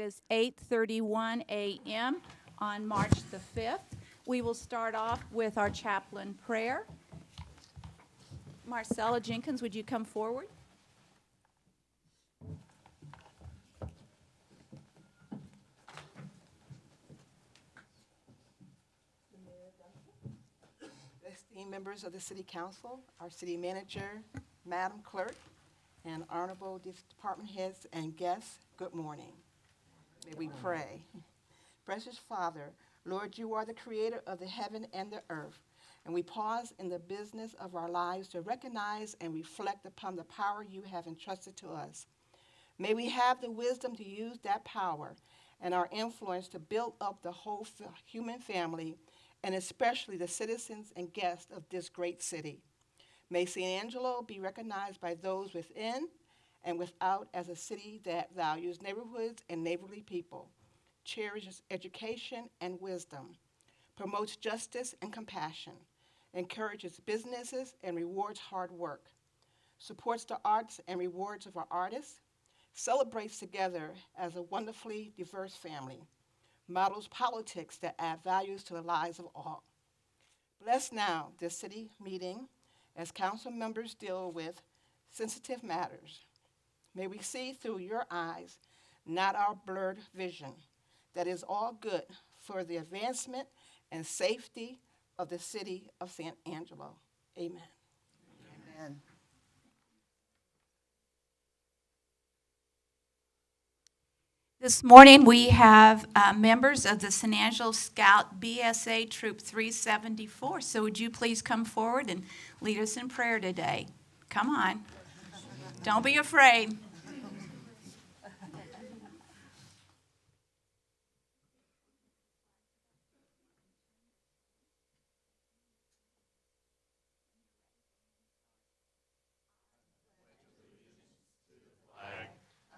It is 8:31 a.m. on March the 5th. We will start off with our chaplain prayer. Marcella Jenkins, would you come forward? Esteemed members of the City Council, our City Manager, Madam Clerk, and honorable department heads and guests, good morning. May we pray. Precious Father, Lord, you are the creator of the heaven and the earth, and we pause in the business of our lives to recognize and reflect upon the power you have entrusted to us. May we have the wisdom to use that power and our influence to build up the whole human family, and especially the citizens and guests of this great city. May St. Angelo be recognized by those within and without as a city that values neighborhoods and neighborly people, cherishes education and wisdom, promotes justice and compassion, encourages businesses and rewards hard work, supports the arts and rewards of our artists, celebrates together as a wonderfully diverse family, models politics that add values to the lives of all. Bless now this city meeting as council members deal with sensitive matters. May we see through your eyes, not our blurred vision, that is all good for the advancement and safety of the city of San Angelo. Amen. Amen. This morning we have members of the San Angelo Scout BSA Troop 374. So would you please come forward and lead us in prayer today? Come on. Don't be afraid.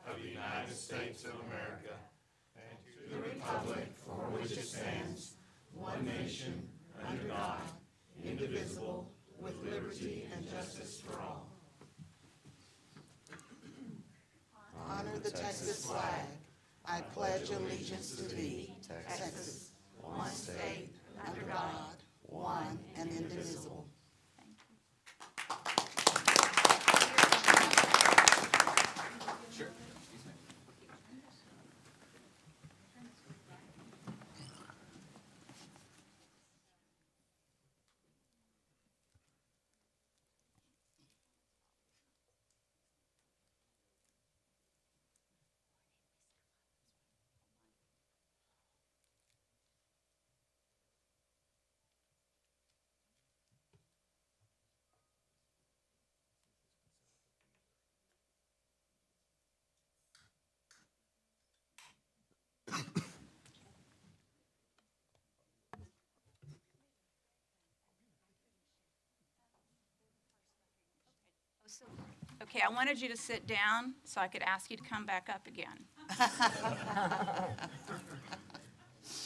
Of the United States of America, and to the republic for which it stands, one nation, under God, indivisible, with liberty and justice for all. Honor the Texas flag. I pledge allegiance to thee, Texas, one state, under God, one and indivisible. Okay, I wanted you to sit down so I could ask you to come back up again.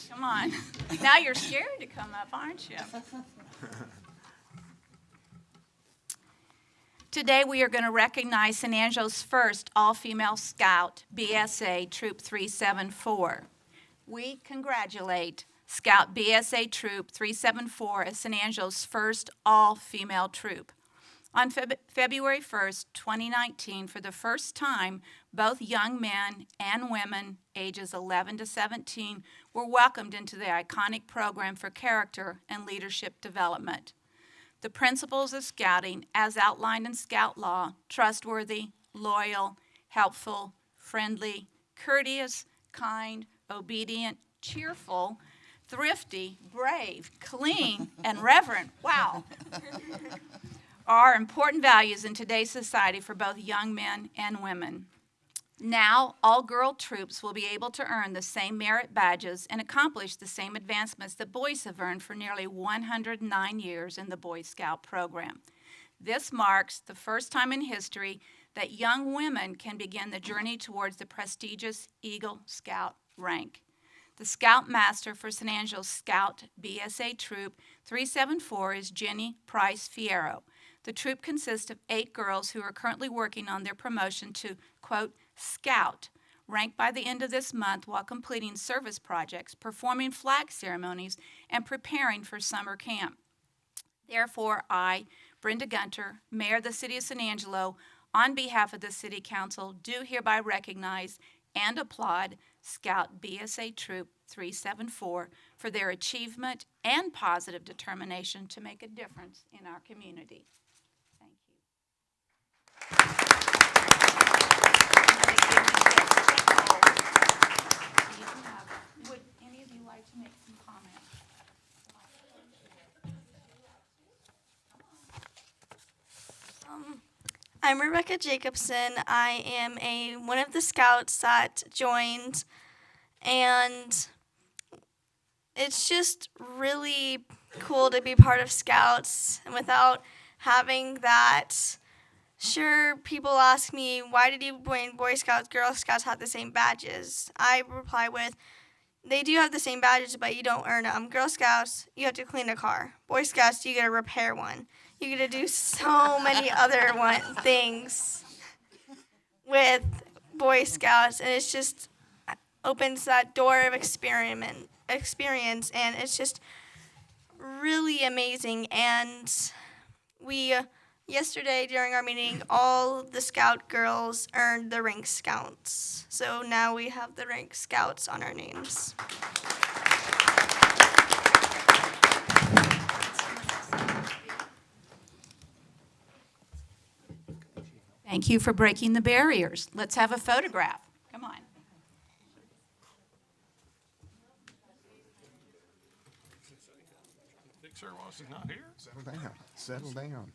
Come on. Now you're scared to come up, aren't you? Today we are going to recognize San Angelo's first all-female Scout, BSA Troop 374. We congratulate Scout BSA Troop 374 as San Angelo's first all-female troop. On February 1st, 2019, for the first time, both young men and women ages 11 to 17 were welcomed into the iconic program for character and leadership development. The principles of scouting, as outlined in Scout law, trustworthy, loyal, helpful, friendly, courteous, kind, obedient, cheerful, thrifty, brave, clean, and reverent, wow, are important values in today's society for both young men and women. Now, all-girl troops will be able to earn the same merit badges and accomplish the same advancements that boys have earned for nearly 109 years in the Boy Scout program. This marks the first time in history that young women can begin the journey towards the prestigious Eagle Scout rank. The Scout Master for San Angelo Scout BSA Troop 374 is Jenny Price Fierro. The troop consists of 8 girls who are currently working on their promotion to, quote, Scout, rank by the end of this month while completing service projects, performing flag ceremonies, and preparing for summer camp. Therefore, I, Brenda Gunter, Mayor of the City of San Angelo, on behalf of the City Council, do hereby recognize and applaud Scout BSA Troop 374 for their achievement and positive determination to make a difference in our community. Thank you. Would any of you like to make some comments? I'm Rebecca Jacobson. I am one of the scouts that joined, and it's just really cool to be part of Scouts. And without having that, sure, people ask me, why did you join Boy Scouts? Girl Scouts have the same badges. I reply with, they do have the same badges, but you don't earn them. Girl Scouts, you have to clean a car. Boy Scouts, you get to repair one. You get to do so many other things with Boy Scouts, and it's just opens that door of experience, and it's just really amazing. And we yesterday during our meeting, all the Scout girls earned the rank Scouts, so now we have the rank Scouts on our names. Thank you for breaking the barriers. Let's have a photograph. Come on. Fix her while she's not here. Settle down. Settle down.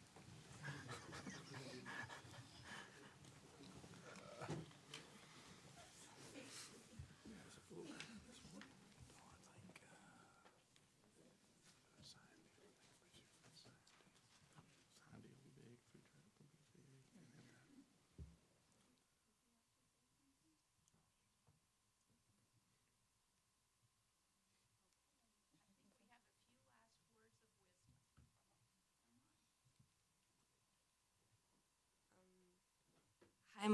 Hi,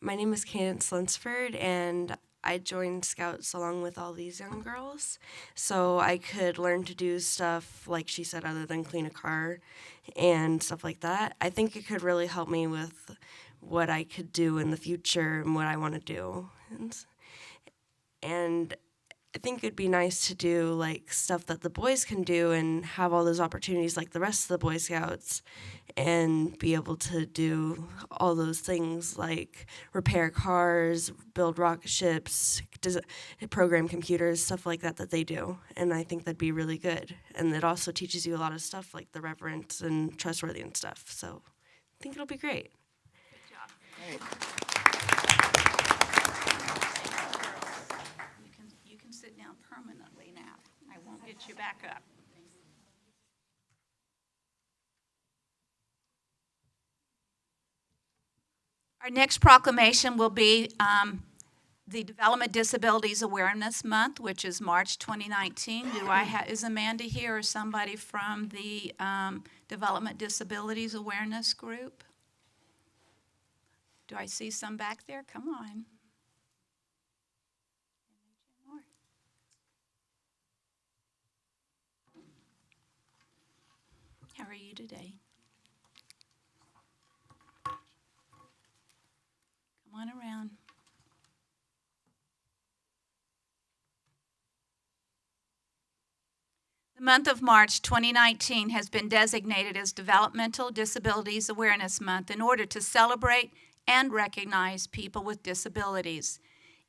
my name is Cadence Lunsford, and I joined Scouts along with all these young girls, so I could learn to do stuff, like she said, other than clean a car and stuff like that. I think it could really help me with what I could do in the future and what I want to do. And I think it'd be nice to do like stuff that the boys can do and have all those opportunities like the rest of the Boy Scouts and be able to do all those things like repair cars, build rocket ships, program computers, stuff like that that they do. And I think that'd be really good. And it also teaches you a lot of stuff like the reverence and trustworthy and stuff. So I think it'll be great. Good job. You can sit down permanently now. I won't get you back up. Our next proclamation will be the Development Disabilities Awareness Month, which is March 2019. Is Amanda here or somebody from the Development Disabilities Awareness Group? Do I see some back there? Come on. How are you today? Come on around. The month of March 2019 has been designated as Developmental Disabilities Awareness Month in order to celebrate and recognize people with disabilities.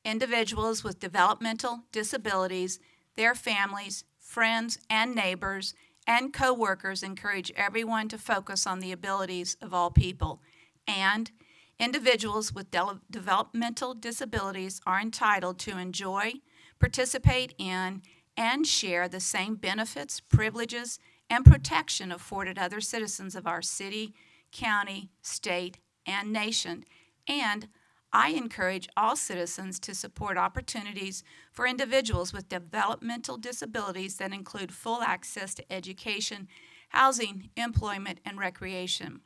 Individuals with developmental disabilities, their families, friends, and neighbors, and co-workers encourage everyone to focus on the abilities of all people. And individuals with developmental disabilities are entitled to enjoy, participate in, and share the same benefits, privileges, and protection afforded other citizens of our city, county, state, and nation. And I encourage all citizens to support opportunities for individuals with developmental disabilities that include full access to education, housing, employment, and recreation.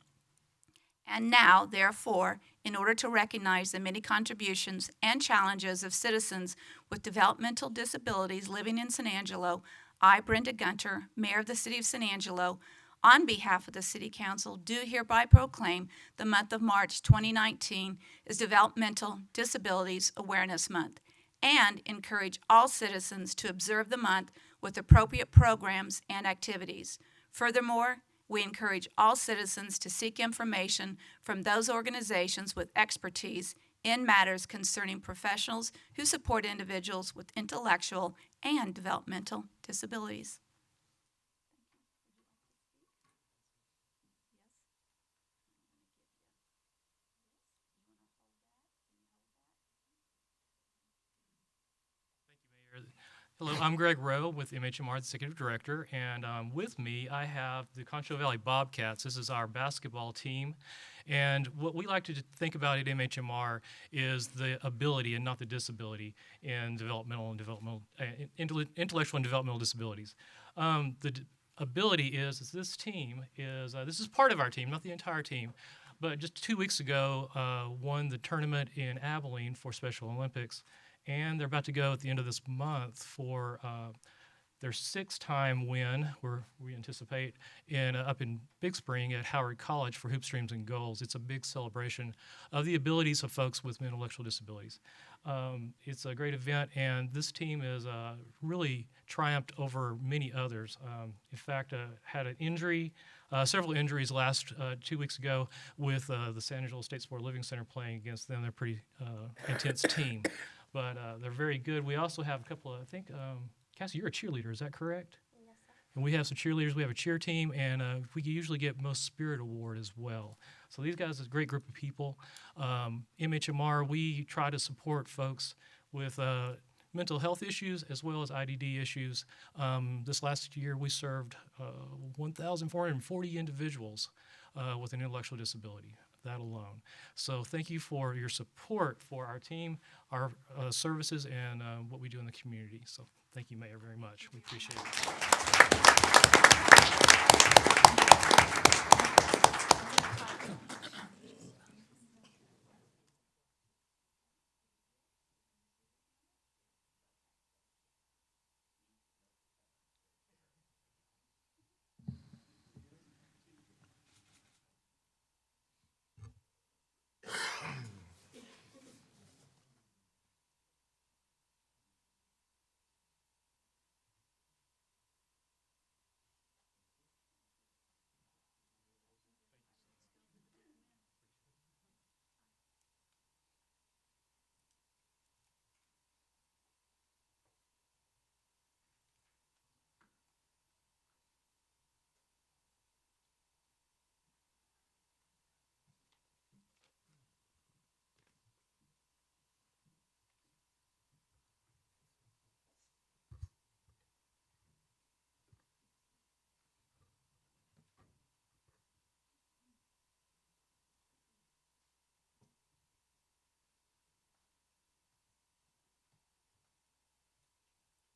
And now, therefore, in order to recognize the many contributions and challenges of citizens with developmental disabilities living in San Angelo, I, Brenda Gunter, Mayor of the City of San Angelo, on behalf of the City Council, do hereby proclaim the month of March 2019 as Developmental Disabilities Awareness Month, and encourage all citizens to observe the month with appropriate programs and activities. Furthermore, we encourage all citizens to seek information from those organizations with expertise in matters concerning professionals who support individuals with intellectual and developmental disabilities. Hello, I'm Greg Rowe with MHMR, the Executive Director, and with me I have the Concho Valley Bobcats. This is our basketball team, and what we like to think about at MHMR is the ability and not the disability in intellectual and developmental disabilities. Ability is this team is this is part of our team, not the entire team, but just 2 weeks ago won the tournament in Abilene for Special Olympics. And they're about to go at the end of this month for their 6th-time win, we anticipate, up in Big Spring at Howard College for Hoop Streams and Goals. It's a big celebration of the abilities of folks with intellectual disabilities. It's a great event, and this team has really triumphed over many others. In fact, had an injury, several injuries last 2 weeks ago with the San Angelo State Sport Living Center playing against them. They're a pretty intense team. But they're very good. We also have a couple of, I think, Cassie, you're a cheerleader, is that correct? Yes, sir. And we have some cheerleaders. We have a cheer team, and we usually get Most Spirit Award as well. So these guys are a great group of people. MHMR, we try to support folks with mental health issues as well as IDD issues. This last year, we served 1,440 individuals with an intellectual disability. That alone. So thank you for your support for our team, our services, and what we do in the community. So thank you, Mayor, very much. We appreciate it.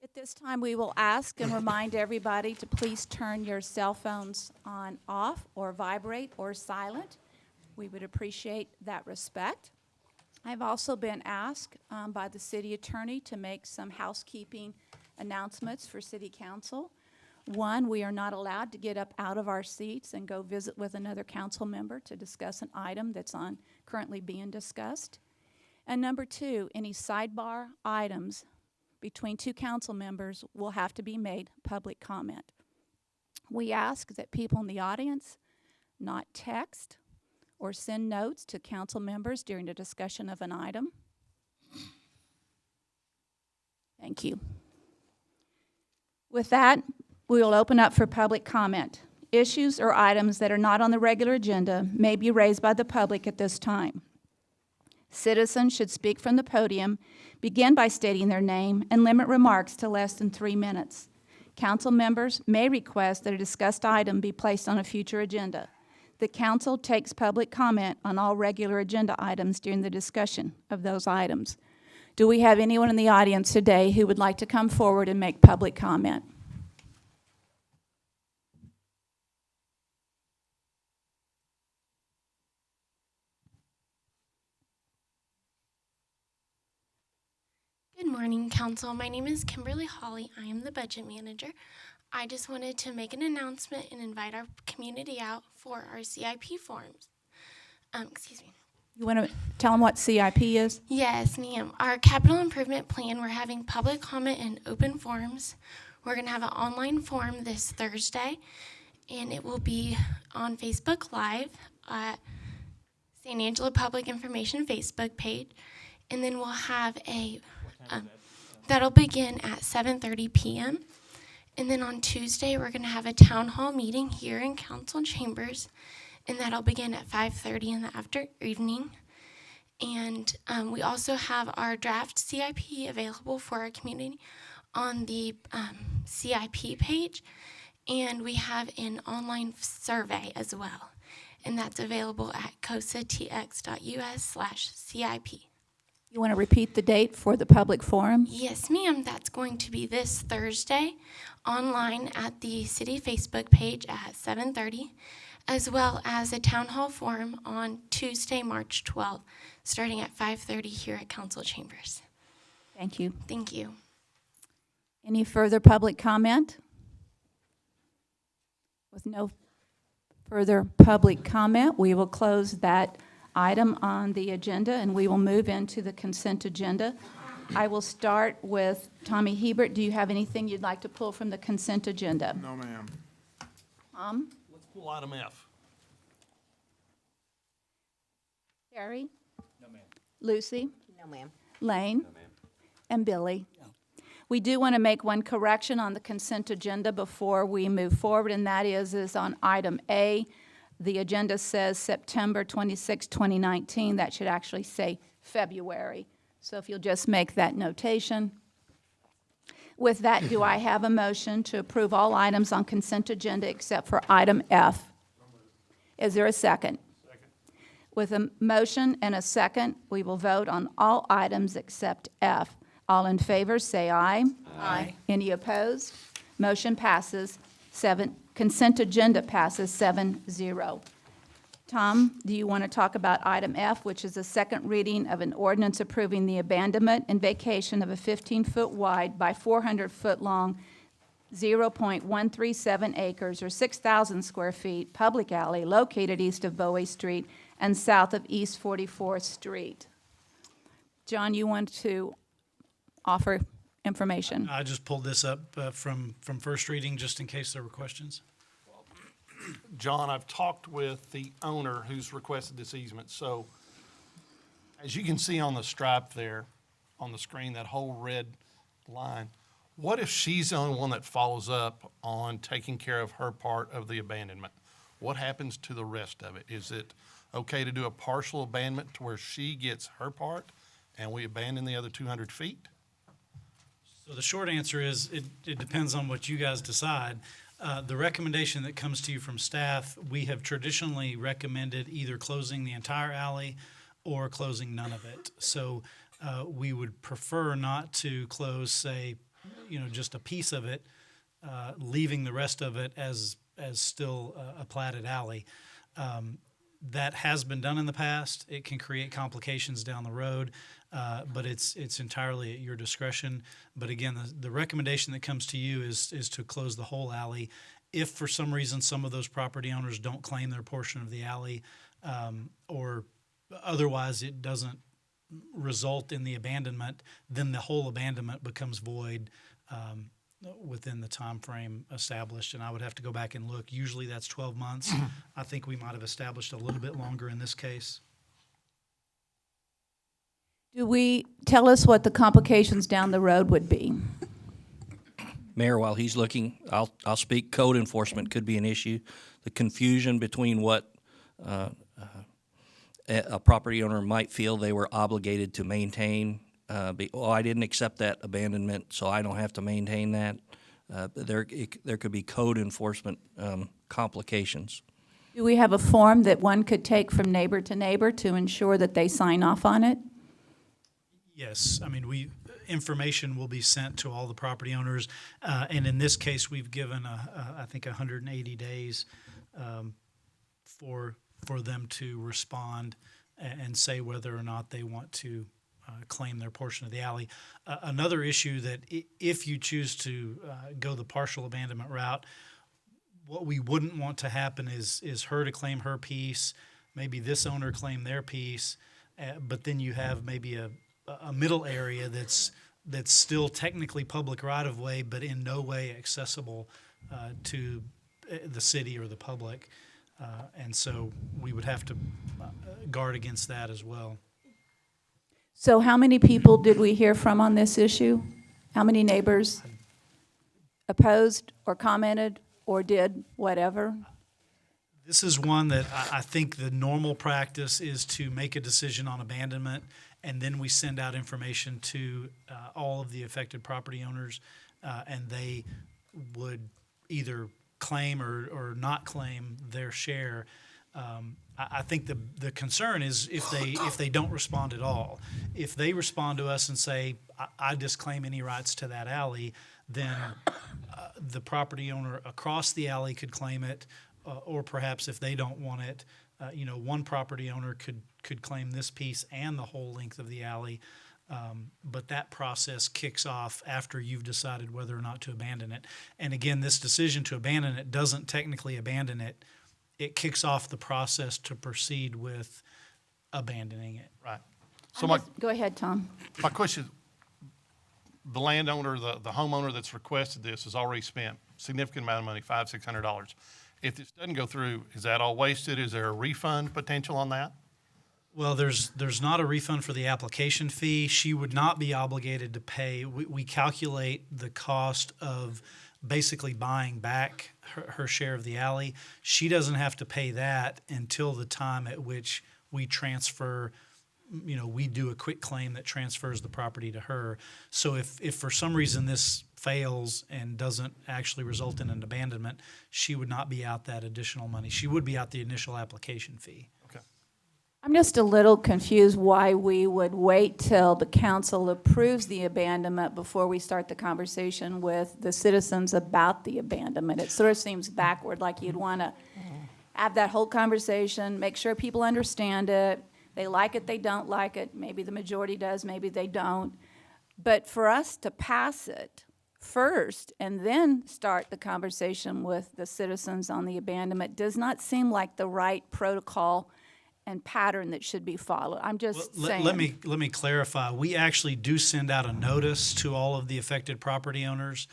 At this time, we will ask and remind everybody to please turn your cell phones on off or vibrate or silent. We would appreciate that respect. I've also been asked by the city attorney to make some housekeeping announcements for city council. One, we are not allowed to get up out of our seats and go visit with another council member to discuss an item that's currently being discussed. And number two, any sidebar items between two council members will have to be made public comment. We ask that people in the audience not text or send notes to council members during the discussion of an item. Thank you. With that, we will open up for public comment. Issues or items that are not on the regular agenda may be raised by the public at this time. Citizens should speak from the podium, begin by stating their name, and limit remarks to less than 3 minutes. Council members may request that a discussed item be placed on a future agenda. The council takes public comment on all regular agenda items during the discussion of those items. Do we have anyone in the audience today who would like to come forward and make public comment? morning, Council. My name is Kimberly Hawley. I am the budget manager. I just wanted to make an announcement and invite our community out for our CIP forums. Excuse me. You want to tell them what CIP is? Yes, ma'am. Our capital improvement plan, we're having public comment and open forums. We're going to have an online forum this Thursday, and it will be on Facebook Live at San Angelo Public Information Facebook page. And then we'll have that'll begin at 7:30 p.m. And then on Tuesday, we're going to have a town hall meeting here in council chambers, and that'll begin at 5:30 in the evening. And we also have our draft CIP available for our community on the CIP page, and we have an online survey as well, and that's available at cosatx.us/CIP. You want to repeat the date for the public forum? Yes, ma'am. That's going to be this Thursday online at the city Facebook page at 7:30, as well as a town hall forum on Tuesday, March 12th, starting at 5:30 here at council chambers. Thank you. Thank you. Any further public comment? With no further public comment, we will close that item on the agenda, and we will move into the consent agenda. I will start with Tommy Hebert. Do you have anything you'd like to pull from the consent agenda? No, ma'am. Tom? Let's pull item F. Terry? No, ma'am. Lucy? No, ma'am. Lane? No, ma'am. And Billy? No. We do want to make one correction on the consent agenda before we move forward, and that is on item A. The agenda says September 26, 2019. That should actually say February. So if you'll just make that notation. With that, do I have a motion to approve all items on consent agenda except for item F? Is there a second? Second. With a motion and a second, we will vote on all items except F. All in favor, say aye. Aye. Any opposed? Motion passes 7. Consent agenda passes 7-0. Tom, do you want to talk about item F, which is a second reading of an ordinance approving the abandonment and vacation of a 15-foot wide by 400-foot long, 0.137 acres or 6,000 square feet public alley located east of Bowie Street and south of East 44th Street? John, you want to offer information? I just pulled this up from first reading just in case there were questions. John, I've talked with the owner who's requested this easement. So as you can see on the stripe there on the screen, that whole red line, what if she's the only one that follows up on taking care of her part of the abandonment? What happens to the rest of it? Is it okay to do a partial abandonment to where she gets her part and we abandon the other 200 feet? So the short answer is it depends on what you guys decide. The recommendation that comes to you from staff, we have traditionally recommended either closing the entire alley or closing none of it. So we would prefer not to close, say, just a piece of it, leaving the rest of it as still a platted alley. That has been done in the past. It can create complications down the road, but it's entirely at your discretion. But again, the recommendation that comes to you is to close the whole alley. If for some reason some of those property owners don't claim their portion of the alley, or otherwise it doesn't result in the abandonment, then the whole abandonment becomes void within the time frame established, and I would have to go back and look. Usually that's 12 months. I think we might have established a little bit longer in this case. Do we tell us what the complications down the road would be? Mayor, while he's looking, I'll speak. Code enforcement could be an issue. The confusion between what a property owner might feel they were obligated to maintain. I didn't accept that abandonment, so I don't have to maintain that. There could be code enforcement complications. Do we have a form that one could take from neighbor to neighbor to ensure that they sign off on it? Yes, I mean, information will be sent to all the property owners, and in this case, we've given, I think, 180 days for them to respond and say whether or not they want to claim their portion of the alley. Another issue that if you choose to go the partial abandonment route, what we wouldn't want to happen is her to claim her piece, maybe this owner claim their piece, but then you have maybe a middle area that's still technically public right-of-way, but in no way accessible to the city or the public. And so we would have to guard against that as well. So how many people did we hear from on this issue? How many neighbors opposed or commented or did whatever? This is one that I think the normal practice is to make a decision on abandonment, and then we send out information to all of the affected property owners, and they would either claim or not claim their share. I think the concern is if they don't respond at all. If they respond to us and say, I disclaim any rights to that alley, then the property owner across the alley could claim it, or perhaps if they don't want it, one property owner could claim this piece and the whole length of the alley. But that process kicks off after you've decided whether or not to abandon it. And again, this decision to abandon it doesn't technically abandon it. It kicks off the process to proceed with abandoning it. Right. So Go ahead, Tom. my question, the landowner, the homeowner that's requested this has already spent a significant amount of money, $500, $600. If this doesn't go through, is that all wasted? Is there a refund potential on that? Well, there's not a refund for the application fee. She would not be obligated to pay. We calculate the cost of basically buying back her share of the alley. She doesn't have to pay that until the time at which we transfer, we do a quick claim that transfers the property to her. So if for some reason this fails and doesn't actually result in an abandonment, she would not be out that additional money. She would be out the initial application fee. I'm just a little confused why we would wait till the council approves the abandonment before we start the conversation with the citizens about the abandonment. It sort of seems backward, like you'd want to have that whole conversation, make sure people understand it. They like it, they don't like it. Maybe the majority does, maybe they don't. But for us to pass it first and then start the conversation with the citizens on the abandonment does not seem like the right protocol and pattern that should be followed. I'm just saying. Let me clarify. We actually do send out a notice to all of the affected property owners,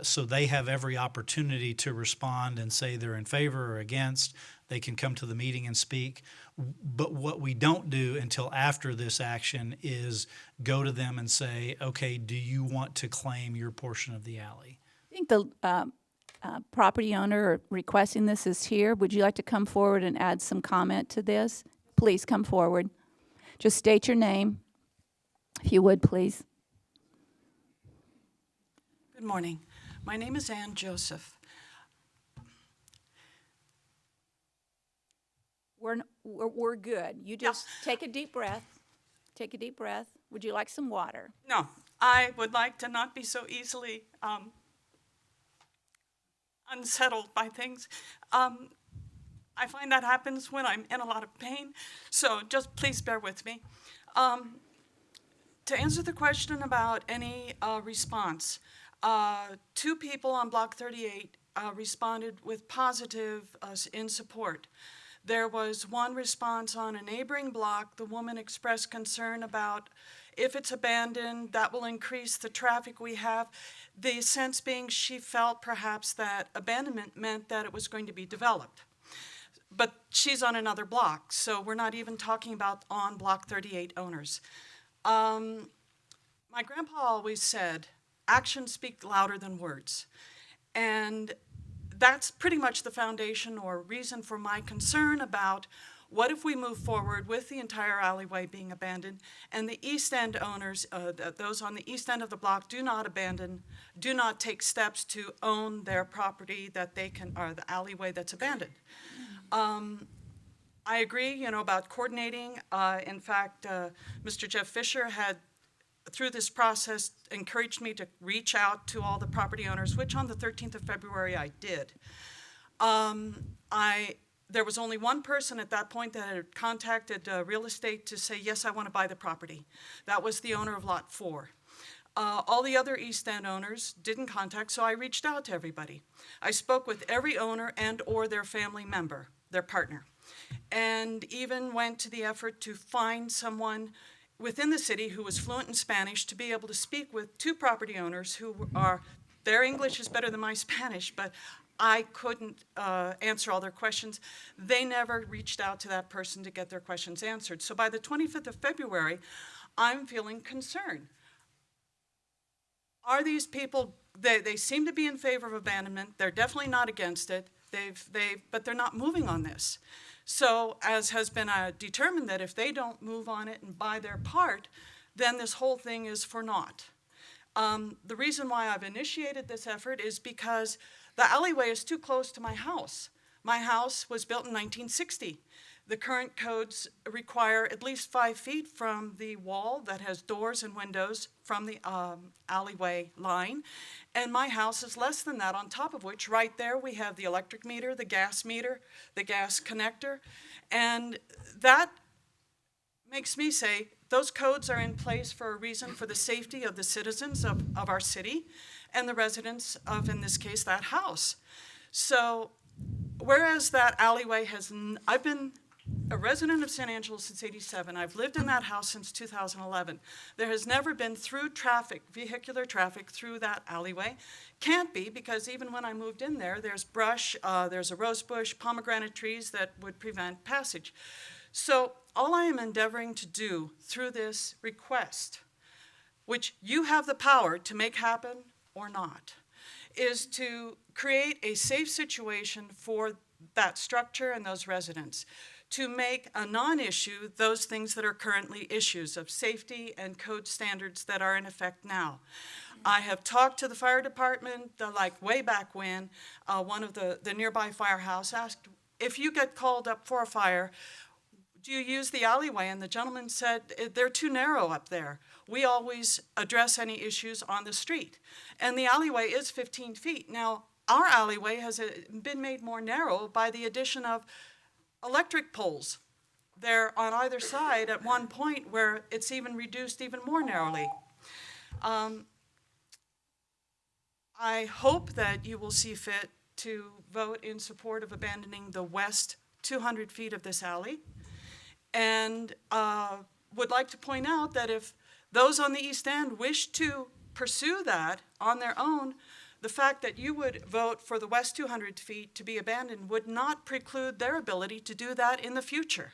so they have every opportunity to respond and say they're in favor or against. They can come to the meeting and speak. But what we don't do until after this action is go to them and say, okay, do you want to claim your portion of the alley? I think the property owner requesting this is here. Would you like to come forward and add some comment to this? Please come forward. Just state your name, if you would, please. Good morning. My name is Ann Joseph. We're good. You just take a deep breath. Take a deep breath. Would you like some water? No, I would like to not be so easily unsettled by things. I find that happens when I'm in a lot of pain, so just please bear with me. To answer the question about any response, 2 people on Block 38 responded with positive in support. There was one response on a neighboring block. The woman expressed concern about if it's abandoned, that will increase the traffic we have. The sense being she felt perhaps that abandonment meant that it was going to be developed. But she's on another block, so we're not even talking about on Block 38 owners. My grandpa always said, actions speak louder than words. And that's pretty much the foundation or reason for my concern about what if we move forward with the entire alleyway being abandoned and the East End owners, those on the east end of the block, do not take steps to own their property that they can, or the alleyway that's abandoned. I agree, about coordinating. In fact, Mr. Jeff Fisher had, through this process, encouraged me to reach out to all the property owners, which on the 13th of February I did. I there was only one person at that point that had contacted real estate to say, yes, I want to buy the property. That was the owner of Lot 4. All the other East End owners didn't contact, so I reached out to everybody. I spoke with every owner and or their family member, their partner, and even went to the effort to find someone within the city who was fluent in Spanish to be able to speak with two property owners who are, their English is better than my Spanish, but I couldn't answer all their questions. They never reached out to that person to get their questions answered. So by the 25th of February, I'm feeling concerned. Are these people, they seem to be in favor of abandonment. They're definitely not against it. But they're not moving on this. So as has been determined that if they don't move on it and buy their part, then this whole thing is for naught. The reason why I've initiated this effort is because the alleyway is too close to my house. My house was built in 1960. The current codes require at least 5 feet from the wall that has doors and windows from the alleyway line. And my house is less than that, on top of which right there we have the electric meter, the gas connector. And that makes me say those codes are in place for a reason, for the safety of the citizens of our city and the residents of, in this case, that house. So whereas that alleyway I've been a resident of San Angelo since '87. I've lived in that house since 2011. There has never been through traffic, vehicular traffic through that alleyway. Can't be, because even when I moved in there, there's brush, there's a rose bush, pomegranate trees that would prevent passage. So all I am endeavoring to do through this request, which you have the power to make happen or not, is to create a safe situation for that structure and those residents, to make a non-issue those things that are currently issues of safety and code standards that are in effect now. I have talked to the fire department, like way back when, one of the nearby firehouse asked, if you get called up for a fire, do you use the alleyway? And the gentleman said, they're too narrow up there. We always address any issues on the street. And the alleyway is 15 feet. Now, our alleyway has been made more narrow by the addition of electric poles there on either side at one point where it's even reduced even more narrowly. I hope that you will see fit to vote in support of abandoning the west 200 feet of this alley, and would like to point out that if those on the East End wish to pursue that on their own, the fact that you would vote for the west 200 feet to be abandoned would not preclude their ability to do that in the future.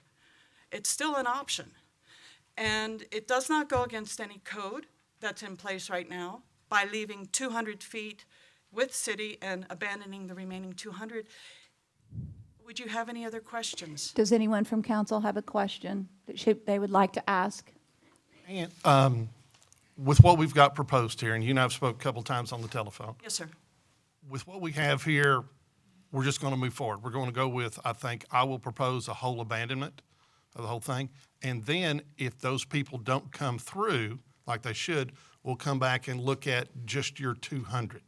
It's still an option. And it does not go against any code that's in place right now by leaving 200 feet with city and abandoning the remaining 200. Would you have any other questions? Does anyone from council have a question that they would like to ask? And with what we've got proposed here, and you and I have spoke a couple times on the telephone. Yes, sir. With what we have here, we're just going to move forward. We're going to go with, I will propose a whole abandonment of the whole thing. And then if those people don't come through like they should, we'll come back and look at just your 200.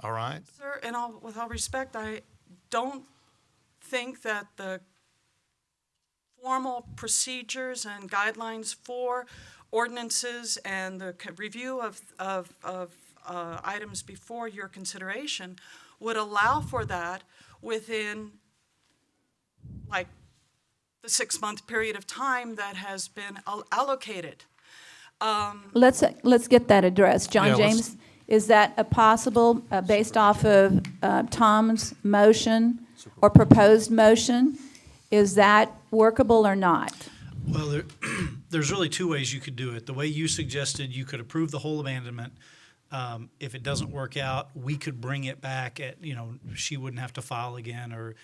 All right? Sir, and with all respect, I don't think that the formal procedures and guidelines for ordinances and the review of items before your consideration would allow for that within like the 6-month period of time that has been allocated. Let's get that addressed. John Yeah, James, is that a possible, based off of Tom's motion or proposed motion, is that workable or not? Well, there's really two ways you could do it. The way you suggested, you could approve the whole abandonment. If it doesn't work out, we could bring it back she wouldn't have to file again or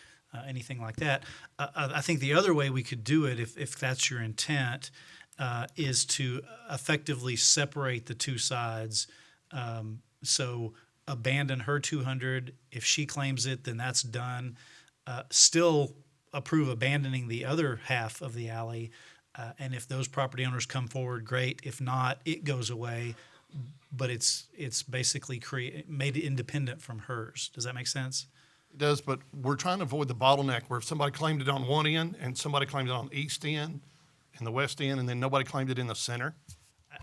anything like that. I think the other way we could do it, if that's your intent, is to effectively separate the two sides. So abandon her 200. If she claims it, then that's done. Still approve abandoning the other half of the alley. And if those property owners come forward, great. If not, it goes away. But it's basically made it independent from hers. Does that make sense? It does, but we're trying to avoid the bottleneck where if somebody claimed it on one end and somebody claimed it on the east end and the west end, and then nobody claimed it in the center.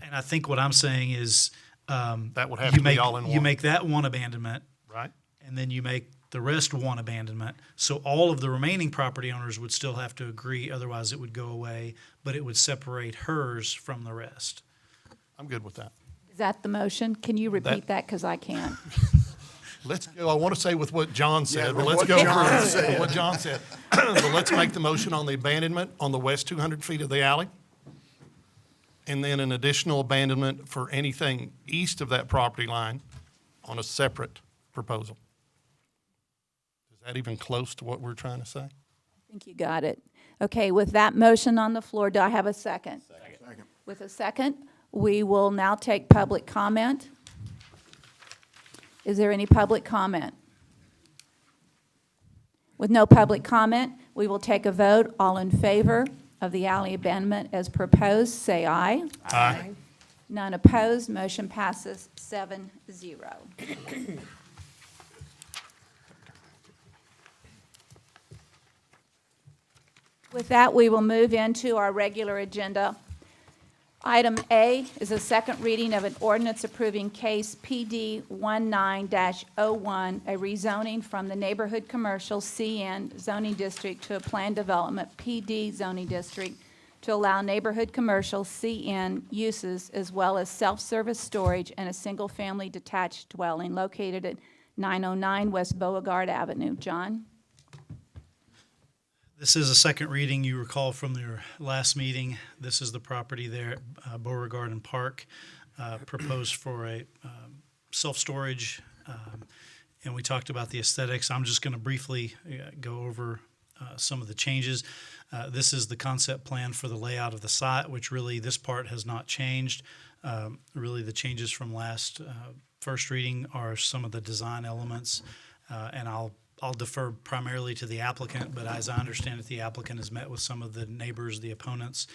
And I think what I'm saying is, That would have you to be all in you one. make that one abandonment, Right? and then you make the rest one abandonment. So all of the remaining property owners would still have to agree, otherwise it would go away, but it would separate hers from the rest. I'm good with that. Is that the motion? Can you repeat that? Because I can't. Let's go, I want to say with what John said, Yeah, but with let's what go John through said. what John said. But let's make the motion on the abandonment on the west 200 feet of the alley. And then an additional abandonment for anything east of that property line on a separate proposal. Is that even close to what we're trying to say? I think you got it. Okay, with that motion on the floor, do I have a second? Second. With a second, we will now take public comment. Is there any public comment? With no public comment, we will take a vote. All in favor of the alley abandonment as proposed, say aye. Aye. None opposed, motion passes 7-0. With that, we will move into our regular agenda. Item A is a second reading of an ordinance approving case PD 19-01, a rezoning from the neighborhood commercial CN zoning district to a planned development PD zoning district to allow neighborhood commercial CN uses as well as self-service storage and a single-family detached dwelling located at 909 West Beauregard Avenue. John? This is a second reading. You recall from your last meeting, this is the property there at Beauregard and Park, proposed for a self-storage, and we talked about the aesthetics. I'm just going to briefly go over some of the changes. This is the concept plan for the layout of the site, which really this part has not changed. Really the changes from last first reading are some of the design elements, and I'll defer primarily to the applicant, but as I understand it, the applicant has met with some of the neighbors, the opponents,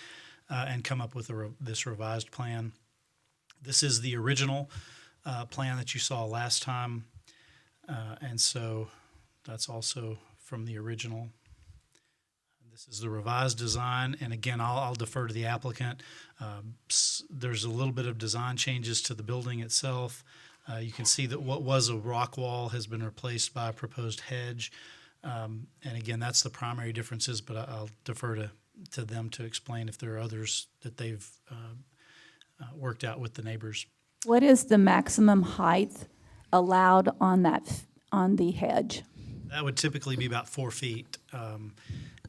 and come up with this revised plan. This is the original plan that you saw last time, and so that's also from the original. This is the revised design, and again, I'll defer to the applicant. There's a little bit of design changes to the building itself. You can see that what was a rock wall has been replaced by a proposed hedge. And again, that's the primary differences, but I'll defer to them to explain if there are others that they've worked out with the neighbors. What is the maximum height allowed on the hedge? That would typically be about 4 feet.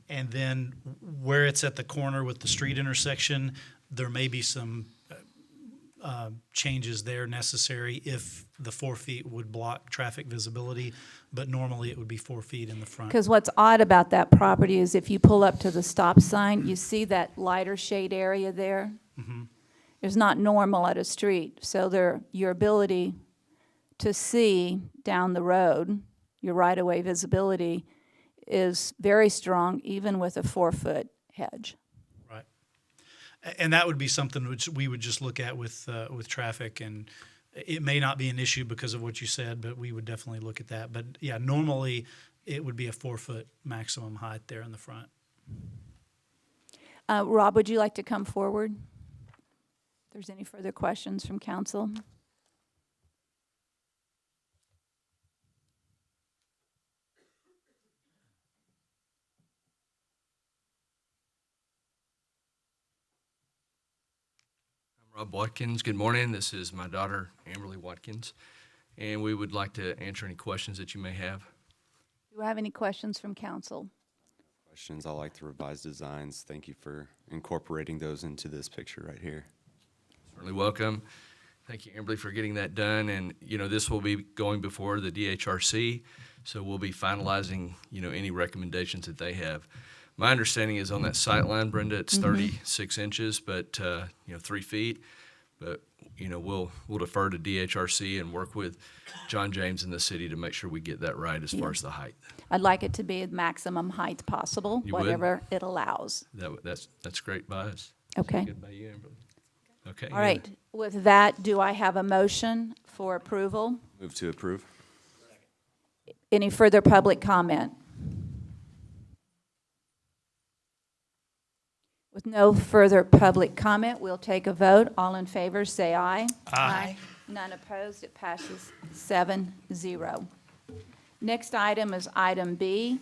And then where it's at the corner with the street intersection, there may be some changes there necessary if the 4 feet would block traffic visibility, but normally it would be 4 feet in the front. Because what's odd about that property is if you pull up to the stop sign, you see that lighter shade area there? Mm-hmm. It's not normal at a street, so your ability to see down the road, your right-of-way visibility, is very strong even with a 4-foot hedge. Right. And that would be something which we would just look at with traffic, and it may not be an issue because of what you said, but we would definitely look at that. But yeah, normally it would be a 4-foot maximum height there in the front. Rob, would you like to come forward? If there's any further questions from council? Rob Watkins. Good morning. This is my daughter, Amberly Watkins, and we would like to answer any questions that you may have. Do I have any questions from council? Questions. I like the revised designs. Thank you for incorporating those into this picture right here. Certainly welcome. Thank you, Amberly, for getting that done. And, this will be going before the DHRC, so we'll be finalizing, any recommendations that they have. My understanding is on that sight line, Brenda, it's 36 inches, but, 3 feet. But, we'll defer to DHRC and work with John James and the city to make sure we get that right as far as the height. I'd like it to be the maximum height possible, You would? whatever it allows. That's great by us. Okay. Good by you, Amberly. Okay. All right. With that, do I have a motion for approval? Move to approve. Any further public comment? With no further public comment, we'll take a vote. All in favor, say aye. Aye. None opposed. It passes 7-0. Next item is item B,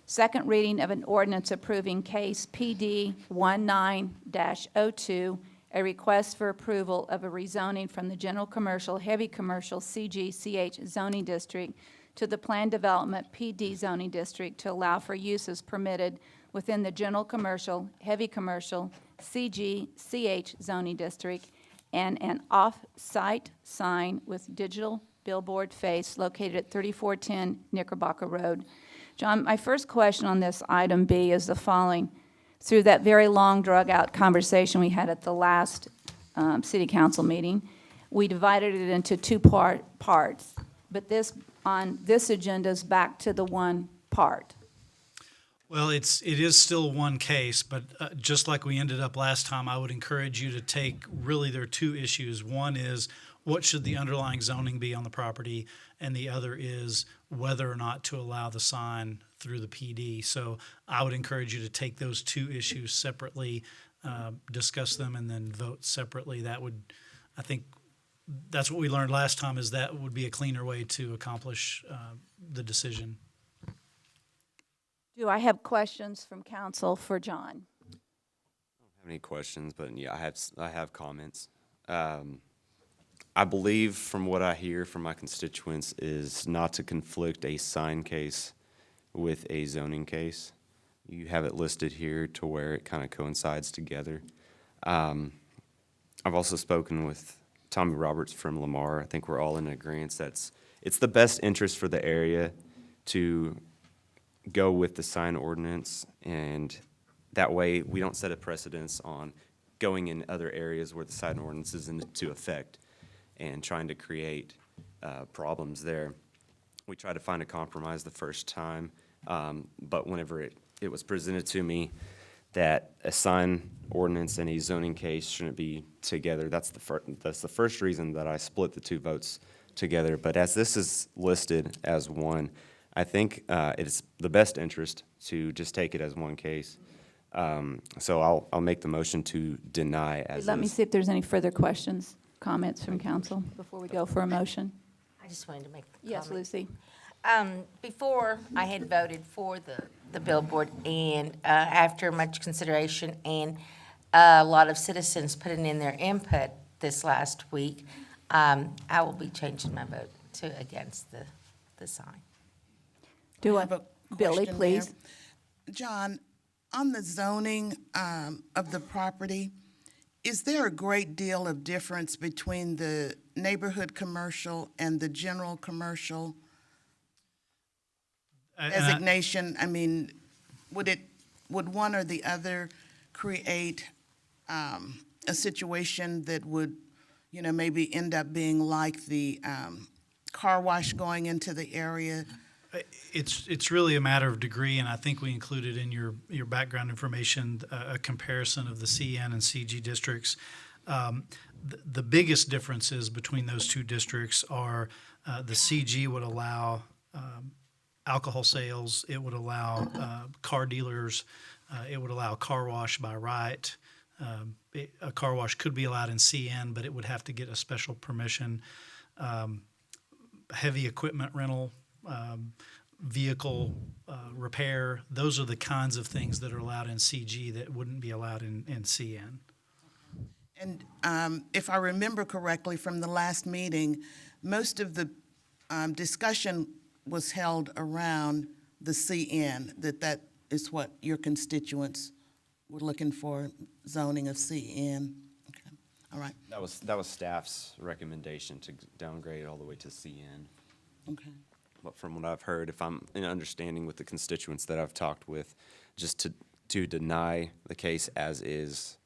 second reading of an ordinance approving case PD 19-02, a request for approval of a rezoning from the general commercial, heavy commercial CG/CH zoning district to the planned development PD zoning district to allow for uses permitted within the general commercial, heavy commercial CG/CH zoning district and an off-site sign with digital billboard face located at 3410 Knickerbocker Road. John, my first question on this item B is the following. Through that very long, drug-out conversation we had at the last city council meeting, we divided it into two parts, but on this agenda is back to the one part. Well, it is still one case, but just like we ended up last time, I would encourage you to take, really there are two issues. One is what should the underlying zoning be on the property, and the other is whether or not to allow the sign through the PD. So I would encourage you to take those two issues separately, discuss them, and then vote separately. That would, I think, that's what we learned last time, is that would be a cleaner way to accomplish the decision. Do I have questions from council for John? I don't have any questions, but yeah, I have comments. I believe from what I hear from my constituents is not to conflict a sign case with a zoning case. You have it listed here to where it kind of coincides together. I've also spoken with Tommy Roberts from Lamar. I think we're all in agreement that it's the best interest for the area to go with the sign ordinance, and that way we don't set a precedence on going in other areas where the sign ordinance is into effect and trying to create problems there. We tried to find a compromise the first time, but whenever it was presented to me that a sign ordinance and a zoning case shouldn't be together, that's the first reason that I split the two votes together. But as this is listed as one, I think it's the best interest to just take it as one case. So I'll make the motion to deny as Let me is. see if there's any further questions, comments from council before we go for a motion. I just wanted to make a Yes, comment. Lucy. Before, I had voted for the billboard, and after much consideration and a lot of citizens putting in their input this last week, I will be changing my vote to against the sign. Do I, have a Billy, question, please? Mayor. John, on the zoning of the property, is there a great deal of difference between the neighborhood commercial and the general commercial designation? I mean, would one or the other create a situation that would, maybe end up being like the car wash going into the area? It's really a matter of degree, and I think we included in your background information a comparison of the CN and CG districts. The biggest differences between those two districts are the CG would allow alcohol sales, it would allow car dealers, it would allow car wash by right. A car wash could be allowed in CN, but it would have to get a special permission. Heavy equipment rental, vehicle repair, those are the kinds of things that are allowed in CG that wouldn't be allowed in CN. And if I remember correctly from the last meeting, most of the discussion was held around the CN, that is what your constituents were looking for, zoning of CN. Okay. All right. That was staff's recommendation to downgrade it all the way to CN. Okay. But from what I've heard, if I'm in understanding with the constituents that I've talked with, just to deny the case as is,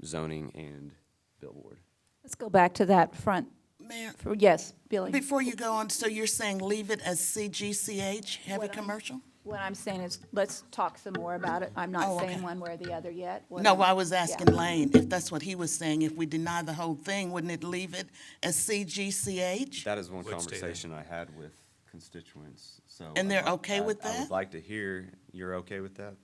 zoning and billboard. Let's go back to that front. Mayor, Yes, Billy. before you go on, so you're saying leave it as CGCH, heavy commercial? What I'm saying is, let's talk some more about it. I'm not Oh, saying okay. one way or the other yet. No, I was asking Yeah. Lane, if that's what he was saying, if we deny the whole thing, wouldn't it leave it as CGCH? That is one conversation I had with constituents, so. And they're I- okay with I that? would like to hear, you're okay with that?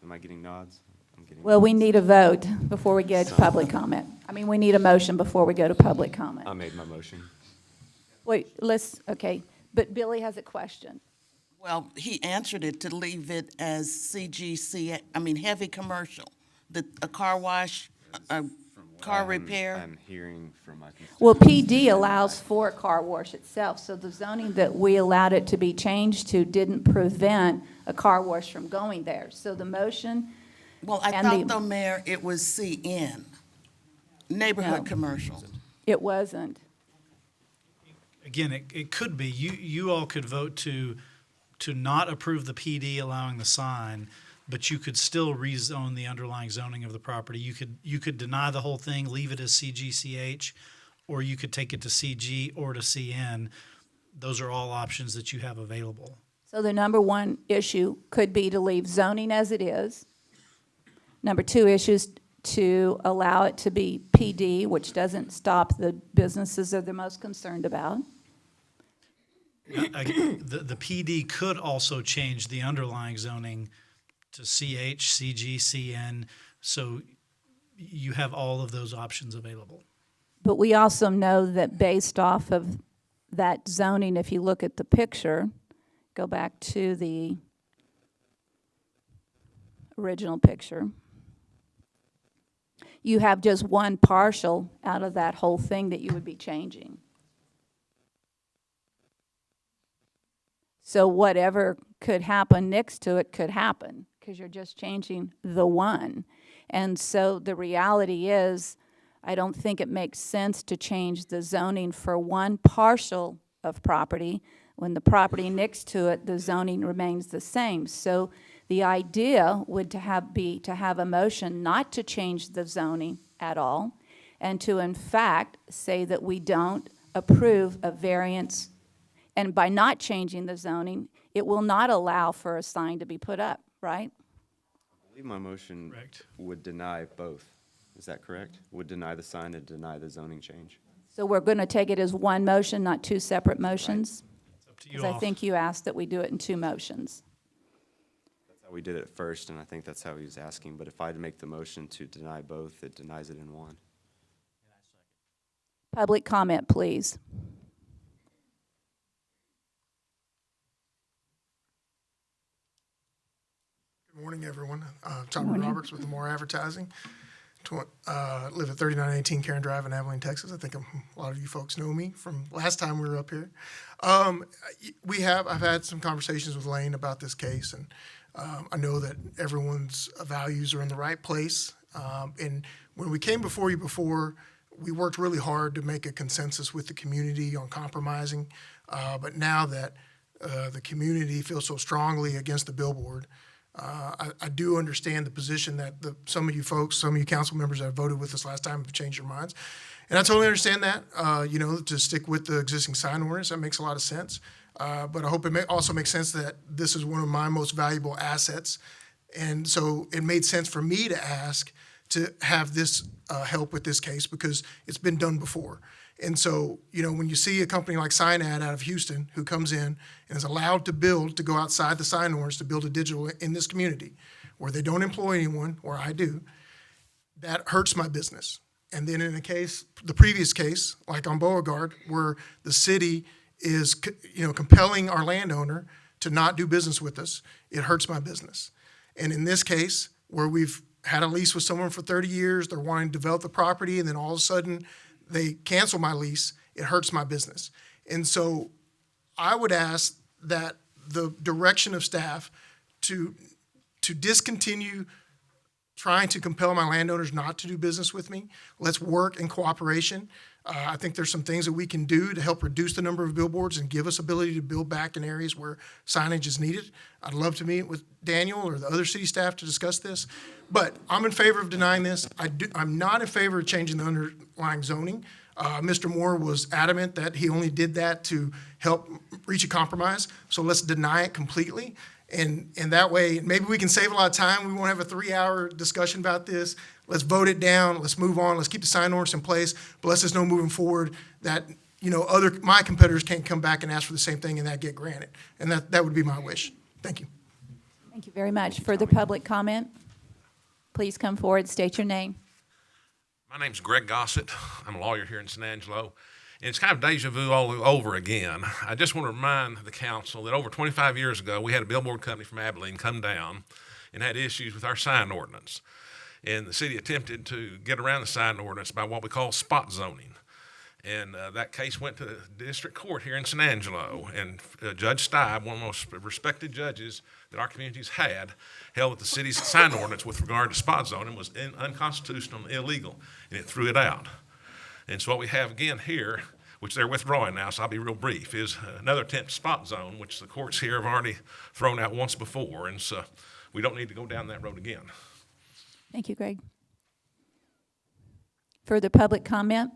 Am I getting nods? I'm getting Well, we nods. need a vote before we get to public comment. I mean, we need a motion before we go to public comment. I made my motion. Wait, okay, but Billy has a question. Well, he answered it to leave it as CGC, heavy commercial, a car wash, a car repair. I'm hearing from my constituents. Well, PD allows for a car wash itself, so the zoning that we allowed it to be changed to didn't prevent a car wash from going there. So the motion, Well, I and thought the- though, Mayor, it was CN, neighborhood No. commercial. it wasn't. Again, it could be, you all could vote to not approve the PD allowing the sign, but you could still rezone the underlying zoning of the property. You could deny the whole thing, leave it as CGCH, or you could take it to CG or to CN. Those are all options that you have available. So the number one issue could be to leave zoning as it is. Number two issue is to allow it to be PD, which doesn't stop the businesses that they're most concerned about. The PD could also change the underlying zoning to CH, CG, CN, so you have all of those options available. But we also know that based off of that zoning, if you look at the picture, go back to the original picture, you have just one partial out of that whole thing that you would be changing. So whatever could happen next to it could happen, because you're just changing the one. And so the reality is, I don't think it makes sense to change the zoning for one parcel of property when the property next to it, the zoning remains the same. So the idea would be to have a motion not to change the zoning at all, and to in fact say that we don't approve a variance. And by not changing the zoning, it will not allow for a sign to be put up, right? I believe my motion Correct. would deny both. Is that correct? Would deny the sign and deny the zoning change. So we're going to take it as one motion, not two separate motions? It's up to you Because I all. think you asked that we do it in two motions. That's how we did it first, and I think that's how he was asking. But if I'd make the motion to deny both, it denies it in one. Public comment, please. Good morning, everyone. Tommy Roberts with the More Advertising. Live at 3918 Karen Drive in Abilene, Texas. I think a lot of you folks know me from last time we were up here. I've had some conversations with Lane about this case, and I know that everyone's values are in the right place. And when we came before you before, we worked really hard to make a consensus with the community on compromising. But now that the community feels so strongly against the billboard, I do understand the position that some of you folks, some of you council members that voted with us last time have changed your minds. And I totally understand that, to stick with the existing sign ordinance, that makes a lot of sense. But I hope it also makes sense that this is one of my most valuable assets. And so it made sense for me to ask to have this help with this case because it's been done before. And so, when you see a company like Signad out of Houston who comes in and is allowed to build, to go outside the sign ordinance to build a digital in this community where they don't employ anyone, or I do, that hurts my business. And then in the previous case, like on Beauregard, where the city is, compelling our landowner to not do business with us, it hurts my business. And in this case, where we've had a lease with someone for 30 years, they're wanting to develop the property, and then all of a sudden they cancel my lease, it hurts my business. And so I would ask that the direction of staff to discontinue trying to compel my landowners not to do business with me. Let's work in cooperation. I think there's some things that we can do to help reduce the number of billboards and give us ability to build back in areas where signage is needed. I'd love to meet with Daniel or the other city staff to discuss this, but I'm in favor of denying this. I'm not in favor of changing the underlying zoning. Mr. Moore was adamant that he only did that to help reach a compromise, so let's deny it completely. And that way, maybe we can save a lot of time. We won't have a 3-hour discussion about this. Let's vote it down. Let's move on. Let's keep the sign ordinance in place. But let's just know moving forward that my competitors can't come back and ask for the same thing and that get granted. And that would be my wish. Thank you. Thank you very much. Further public comment? Please come forward, state your name. My name's Greg Gossett. I'm a lawyer here in San Angelo. And it's kind of deja vu all over again. I just want to remind the council that over 25 years ago, we had a billboard company from Abilene come down and had issues with our sign ordinance. And the city attempted to get around the sign ordinance by what we call spot zoning. And that case went to the district court here in San Angelo. And Judge Stibe, one of the most respected judges that our communities had, held that the city's sign ordinance with regard to spot zoning was unconstitutional and illegal, and it threw it out. And so what we have again here, which they're withdrawing now, so I'll be real brief, is another attempt to spot zone, which the courts here have already thrown out once before. And so we don't need to go down that road again. Thank you, Greg. Further public comment?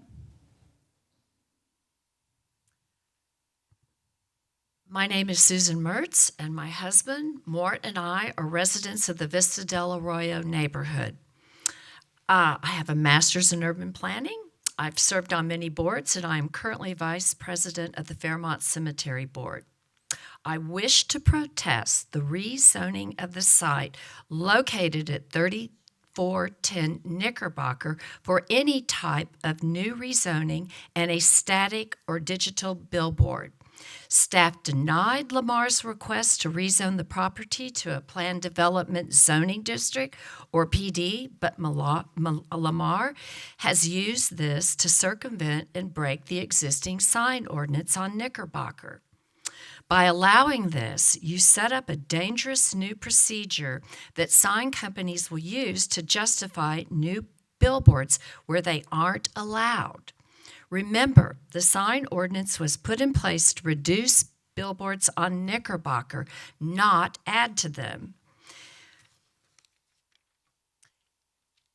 My name is Susan Mertz, and my husband, Mort, and I are residents of the Vista del Arroyo neighborhood. I have a master's in urban planning. I've served on many boards, and I am currently vice president of the Fairmont Cemetery Board. I wish to protest the rezoning of the site located at 3410 Knickerbocker for any type of new rezoning and a static or digital billboard. Staff denied Lamar's request to rezone the property to a planned development zoning district, or PD, but Lamar has used this to circumvent and break the existing sign ordinance on Knickerbocker. By allowing this, you set up a dangerous new procedure that sign companies will use to justify new billboards where they aren't allowed. Remember, the sign ordinance was put in place to reduce billboards on Knickerbocker, not add to them.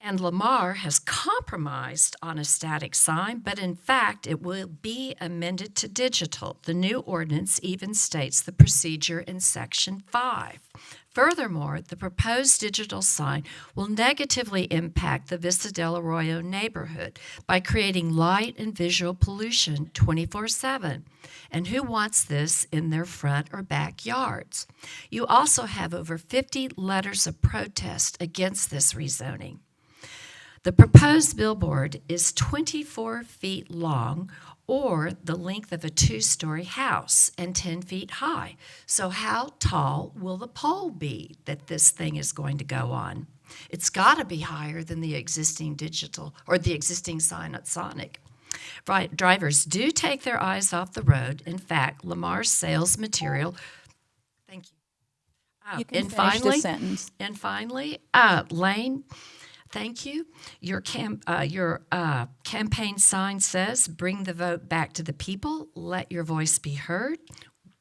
And Lamar has compromised on a static sign, but in fact, it will be amended to digital. The new ordinance even states the procedure in Section 5. Furthermore, the proposed digital sign will negatively impact the Vista del Arroyo neighborhood by creating light and visual pollution 24/7. And who wants this in their front or backyards? You also have over 50 letters of protest against this rezoning. The proposed billboard is 24 feet long, or the length of a 2-story house, and 10 feet high. So how tall will the pole be that this thing is going to go on? It's got to be higher than the existing digital or the existing sign at Sonic. Right, drivers do take their eyes off the road. In fact, Lamar's sales material. Thank you. You can finish the sentence. And finally, Lane. Thank you. Your campaign sign says, "Bring the vote back to the people. Let your voice be heard."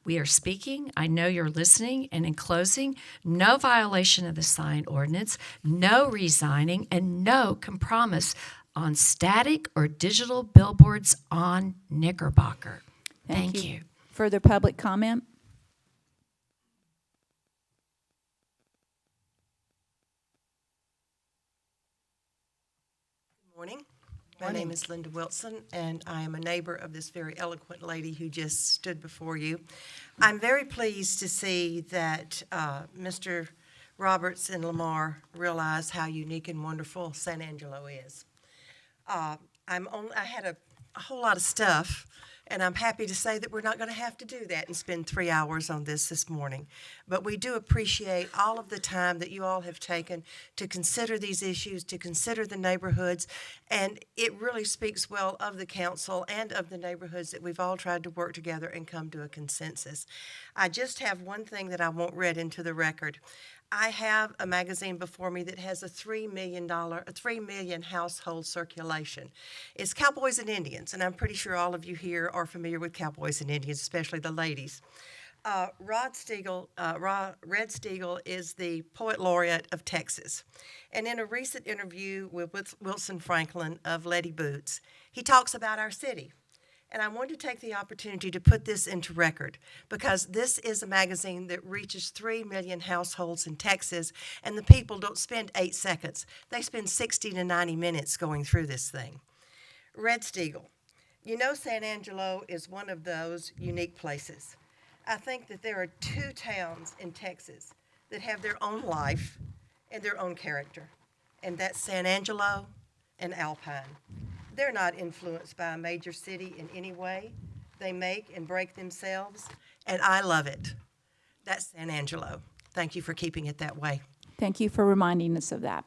We are speaking. I know you're listening. And in closing, no violation of the sign ordinance, no resigning, and no compromise on static or digital billboards on Knickerbocker. Thank you. Further public comment? Morning. My name is Linda Wilson, and I am a neighbor of this very eloquent lady who just stood before you. I'm very pleased to see that Mr. Roberts and Lamar realize how unique and wonderful San Angelo is. I had a whole lot of stuff, and I'm happy to say that we're not going to have to do that and spend 3 hours on this morning. But we do appreciate all of the time that you all have taken to consider these issues, to consider the neighborhoods, and it really speaks well of the council and of the neighborhoods that we've all tried to work together and come to a consensus. I just have one thing that I want read into the record. I have a magazine before me that has a $3 million household circulation. It's Cowboys and Indians, and I'm pretty sure all of you here are familiar with Cowboys and Indians, especially the ladies. Red Stiegel is the poet laureate of Texas. And in a recent interview with Wilson Franklin of Letty Boots, he talks about our city. And I wanted to take the opportunity to put this into record because this is a magazine that reaches 3 million households in Texas, and the people don't spend 8 seconds. They spend 60 to 90 minutes going through this thing. Red Stiegel, You know, San Angelo is one of those unique places. I think that there are two towns in Texas that have their own life and their own character, and that's San Angelo and Alpine. They're not influenced by a major city in any way. They make and break themselves, and I love it. That's San Angelo. Thank you for keeping it that way. Thank you for reminding us of that.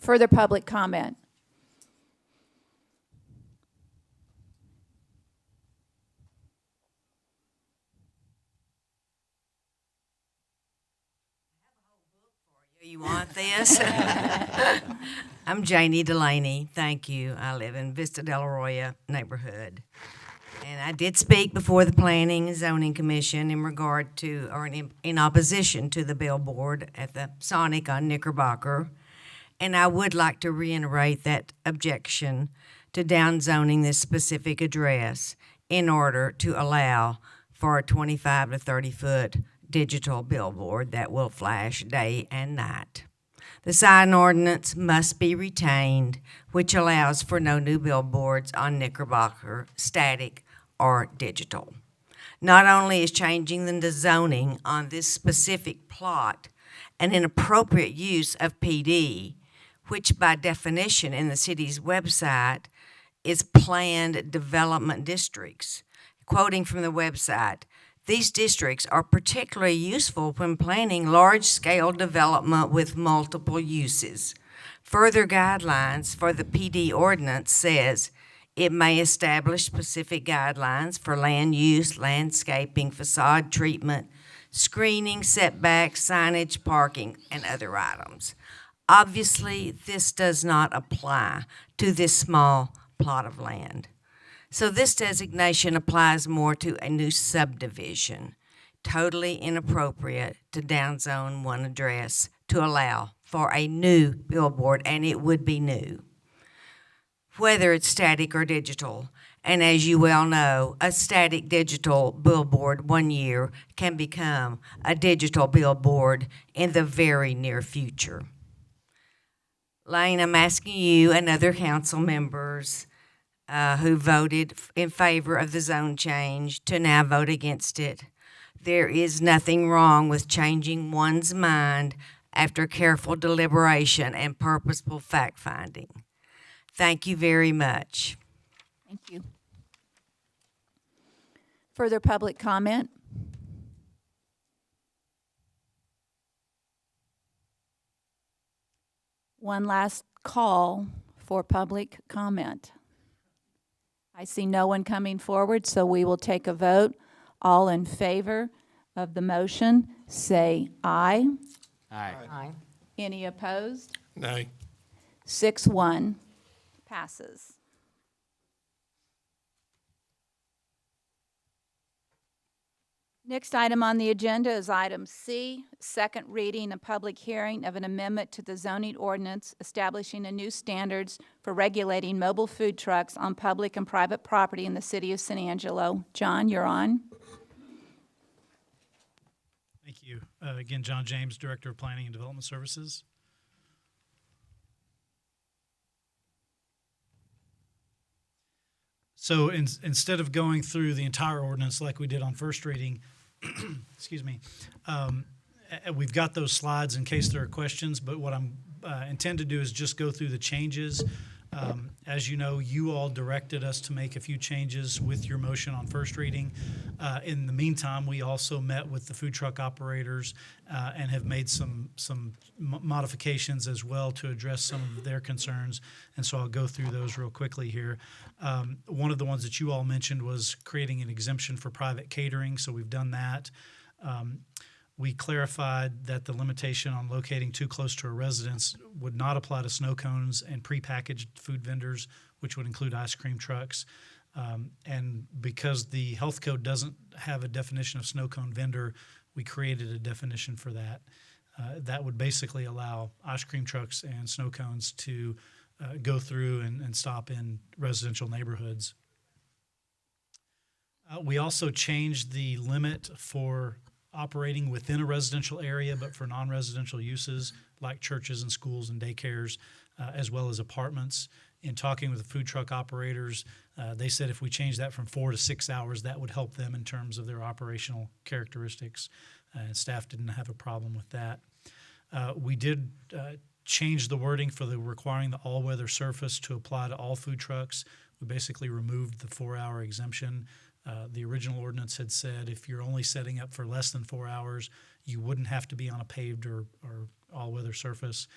Further public comment? You want this? I'm Janie Delaney. Thank you. I live in Vista Del Arroyo neighborhood. And I did speak before the Planning and Zoning Commission in regard to, or in opposition to the billboard at the Sonic on Knickerbocker. And I would like to reiterate that objection to downzoning this specific address in order to allow for a 25 to 30 foot digital billboard that will flash day and night. The sign ordinance must be retained, which allows for no new billboards on Knickerbocker, static or digital. Not only is changing the zoning on this specific plot an inappropriate use of PD, which by definition in the city's website is planned development districts. Quoting from the website, these districts are particularly useful when planning large-scale development with multiple uses. Further guidelines for the PD ordinance says it may establish specific guidelines for land use, landscaping, facade treatment, screening, setbacks, signage, parking, and other items. Obviously, this does not apply to this small plot of land. So this designation applies more to a new subdivision, totally inappropriate to downzone one address to allow for a new billboard, and it would be new, whether it's static or digital. And as you well know, a static digital billboard 1 year can become a digital billboard in the very near future. Lane, I'm asking you and other council members who voted in favor of the zone change to now vote against it. There is nothing wrong with changing one's mind after careful deliberation and purposeful fact-finding. Thank you very much. Thank you. Further public comment? One last call for public comment. I see no one coming forward, so we will take a vote. All in favor of the motion, say aye. Aye. Aye. Any opposed? Nay. 6-1 passes. Next item on the agenda is item C, second reading and public hearing of an amendment to the zoning ordinance establishing a new standards for regulating mobile food trucks on public and private property in the city of San Angelo. John, you're on. Thank you. Again, John James, Director of Planning and Development Services. So instead of going through the entire ordinance like we did on first reading, excuse me, we've got those slides in case there are questions, but what I'm intend to do is just go through the changes. As you know, you all directed us to make a few changes with your motion on first reading. In the meantime, we also met with the food truck operators and have made some modifications as well to address some of their concerns, and so I'll go through those real quickly here. One of the ones that you all mentioned was creating an exemption for private catering, so we've done that. We clarified that the limitation on locating too close to a residence would not apply to snow cones and prepackaged food vendors, which would include ice cream trucks. And because the health code doesn't have a definition of snow cone vendor, we created a definition for that. That would basically allow ice cream trucks and snow cones to go through and stop in residential neighborhoods. We also changed the limit for operating within a residential area, but for non-residential uses like churches and schools and daycares, as well as apartments. In talking with the food truck operators, they said if we change that from 4 to 6 hours, that would help them in terms of their operational characteristics. And staff didn't have a problem with that. We did change the wording for the requiring the all-weather surface to apply to all food trucks. We basically removed the 4-hour exemption. The original ordinance had said if you're only setting up for less than 4 hours, you wouldn't have to be on a paved or all-weather surface.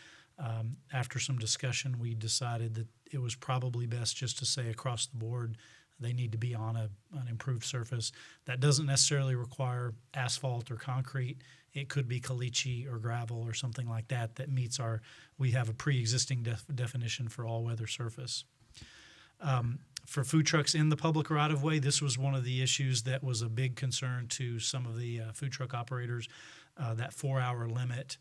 After some discussion, we decided that it was probably best just to say across the board they need to be on an improved surface. That doesn't necessarily require asphalt or concrete. It could be caliche or gravel or something like that that meets we have a pre-existing definition for all-weather surface. For food trucks in the public right-of-way, this was one of the issues that was a big concern to some of the food truck operators, that 4-hour limit.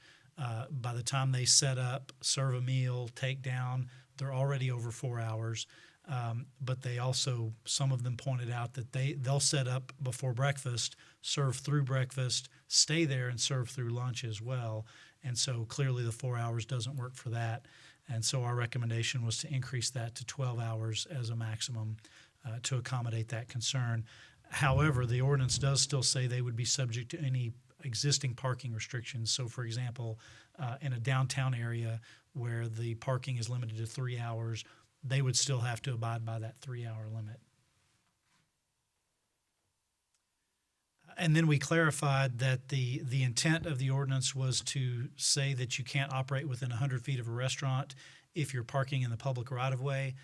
By the time they set up, serve a meal, take down, they're already over 4 hours. But they also, some of them pointed out that they'll set up before breakfast, serve through breakfast, stay there and serve through lunch as well. And so clearly the 4 hours doesn't work for that. And so our recommendation was to increase that to 12 hours as a maximum to accommodate that concern. However, the ordinance does still say they would be subject to any existing parking restrictions. So for example, in a downtown area where the parking is limited to 3 hours, they would still have to abide by that 3-hour limit. And then we clarified that the intent of the ordinance was to say that you can't operate within 100 feet of a restaurant if you're parking in the public right-of-way.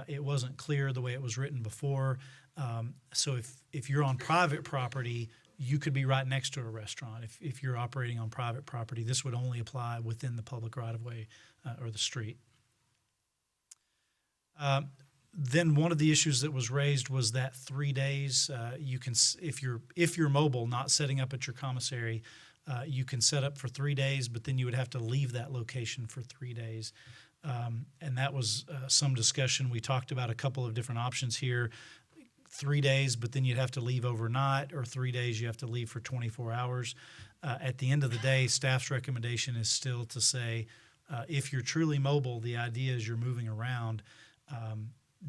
It wasn't clear the way it was written before. So if you're on private property, you could be right next to a restaurant. If you're operating on private property, this would only apply within the public right-of-way or the street. Then one of the issues that was raised was that 3 days you can, if you're mobile, not setting up at your commissary, you can set up for 3 days, but then you would have to leave that location for 3 days. And that was some discussion. We talked about a couple of different options here. 3 days, but then you'd have to leave overnight, or 3 days you have to leave for 24 hours. At the end of the day, staff's recommendation is still to say, if you're truly mobile, the idea is you're moving around,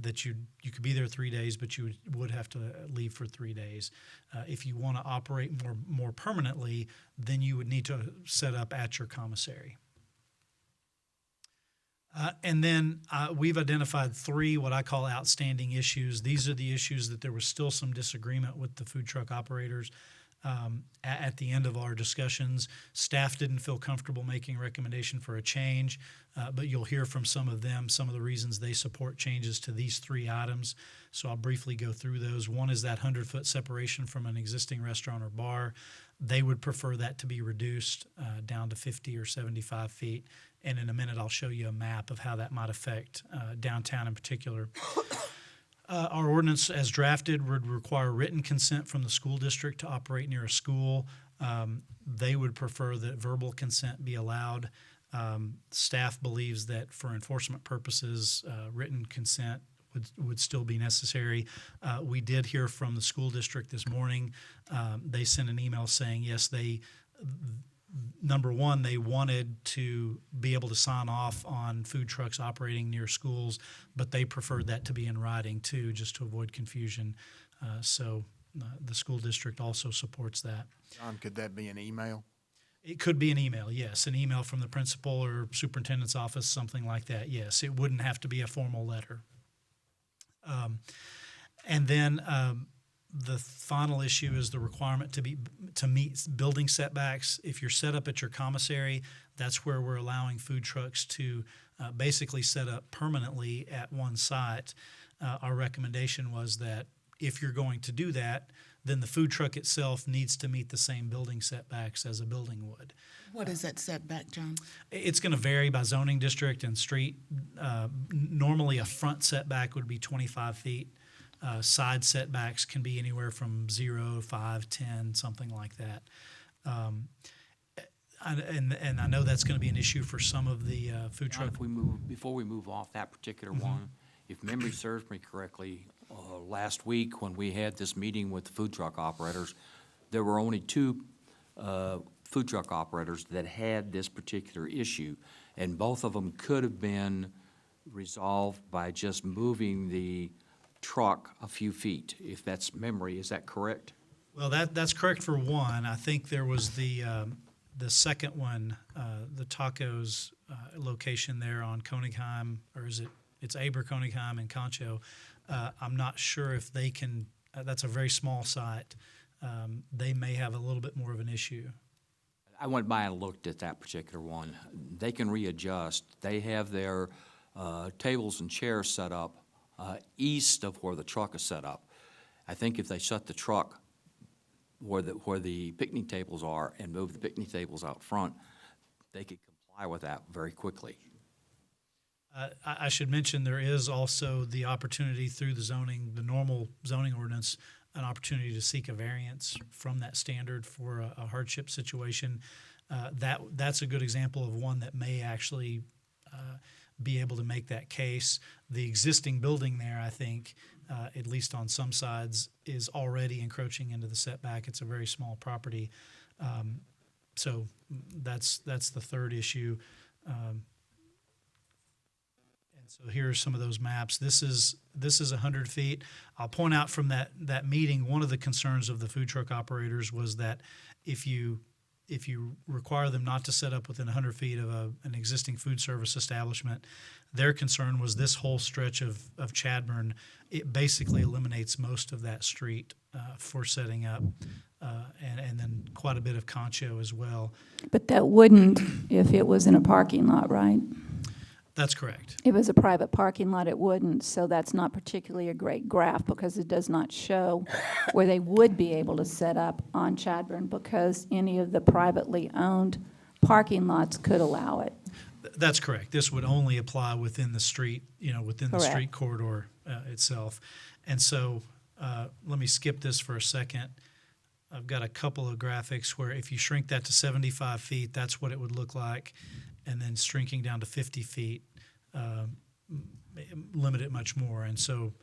that you could be there 3 days, but you would have to leave for 3 days. If you want to operate more permanently, then you would need to set up at your commissary. And then we've identified 3 what I call outstanding issues. These are the issues that there was still some disagreement with the food truck operators. At the end of our discussions, staff didn't feel comfortable making a recommendation for a change, but you'll hear from some of them some of the reasons they support changes to these 3 items. So I'll briefly go through those. One is that 100-foot separation from an existing restaurant or bar. They would prefer that to be reduced down to 50 or 75 feet. And in a minute, I'll show you a map of how that might affect downtown in particular. Our ordinance as drafted would require written consent from the school district to operate near a school. They would prefer that verbal consent be allowed. Staff believes that for enforcement purposes, written consent would still be necessary. We did hear from the school district this morning. They sent an email saying, yes, number one, they wanted to be able to sign off on food trucks operating near schools, but they preferred that to be in writing too, just to avoid confusion. So the school district also supports that. John, could that be an email? It could be an email, yes, an email from the principal or superintendent's office, something like that, yes. It wouldn't have to be a formal letter. And then the final issue is the requirement to meet building setbacks. If you're set up at your commissary, that's where we're allowing food trucks to basically set up permanently at one site. Our recommendation was that if you're going to do that, then the food truck itself needs to meet the same building setbacks as a building would. What is that setback, John? It's going to vary by zoning district and street. Normally, a front setback would be 25 feet. Side setbacks can be anywhere from 0, 5, 10, something like that. And I know that's going to be an issue for some of the food truck. Before we move off that particular one, if memory serves me correctly, last week when we had this meeting with the food truck operators, there were only 2 food truck operators that had this particular issue, and both of them could have been resolved by just moving the truck a few feet, if that's memory, is that correct? Well, that's correct for one. I think there was the second one, the tacos location there on Konigheim, or it's Aber Konigheim and Concho. I'm not sure if they can, that's a very small site. They may have a little bit more of an issue. I went by and looked at that particular one. They can readjust. They have their tables and chairs set up east of where the truck is set up. I think if they shut the truck where the picnic tables are and move the picnic tables out front, they could comply with that very quickly. I should mention there is also the opportunity through the normal zoning ordinance, an opportunity to seek a variance from that standard for a hardship situation. That's a good example of one that may actually be able to make that case. The existing building there, I think, at least on some sides, is already encroaching into the setback. It's a very small property. So that's the third issue. So here are some of those maps. This is 100 feet. I'll point out from that meeting, one of the concerns of the food truck operators was that if you require them not to set up within 100 feet of an existing food service establishment, their concern was this whole stretch of Chadbourn, it basically eliminates most of that street for setting up, and then quite a bit of Concho as well. But that wouldn't if it was in a parking lot, right? That's correct. If it was a private parking lot, it wouldn't, so that's not particularly a great graph because it does not show where they would be able to set up on Chadbourn because any of the privately owned parking lots could allow it. That's correct. This would only apply within the street, within the street Correct. corridor itself. And so let me skip this for a second. I've got a couple of graphics where if you shrink that to 75 feet, that's what it would look like. And then shrinking down to 50 feet, limit it much more. And so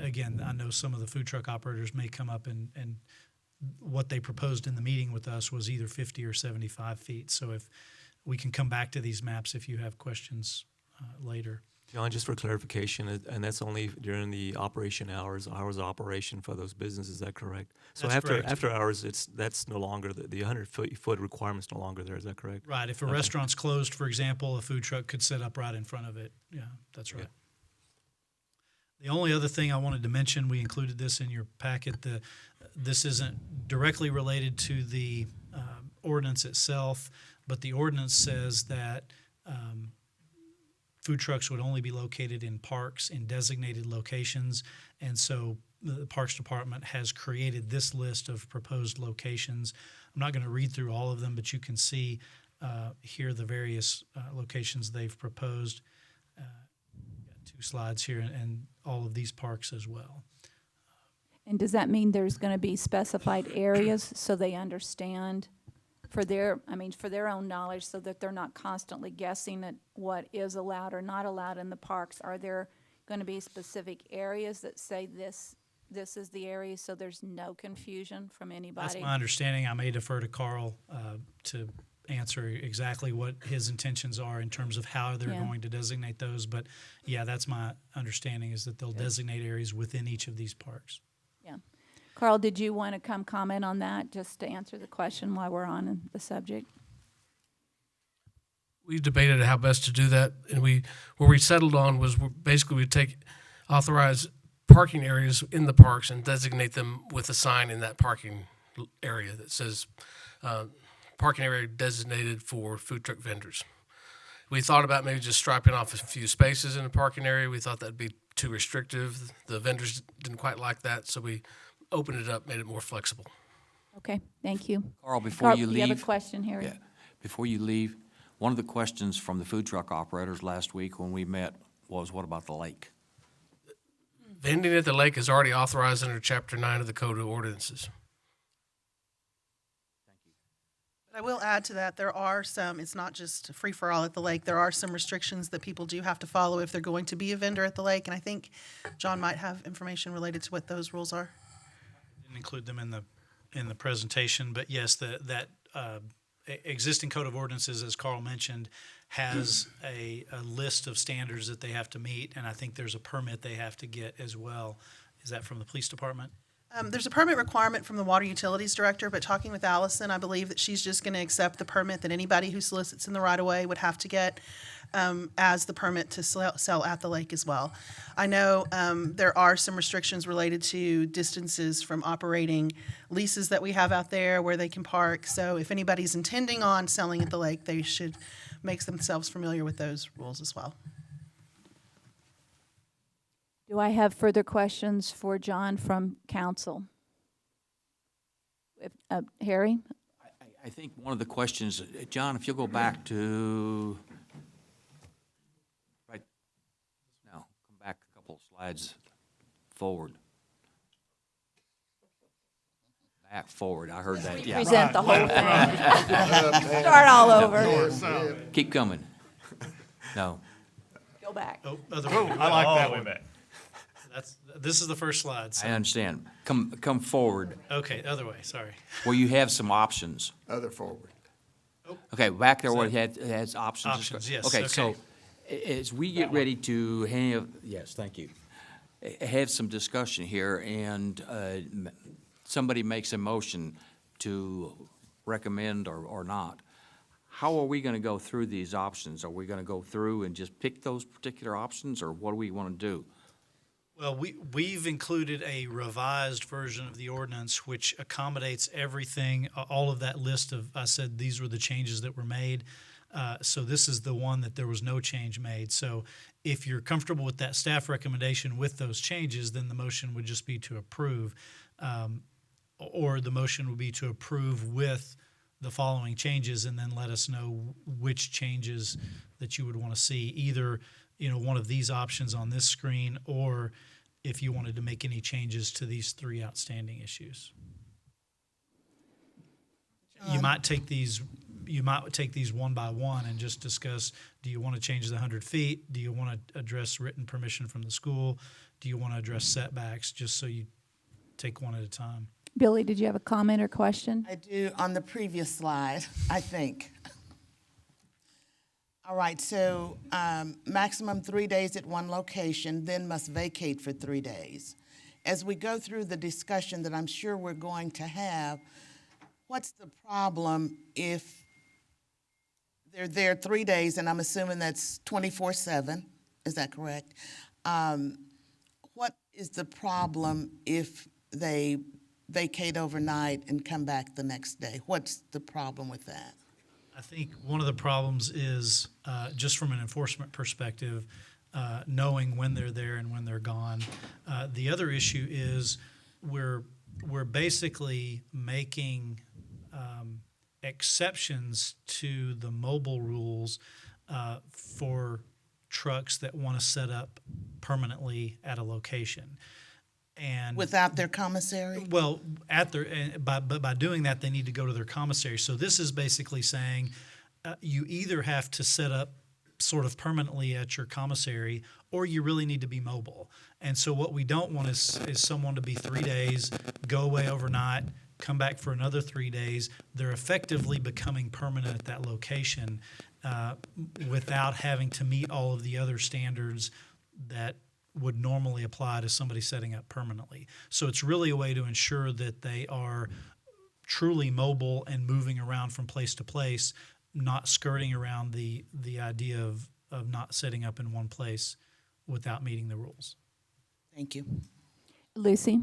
again, I know some of the food truck operators may come up and what they proposed in the meeting with us was either 50 or 75 feet. So if we can come back to these maps if you have questions later. John, just for clarification, and that's only during the operation hours of operation for those businesses, is that correct? So That's correct. after hours, that's no longer, the 100-foot requirement's no longer there, is that correct? Right. If a Okay. restaurant's closed, for example, a food truck could set up right in front of it. Yeah, that's right. The only other thing I wanted to mention, we included this in your packet, this isn't directly related to the ordinance itself, but the ordinance says that food trucks would only be located in parks in designated locations. And so the Parks Department has created this list of proposed locations. I'm not going to read through all of them, but you can see here the various locations they've proposed. Got 2 slides here, and all of these parks as well. And does that mean there's going to be specified areas so they understand for their own knowledge so that they're not constantly guessing at what is allowed or not allowed in the parks? Are there going to be specific areas that say this is the area so there's no confusion from anybody? That's my understanding. I may defer to Carl to answer exactly what his intentions are in terms of how they're going to designate those. But yeah, that's my understanding is that they'll designate areas within each of these parks. Yeah. Carl, did you want to come comment on that, just to answer the question while we're on the subject? We debated how best to do that, and where we settled on was basically we'd authorize parking areas in the parks and designate them with a sign in that parking area that says parking area designated for food truck vendors. We thought about maybe just striping off a few spaces in the parking area. We thought that'd be too restrictive. The vendors didn't quite like that, so we opened it up, made it more flexible. Okay, thank you. Carl, before you leave. You have a question, Harry? Yeah. Before you leave, one of the questions from the food truck operators last week when we met was, what about the lake? Vending at the lake is already authorized under Chapter 9 of the Code of Ordinances. I will add to that, there are some, it's not just free-for-all at the lake, there are some restrictions that people do have to follow if they're going to be a vendor at the lake, and I think John might have information related to what those rules are. Didn't include them in the presentation, but yes, that existing code of ordinances, as Carl mentioned, has a list of standards that they have to meet, and I think there's a permit they have to get as well. Is that from the police department? There's a permit requirement from the Water Utilities Director, but talking with Allison, I believe that she's just going to accept the permit that anybody who solicits in the right-of-way would have to get as the permit to sell at the lake as well. I know there are some restrictions related to distances from operating leases that we have out there where they can park. So if anybody's intending on selling at the lake, they should make themselves familiar with those rules as well. Do I have further questions for John from council? Harry? I think one of the questions, John, if you'll go back to, right, no, come back a couple of slides forward. Back forward, I heard that, yeah. Present the whole thing. Start all over. Keep coming. No. Go back. Oh, other way. I like that one. This is the first slide. So. I understand. Come forward. Okay, other way, sorry. Where you have some options. Other forward. Okay, back there where it has options. Options, yes, Okay, okay. so as we get ready to have, yes, thank you, have some discussion here, and somebody makes a motion to recommend or not, how are we going to go through these options? Are we going to go through and just pick those particular options, or what do we want to do? Well, we've included a revised version of the ordinance which accommodates everything, all of that list of, I said these were the changes that were made. So this is the one that there was no change made. So if you're comfortable with that staff recommendation with those changes, then the motion would just be to approve. Or the motion would be to approve with the following changes, and then let us know which changes that you would want to see, either one of these options on this screen, or if you wanted to make any changes to these three outstanding issues. You might take these one by one and just discuss, do you want to change the 100 feet? Do you want to address written permission from the school? Do you want to address setbacks? Just so you take one at a time. Billy, did you have a comment or question? I do on the previous slide, I think. All right, so maximum 3 days at one location, then must vacate for 3 days. As we go through the discussion that I'm sure we're going to have, what's the problem if they're there 3 days, and I'm assuming that's 24/7, is that correct? What is the problem if they vacate overnight and come back the next day? What's the problem with that? I think one of the problems is, just from an enforcement perspective, knowing when they're there and when they're gone. The other issue is we're basically making exceptions to the mobile rules for trucks that want to set up permanently at a location. And without their commissary? Well, by doing that, they need to go to their commissary. So this is basically saying you either have to set up sort of permanently at your commissary, or you really need to be mobile. And so what we don't want is someone to be 3 days, go away overnight, come back for another 3 days. They're effectively becoming permanent at that location without having to meet all of the other standards that would normally apply to somebody setting up permanently. So it's really a way to ensure that they are truly mobile and moving around from place to place, not skirting around the idea of not setting up in one place without meeting the rules. Thank you. Lucy?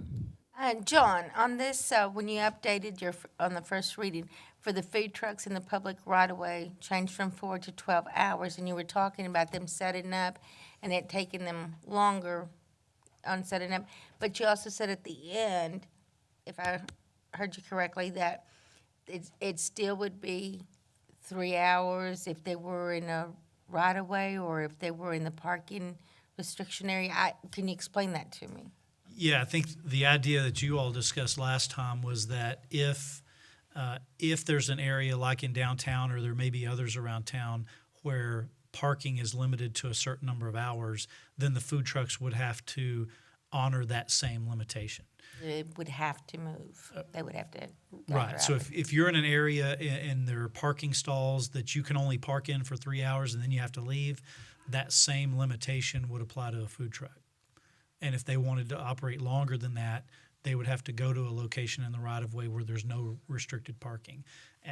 John, on this, when you updated on the first reading, for the food trucks in the public right-of-way, changed from 4 to 12 hours, and you were talking about them setting up and it taking them longer on setting up. But you also said at the end, if I heard you correctly, that it still would be 3 hours if they were in a right-of-way or if they were in the parking restriction area. Can you explain that to me? Yeah, I think the idea that you all discussed last time was that if there's an area like in downtown, or there may be others around town where parking is limited to a certain number of hours, then the food trucks would have to honor that same limitation. It would have to move. They would have to. Right. So if you're in an area and there are parking stalls that you can only park in for 3 hours and then you have to leave, that same limitation would apply to a food truck. And if they wanted to operate longer than that, they would have to go to a location in the right-of-way where there's no restricted parking.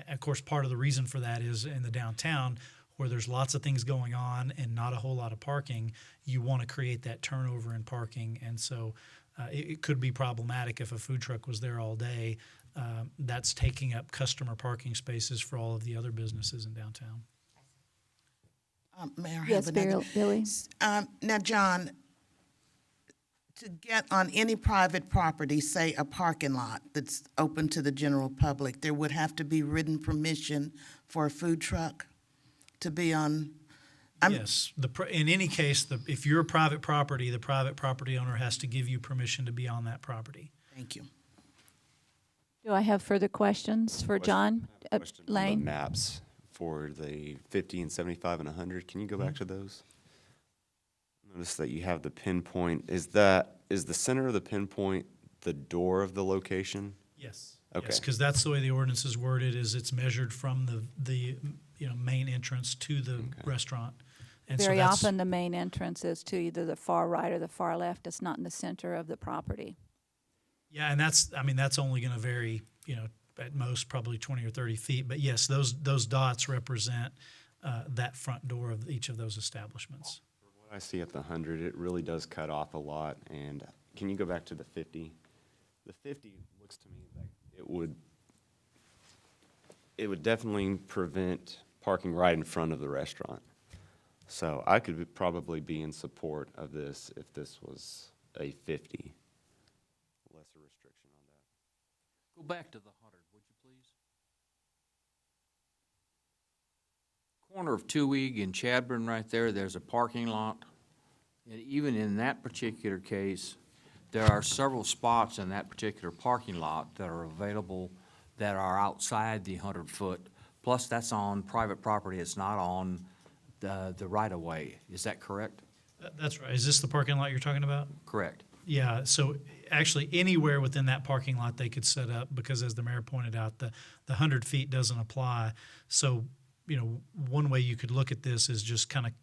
Of course, part of the reason for that is in the downtown where there's lots of things going on and not a whole lot of parking, you want to create that turnover in parking. And so it could be problematic if a food truck was there all day. That's taking up customer parking spaces for all of the other businesses in downtown. Mayor, I Yes, have another. Billy? Now, John, to get on any private property, say a parking lot that's open to the general public, there would have to be written permission for a food truck to be on? Yes. In any case, if you're a private property, the private property owner has to give you permission to be on that property. Thank you. Do I have further questions for John? Question on the Lane? maps for the 50 and 75 and 100. Can you go back to those? Notice that you have the pinpoint. Is the center of the pinpoint the door of the location? Yes. Okay. Yes, because that's the way the ordinance is worded, is it's measured from the main entrance to the restaurant. And so Very that's- often, the main entrance is to either the far right or the far left. It's not in the center of the property. Yeah, and that's only going to vary, at most probably 20 or 30 feet. But yes, those dots represent that front door of each of those establishments. What I see at the 100, it really does cut off a lot. And can you go back to the 50? The 50 looks to me like it would definitely prevent parking right in front of the restaurant. So I could probably be in support of this if this was a 50. Lesser restriction on that. Go back to the 100, would you please? Corner of Tewig and Chadburn right there, there's a parking lot. And even in that particular case, there are several spots in that particular parking lot that are available that are outside the 100-foot. Plus, that's on private property. It's not on the right-of-way. Is that correct? That's right. Is this the parking lot you're talking about? Correct. Yeah, so actually anywhere within that parking lot they could set up because as the mayor pointed out, the 100 feet doesn't apply. So, one way you could look at this is just kind of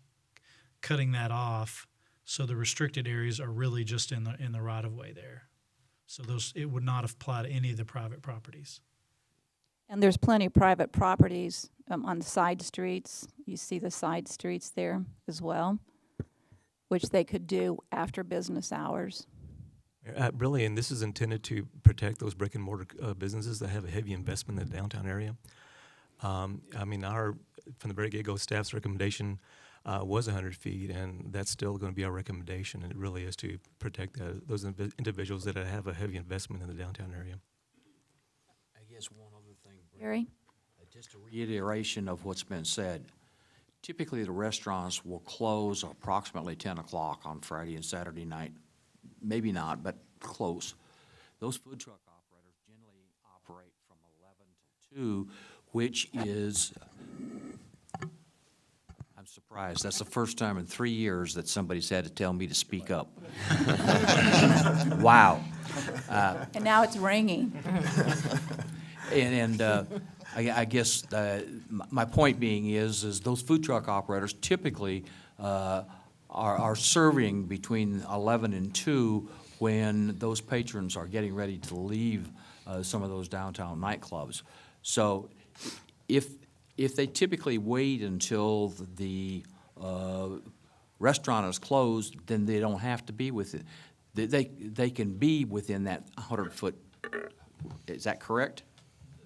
cutting that off. So the restricted areas are really just in the right of way there. So it would not apply to any of the private properties. And there's plenty of private properties on the side streets. You see the side streets there as well, which they could do after business hours. Really, and this is intended to protect those brick and mortar businesses that have a heavy investment in the downtown area. From the very get-go, staff's recommendation was 100 feet, and that's still going to be our recommendation. And it really is to protect those individuals that have a heavy investment in the downtown area. I guess one other thing, Gary? just a reiteration of what's been said. Typically, the restaurants will close approximately 10 o'clock on Friday and Saturday night. Maybe not, but close. Those food truck operators generally operate from 11 till 2, which is, I'm surprised, that's the first time in 3 years that somebody's had to tell me to speak up. Wow. And now it's ringing. I guess my point being is those food truck operators typically are serving between 11 and 2 when those patrons are getting ready to leave some of those downtown nightclubs. So if they typically wait until the restaurant is closed, then they don't have to be with it. They can be within that 100-foot. Is that correct?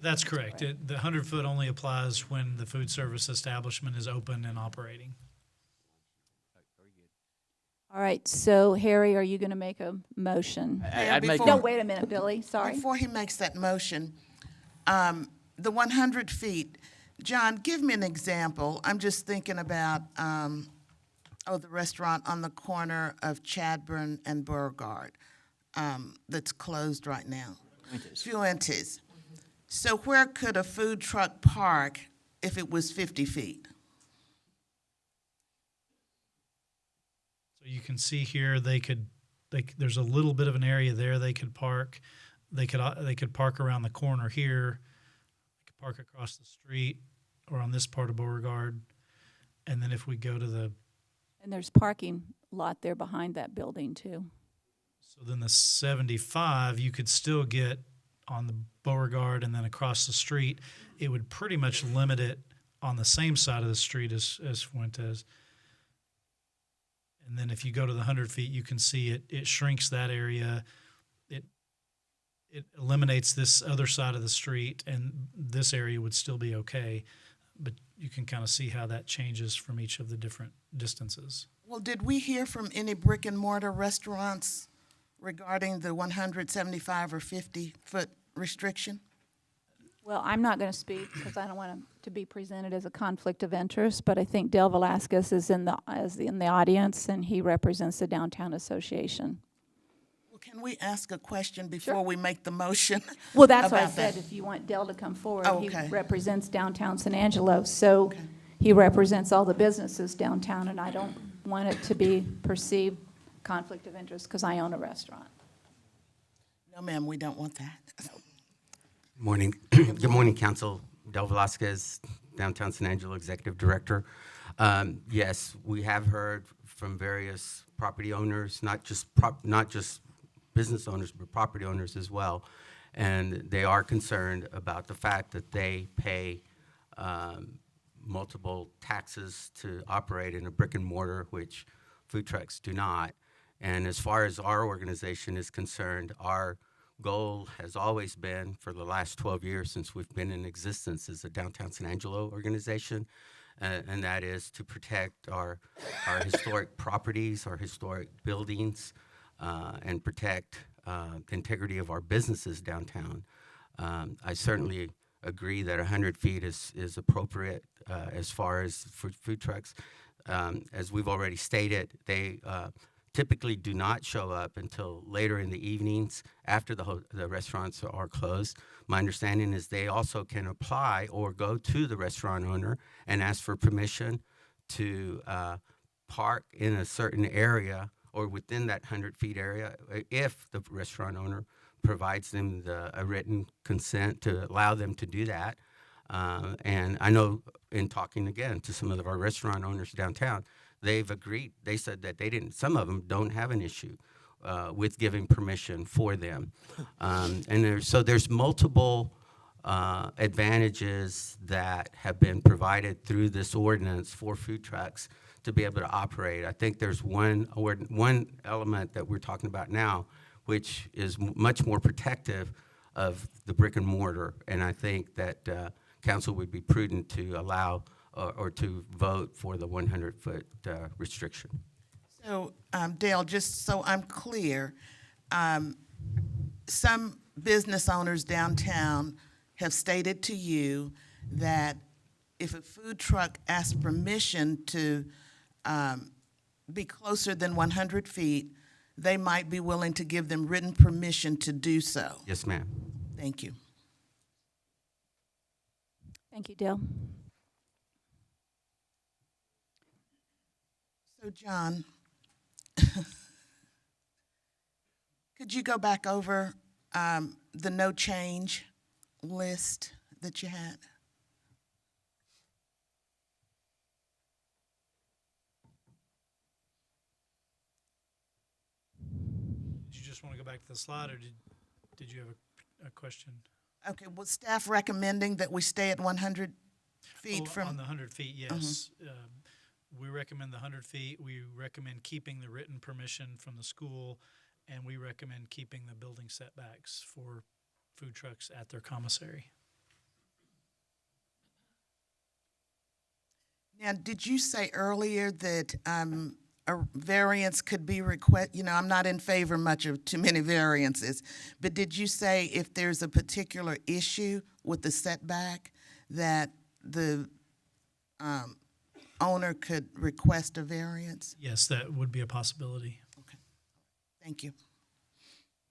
That's correct. The 100-foot only applies when the food service establishment is open and operating. All right, so Harry, are you going to make a motion? No, wait a minute, Billy, sorry. Before he makes that motion, the 100 feet, John, give me an example. I'm just thinking about, the restaurant on the corner of Chadburn and Beauregard that's closed right now. Fuentes. So where could a food truck park if it was 50 feet? So you can see here they could there's a little bit of an area there they could park. They could park around the corner here. They could park across the street or on this part of Beauregard. And then if we go to the, And there's parking lot there behind that building too. so then the 75, you could still get on the Beauregard and then across the street. It would pretty much limit it on the same side of the street as Fuentes. And then if you go to the 100 feet, you can see it shrinks that area. It eliminates this other side of the street, and this area would still be okay. But you can kind of see how that changes from each of the different distances. Well, did we hear from any brick and mortar restaurants regarding the 175 or 50-foot restriction? Well, I'm not going to speak because I don't want to be presented as a conflict of interest, but I think Dale Velasquez is in the audience, and he represents the Downtown Association. Well, can we ask a question before we make the motion? Well, that's what I about said, that? if you want Dale to come forward. Oh, He okay. represents downtown San Angelo, so he represents all the businesses downtown, and I don't want it to be perceived conflict of interest because I own a restaurant. No, ma'am, we don't want that. Morning. Good morning, Council. Del Velasquez, Downtown San Angelo Executive Director. Yes, we have heard from various property owners, not just business owners, but property owners as well. And they are concerned about the fact that they pay multiple taxes to operate in a brick and mortar, which food trucks do not. And as far as our organization is concerned, our goal has always been, for the last 12 years since we've been in existence, as a Downtown San Angelo organization, and that is to protect our historic properties, our historic buildings, and protect the integrity of our businesses downtown. I certainly agree that 100 feet is appropriate as far as for food trucks. As we've already stated, they typically do not show up until later in the evenings after the restaurants are closed. My understanding is they also can apply or go to the restaurant owner and ask for permission to park in a certain area or within that 100 feet area if the restaurant owner provides them a written consent to allow them to do that. And I know in talking again to some of our restaurant owners downtown, they've agreed. They said that some of them don't have an issue with giving permission for them. And so there's multiple advantages that have been provided through this ordinance for food trucks to be able to operate. I think there's one element that we're talking about now, which is much more protective of the brick and mortar. And I think that council would be prudent to allow or to vote for the 100-foot restriction. So, Dale, just so I'm clear, some business owners downtown have stated to you that if a food truck asks permission to be closer than 100 feet, they might be willing to give them written permission to do so. Yes, ma'am. Thank you. Thank you, Dale. So, John, could you go back over the no change list that you had? Did you just want to go back to the slide, or did you have a question? Okay, was staff recommending that we stay at 100 feet from? On the 100 feet, yes. We recommend the 100 feet. We recommend keeping the written permission from the school, and we recommend keeping the building setbacks for food trucks at their commissary. Now, did you say earlier that a variance could be I'm not in favor much of too many variances, but did you say if there's a particular issue with the setback that the owner could request a variance? Yes, that would be a possibility. Okay, thank you.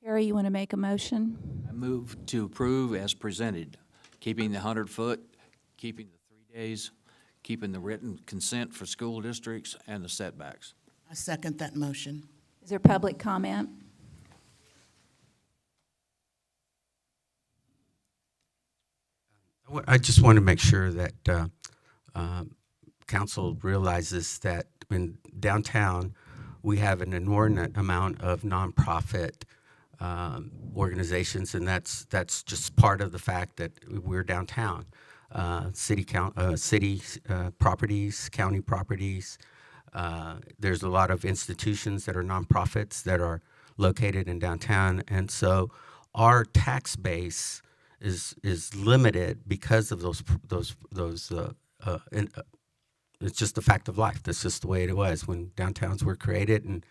Harry, you want to make a motion? I move to approve as presented, keeping the 100-foot, keeping the 3 days, keeping the written consent for school districts and the setbacks. I second that motion. Is there public comment? I just want to make sure that council realizes that in downtown, we have an inordinate amount of nonprofit organizations, and that's just part of the fact that we're downtown. City properties, county properties. There's a lot of institutions that are nonprofits that are located in downtown, and so our tax base is limited because of those. It's just a fact of life. That's just the way it was when downtowns were created, and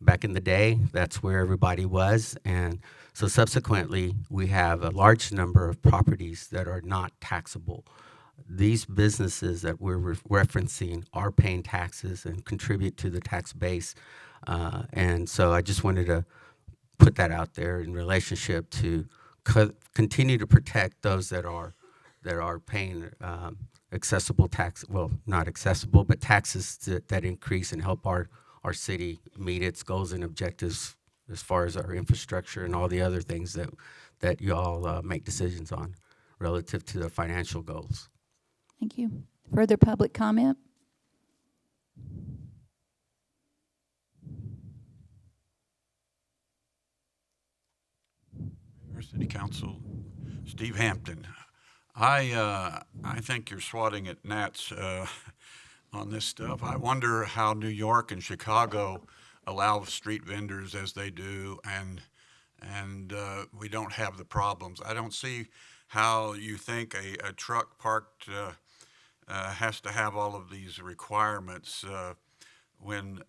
back in the day, that's where everybody was. And so subsequently, we have a large number of properties that are not taxable. These businesses that we're referencing are paying taxes and contribute to the tax base. And so I just wanted to put that out there in relationship to continue to protect those that are paying accessible tax, well, not accessible, but taxes that increase and help our city meet its goals and objectives as far as our infrastructure and all the other things that you all make decisions on relative to the financial goals. Thank you. Further public comment? Mayor, City Council, Steve Hampton. I think you're swatting at gnats on this stuff. I wonder how New York and Chicago allow street vendors as they do, and we don't have the problems. I don't see how you think a truck parked has to have all of these requirements when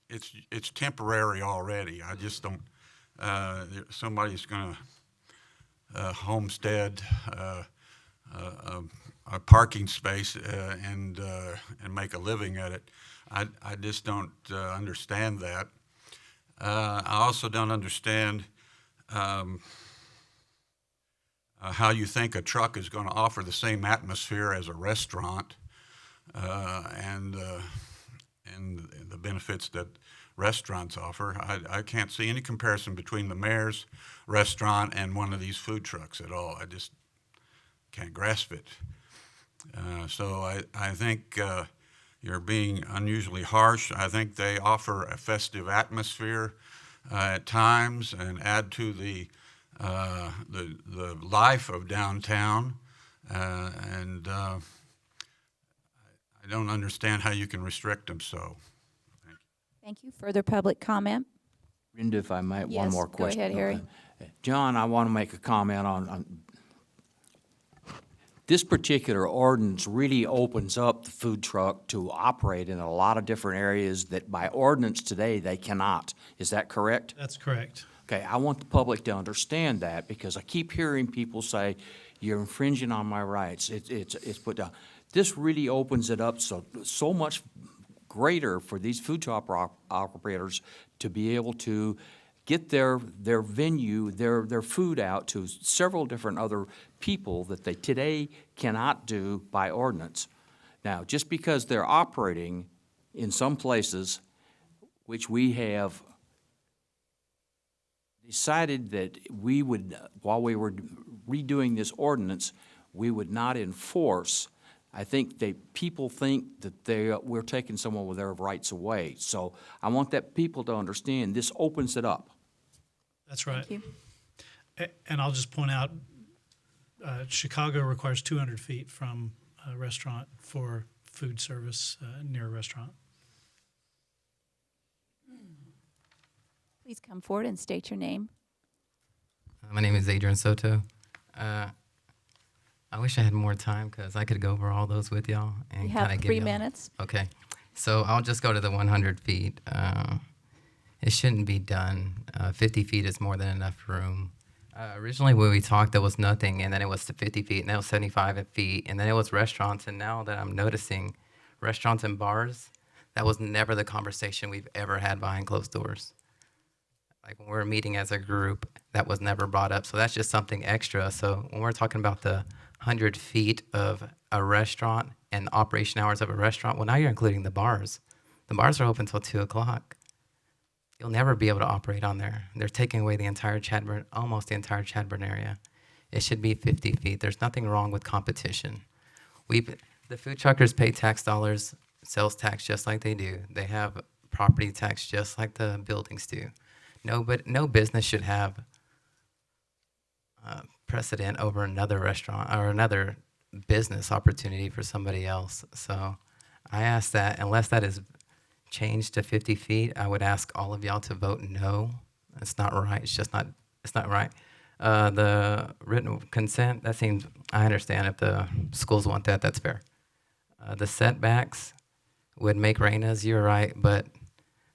it's temporary already. I just don't. Somebody's going to homestead a parking space and make a living at it. I just don't understand that. I also don't understand how you think a truck is going to offer the same atmosphere as a restaurant and the benefits that restaurants offer. I can't see any comparison between the mayor's restaurant and one of these food trucks at all. I just can't grasp it. So I think you're being unusually harsh. I think they offer a festive atmosphere at times and add to the life of downtown. And I don't understand how you can restrict them so. Thank you. Further public comment? Brenda, if I might, one Yes, more go question. ahead, Harry. John, I want to make a comment on this particular ordinance really opens up the food truck to operate in a lot of different areas that by ordinance today they cannot. Is that correct? That's correct. Okay, I want the public to understand that because I keep hearing people say, you're infringing on my rights. It's put down. This really opens it up so much greater for these food truck operators to be able to get their venue, their food out to several different other people that they today cannot do by ordinance. Now, just because they're operating in some places, which we have decided that we would, while we were redoing this ordinance, we would not enforce. I think people think that we're taking some of their rights away. So I want that people to understand this opens it up. That's right. Thank you. And I'll just point out, Chicago requires 200 feet from a restaurant for food service near a restaurant. Please come forward and state your name. My name is Adrian Soto. I wish I had more time because I could go over all those with y'all. And You have kinda give 3 y'all- minutes. Okay. So I'll just go to the 100 feet. It shouldn't be done. 50 feet is more than enough room. Originally when we talked, there was nothing, and then it was to 50 feet, and then it was 75 feet, and then it was restaurants, and now that I'm noticing restaurants and bars, that was never the conversation we've ever had behind closed doors. Like when we're meeting as a group, that was never brought up. So that's just something extra. So when we're talking about the 100 feet of a restaurant and the operation hours of a restaurant, well, now you're including the bars. The bars are open till 2 o'clock. you'll never be able to operate on there. They're taking away the entire Chadburn, almost the entire Chadburn area. It should be 50 feet. There's nothing wrong with competition. The food truckers pay tax dollars, sales tax just like they do. They have property tax just like the buildings do. No business should have precedent over another restaurant or another business opportunity for somebody else. So I ask that, unless that is changed to 50 feet, I would ask all of y'all to vote no. It's not right. It's just not, it's not right. The written consent, that seems, I understand if the schools want that, that's fair. The setbacks would make Raina's, you're right, but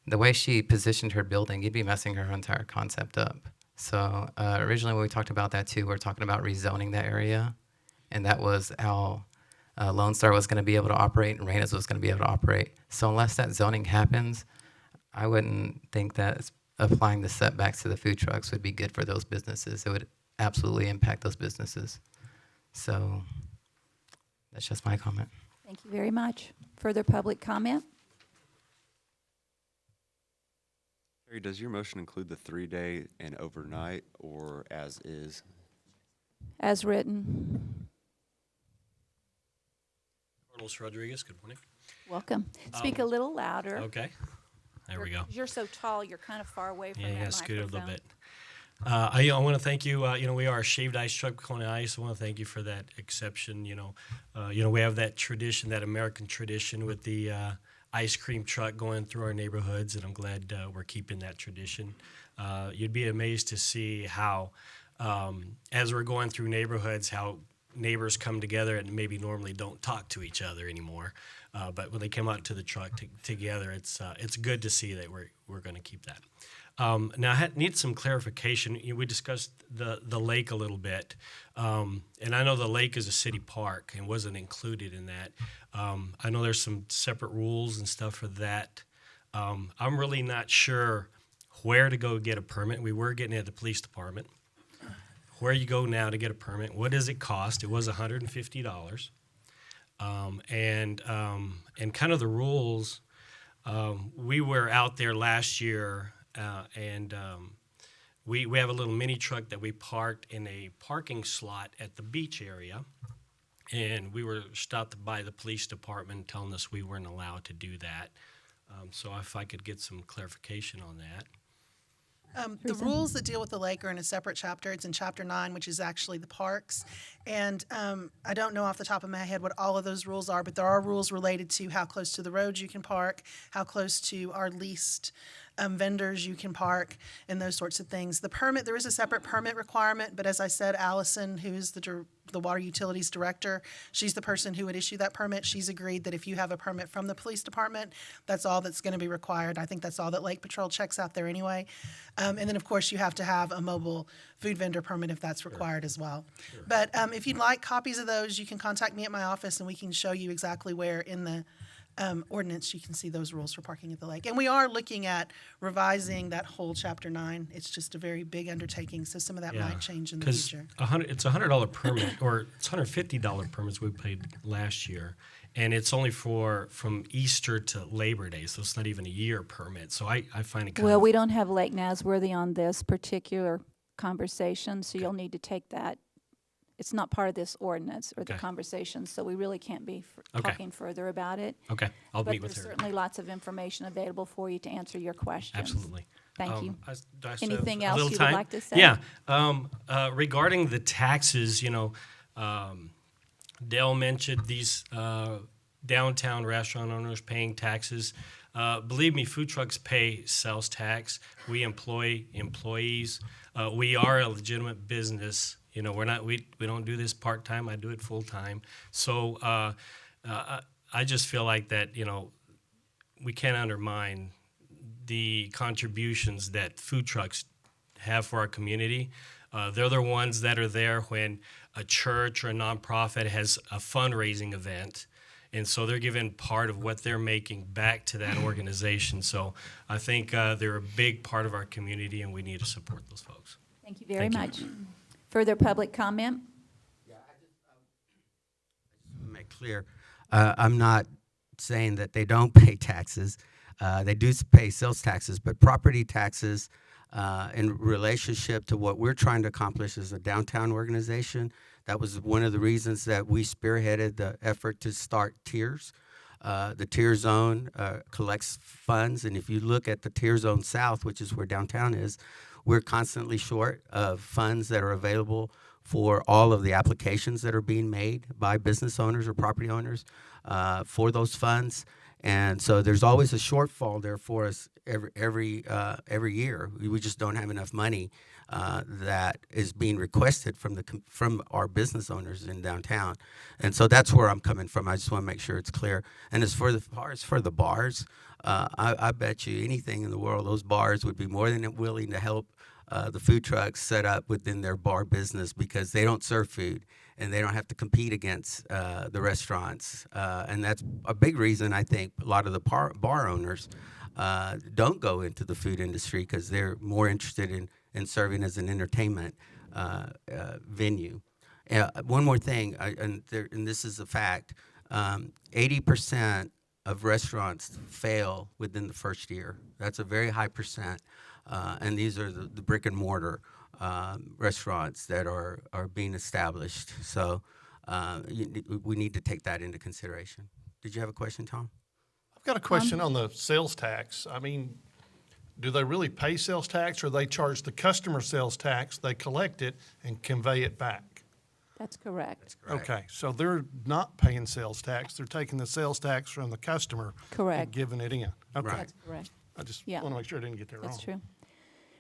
the way she positioned her building, you'd be messing her entire concept up. So originally when we talked about that too, we were talking about rezoning that area, and that was how Lone Star was going to be able to operate and Raina's was going to be able to operate. So unless that zoning happens, I wouldn't think that applying the setbacks to the food trucks would be good for those businesses. It would absolutely impact those businesses. So that's just my comment. Thank you very much. Further public comment? Terry, does your motion include the 3-day and overnight, or as is? As written. Carlos Rodriguez, good morning. Welcome. Speak a little louder. Okay. There we go. You're so tall, you're kind of far away from that Yeah, microphone. scoot it a little bit. I want to thank you. We are a shaved ice truck, Kona Ice. I want to thank you for that exception. We have that tradition, that American tradition with the ice cream truck going through our neighborhoods, and I'm glad we're keeping that tradition. You'd be amazed to see how, as we're going through neighborhoods, how neighbors come together and maybe normally don't talk to each other anymore. But when they come out to the truck together, it's good to see that we're going to keep that. Now, I need some clarification. We discussed the lake a little bit, and I know the lake is a city park and wasn't included in that. I know there's some separate rules and stuff for that. I'm really not sure where to go get a permit. We were getting it at the police department. Where you go now to get a permit? What does it cost? It was $150. And kind of the rules. We were out there last year. We have a little mini truck that we parked in a parking slot at the beach area, and we were stopped by the police department telling us we weren't allowed to do that. So if I could get some clarification on that. The rules that deal with the lake are in a separate chapter. It's in Chapter 9, which is actually the parks. And I don't know off the top of my head what all of those rules are, but there are rules related to how close to the roads you can park, how close to our leased vendors you can park, and those sorts of things. The permit, there is a separate permit requirement, but as I said, Allison, who is the water utilities director, she's the person who would issue that permit. She's agreed that if you have a permit from the police department, that's all that's going to be required. I think that's all that Lake Patrol checks out there anyway. And then, of course, you have to have a mobile food vendor permit if that's required as well. Sure. But if you'd like copies of those, you can contact me at my office and we can show you exactly where in the ordinance you can see those rules for parking at the lake. And we are looking at revising that whole Chapter 9. It's just a very big undertaking, so some of that might change in the future. It's a $100 permit, or it's $150 permits we paid last year, and it's only from Easter to Labor Day, so it's not even a year permit. So I find it kind Well, of... we don't have Lake Nasworthy on this particular conversation, so you'll need to take that. It's not part of this ordinance or the conversation, so we really can't be talking further about it. Okay, I'll meet with her. But there's certainly lots of information available for you to answer your questions. Absolutely. Thank you. Do I Anything have a else little you time? would like to say? Yeah. Regarding the taxes, Dale mentioned these downtown restaurant owners paying taxes. Believe me, food trucks pay sales tax. We employ employees. We are a legitimate business. We're not. We don't do this part time. I do it full time. So I just feel like that. We can't undermine the contributions that food trucks have for our community. They're the ones that are there when a church or a nonprofit has a fundraising event. And so they're giving part of what they're making back to that organization. So I think they're a big part of our community, and we need to support those folks. Thank you very much. Further public comment? Yeah, I just make clear, I'm not saying that they don't pay taxes. They do pay sales taxes, but property taxes in relationship to what we're trying to accomplish as a downtown organization, that was one of the reasons that we spearheaded the effort to start tiers. The tier zone collects funds, and if you look at the tier zone south, which is where downtown is, we're constantly short of funds that are available for all of the applications that are being made by business owners or property owners for those funds. And so there's always a shortfall there for us every year. We just don't have enough money that is being requested from our business owners in downtown. And so that's where I'm coming from. I just want to make sure it's clear. And as far as for the bars, I bet you anything in the world, those bars would be more than willing to help the food trucks set up within their bar business, because they don't serve food and they don't have to compete against the restaurants. And that's a big reason I think a lot of the bar owners don't go into the food industry, because they're more interested in serving as an entertainment venue. One more thing, and this is a fact, 80% of restaurants fail within the first year. That's a very high percent. And these are the brick and mortar restaurants that are being established. So we need to take that into consideration. Did you have a question, Tom? I've got a question on the sales tax. I mean, do they really pay sales tax, or they charge the customer sales tax, they collect it and convey it back? That's correct. Okay, so they're not paying sales tax. They're taking the sales tax from the customer Correct. and giving it in. Okay. That's correct. I just Yeah. want to make sure I didn't get that wrong. That's true.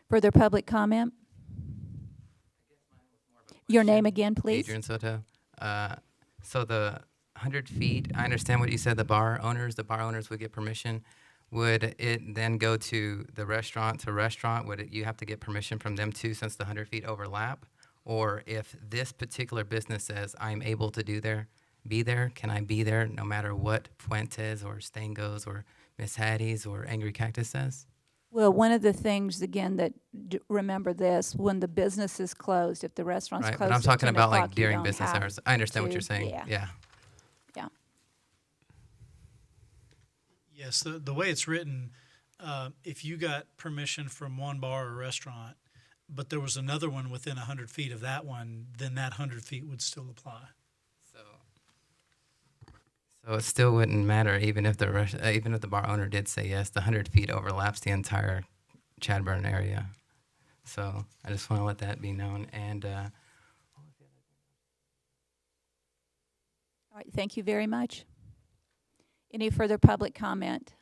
Further public comment? Your name again, please? Adrian Soto. So the 100 feet, I understand what you said, the bar owners would get permission. Would it then go to the restaurant to restaurant? Would you have to get permission from them too, since the 100 feet overlap? Or if this particular business says, I'm able to be there, can I be there no matter what Fuentes or Stangos or Miss Hattie's or Angry Cactus says? Well, one of the things, again, that, remember this, when the business is closed, if the restaurant's Right, closed but I'm at talking 10 about o'clock, like you during don't business have hours. I understand what to- you're saying. Yeah. Yeah. Yeah. Yes, the way it's written, if you got permission from one bar or restaurant, but there was another one within 100 feet of that one, then that 100 feet would still apply. So it still wouldn't matter even if the bar owner did say yes. The 100 feet overlaps the entire Chadburn area. So I just want to let that be known. And All right, thank you very much. Any further public comment?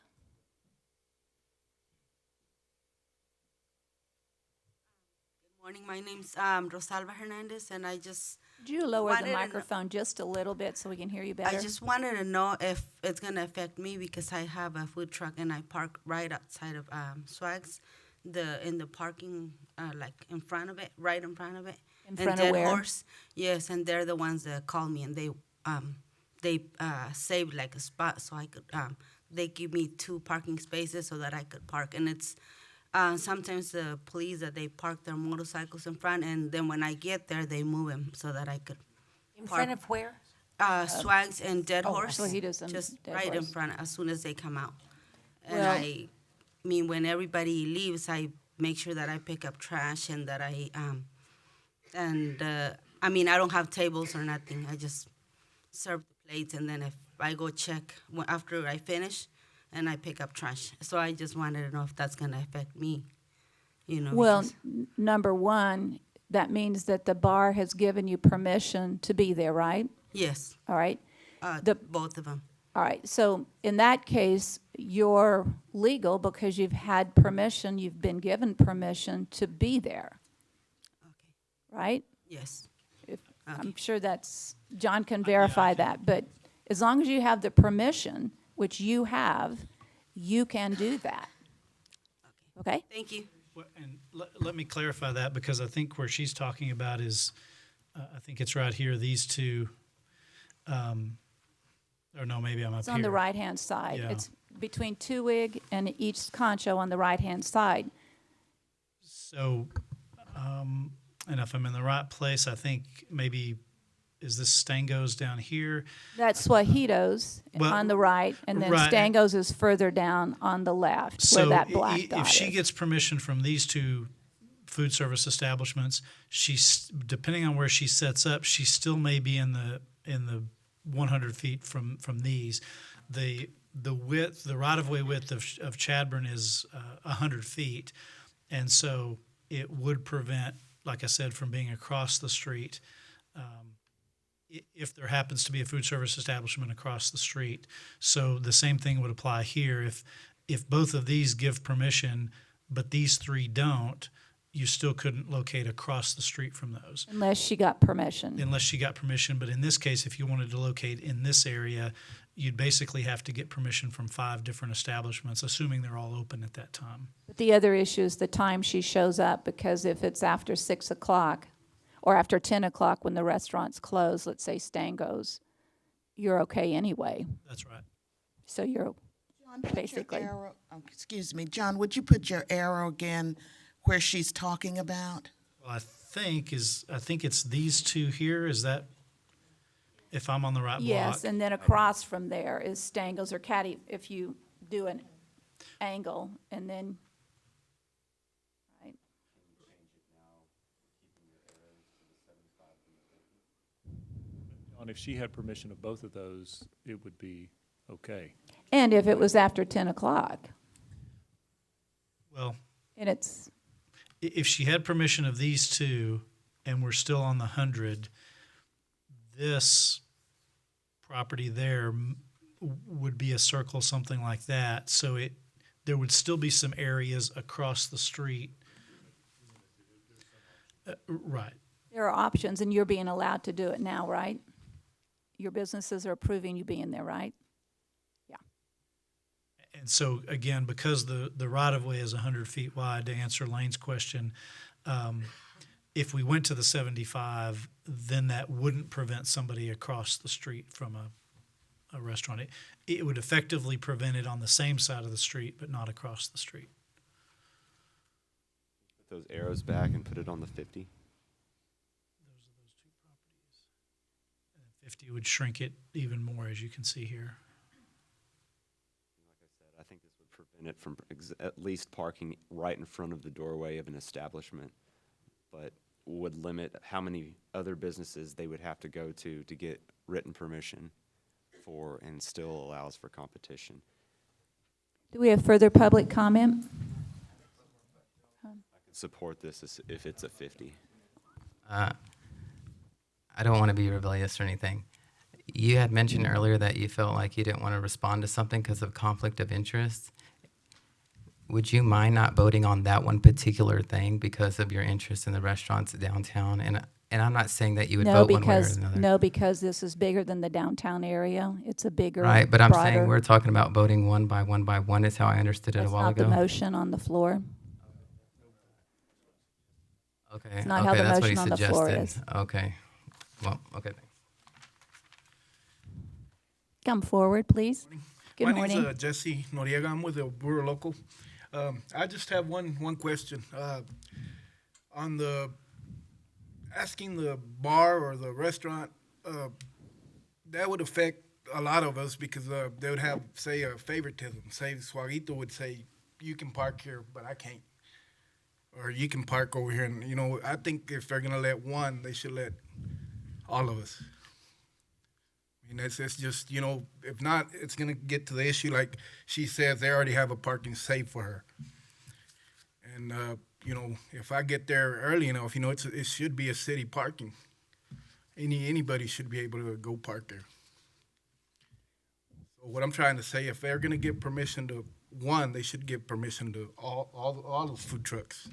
Morning, my name's Rosalba Hernandez, and I just Could you lower wanted the to know- microphone just a little bit so we can hear you better? I just wanted to know if it's gonna affect me, because I have a food truck and I park right outside of Swags, in the parking, like in front of it, right in front of it. In And front of Dead where? Horse, yes, and they're the ones that call me, and they saved like a spot so I could. They give me 2 parking spaces so that I could park, and it's. Sometimes the police that they park their motorcycles in front, and then when I get there, they move them so that I could. In front of where? Swags and Dead Oh, Horse. so he does them Just Dead right in Horse. front as soon as they come out. And Well- I mean, when everybody leaves, I make sure that I pick up trash and that I I mean, I don't have tables or nothing. I just serve the plates, and then if I go check after I finish, and I pick up trash. So I just wanted to know if that's gonna affect me, you know. Well, because- number one, that means that the bar has given you permission to be there, right? Yes, All right. both of them. All right, so in that case, you're legal because you've had permission, you've been given permission to be there. Right? Yes. I'm sure that's, John can verify that, but as long as you have the permission, which you have, you can do that. Okay? Thank you. Well, and let me clarify that, because I think where she's talking about is, I think it's right here, these two, or no, maybe I'm up It's here. on the right-hand side. Yeah. It's between Tuig and each Concho on the right-hand side. So, and if I'm in the right place, I think maybe is this Stango's down here? That's Suajitos Well, on the right, and then right. Stango's is further down on the left, where So that black dot if she is. gets permission from these two food service establishments, she's, depending on where she sets up, she still may be in the 100 feet from these. The width, the right-of-way width of Chadburn is 100 feet, and so it would prevent, like I said, from being across the street. If there happens to be a food service establishment across the street. So the same thing would apply here. If both of these give permission, but these three don't, you still couldn't locate across the street from those. Unless she got permission. Unless she got permission. But in this case, if you wanted to locate in this area, you'd basically have to get permission from 5 different establishments, assuming they're all open at that time. But the other issue is the time she shows up, because if it's after 6 o'clock or after 10 o'clock when the restaurant's closed, let's say Stango's, you're okay anyway. That's right. So you're John, put your basically. arrow, excuse me, John, would you put your arrow again where she's talking about? Well, I think it's these two here. Is that, if I'm on the right block? Yes, and then across from there is Stango's or Caddy, if you do an angle, and then, right? And if she had permission of both of those, it would be okay. And if it was after 10 o'clock, Well, and it's, if she had permission of these two and we're still on the 100, this property there would be a circle, something like that. So there would still be some areas across the street. Right. there are options, and you're being allowed to do it now, right? Your businesses are approving you being there, right? And so, again, because the right-of-way is 100 feet wide, to answer Lane's question, if we went to the 75, then that wouldn't prevent somebody across the street from a restaurant. It would effectively prevent it on the same side of the street, but not across the street. Put those arrows back and put it on the 50. 50 would shrink it even more, as you can see here. I think this would prevent it from at least parking right in front of the doorway of an establishment, but would limit how many other businesses they would have to go to get written permission for, and still allows for competition. Do we have further public comment? I could support this if it's a 50. I don't want to be rebellious or anything. You had mentioned earlier that you felt like you didn't want to respond to something because of conflict of interest. Would you mind not voting on that one particular thing because of your interest in the restaurants downtown? And I'm not saying that you would vote one way or another. No, because this is bigger than the downtown area. It's a bigger, Right, but I'm broader. saying we're talking about voting one by one is how I understood it That's a while not ago. the motion on the floor. Okay, It's not how the that's what he motion on the floor suggested. is. Okay, well, okay, thanks. Come forward, please. Good My morning. name's Jesse Noriega. I'm with the Brewer Local. I just have one question. On the asking the bar or the restaurant, that would affect a lot of us because they would have, say, a favoritism. Say, Suaguito would say, you can park here, but I can't. Or you can park over here. And, you know, I think if they're going to let one, they should let all of us. I mean, it's just, you know, if not, it's going to get to the issue like she says, they already have a parking safe for her. And, you know, if I get there early enough, you know, it should be a city parking. Anybody should be able to go park there. So what I'm trying to say, if they're going to give permission to one, they should give permission to all the food trucks.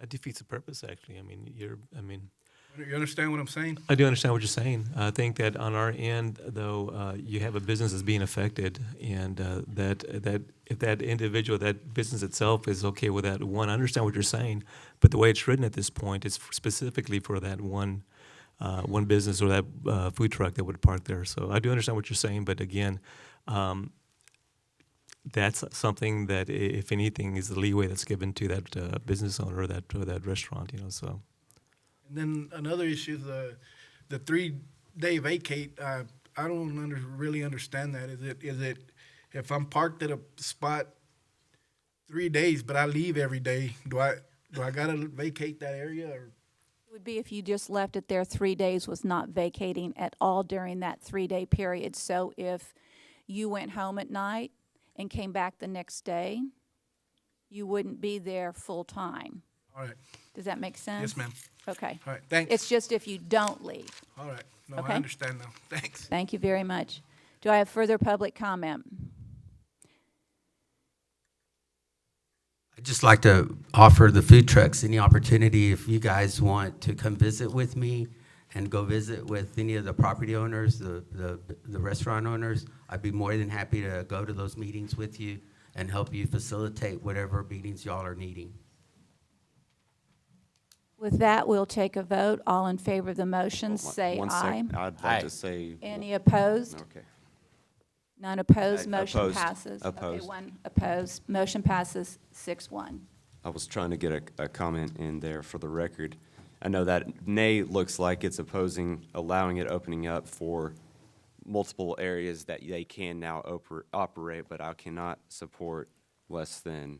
That defeats the purpose, actually. I mean, You understand what I'm saying? I do understand what you're saying. I think that on our end, though, you have a business that's being affected, and that if that individual, that business itself is okay with that one, I understand what you're saying, but the way it's written at this point is specifically for that one business or that food truck that would park there. So I do understand what you're saying, but again, that's something that, if anything, is the leeway that's given to that business owner or that restaurant. You know, so. And then another issue is the 3-day vacate, I don't really understand that. Is it if I'm parked at a spot 3 days, but I leave every day, do I gotta vacate that area? Or? It would be if you just left it there 3 days, was not vacating at all during that 3-day period. So if you went home at night and came back the next day, you wouldn't be there full time. All right. Does that make sense? Yes, ma'am. Okay. All right, thanks. It's just if you don't leave. All right. No, Okay. I understand now. Thanks. Thank you very much. Do I have further public comment? I'd just like to offer the food trucks any opportunity if you guys want to come visit with me and go visit with any of the property owners, the restaurant owners. I'd be more than happy to go to those meetings with you and help you facilitate whatever meetings y'all are needing. With that, we'll take a vote. All in favor of the motion, One say aye. second. I'd like to say. Any opposed? Okay. None opposed, Aye. motion Opposed. passes. Okay, Opposed. 1 opposed, motion passes 6-1. I was trying to get a comment in there for the record. I know that nay looks like it's opposing allowing it opening up for multiple areas that they can now operate, but I cannot support less than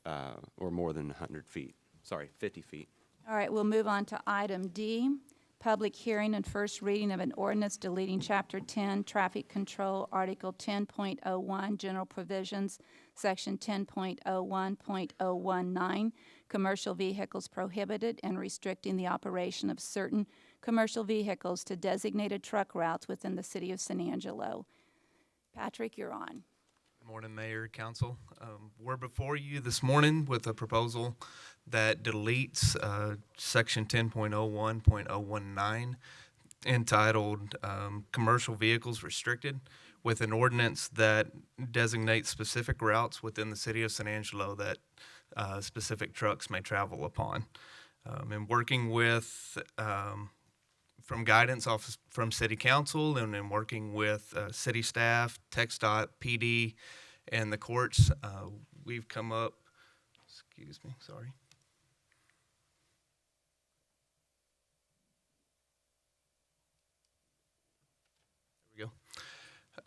or more than 100 feet. Sorry, 50 feet. All right, we'll move on to item D, public hearing and first reading of an ordinance deleting Chapter 10, Traffic Control, Article 10.01, General Provisions, Section 10.01.019, Commercial Vehicles Prohibited, and restricting the operation of certain commercial vehicles to designated truck routes within the city of San Angelo. Patrick, you're on. Good morning, Mayor, Council. We're before you this morning with a proposal that deletes Section 10.01.019 entitled Commercial Vehicles Restricted, with an ordinance that designates specific routes within the city of San Angelo that specific trucks may travel upon. And working with from guidance from City Council and in working with city staff, TxDOT, PD, and the courts, we've come up, excuse me, sorry. There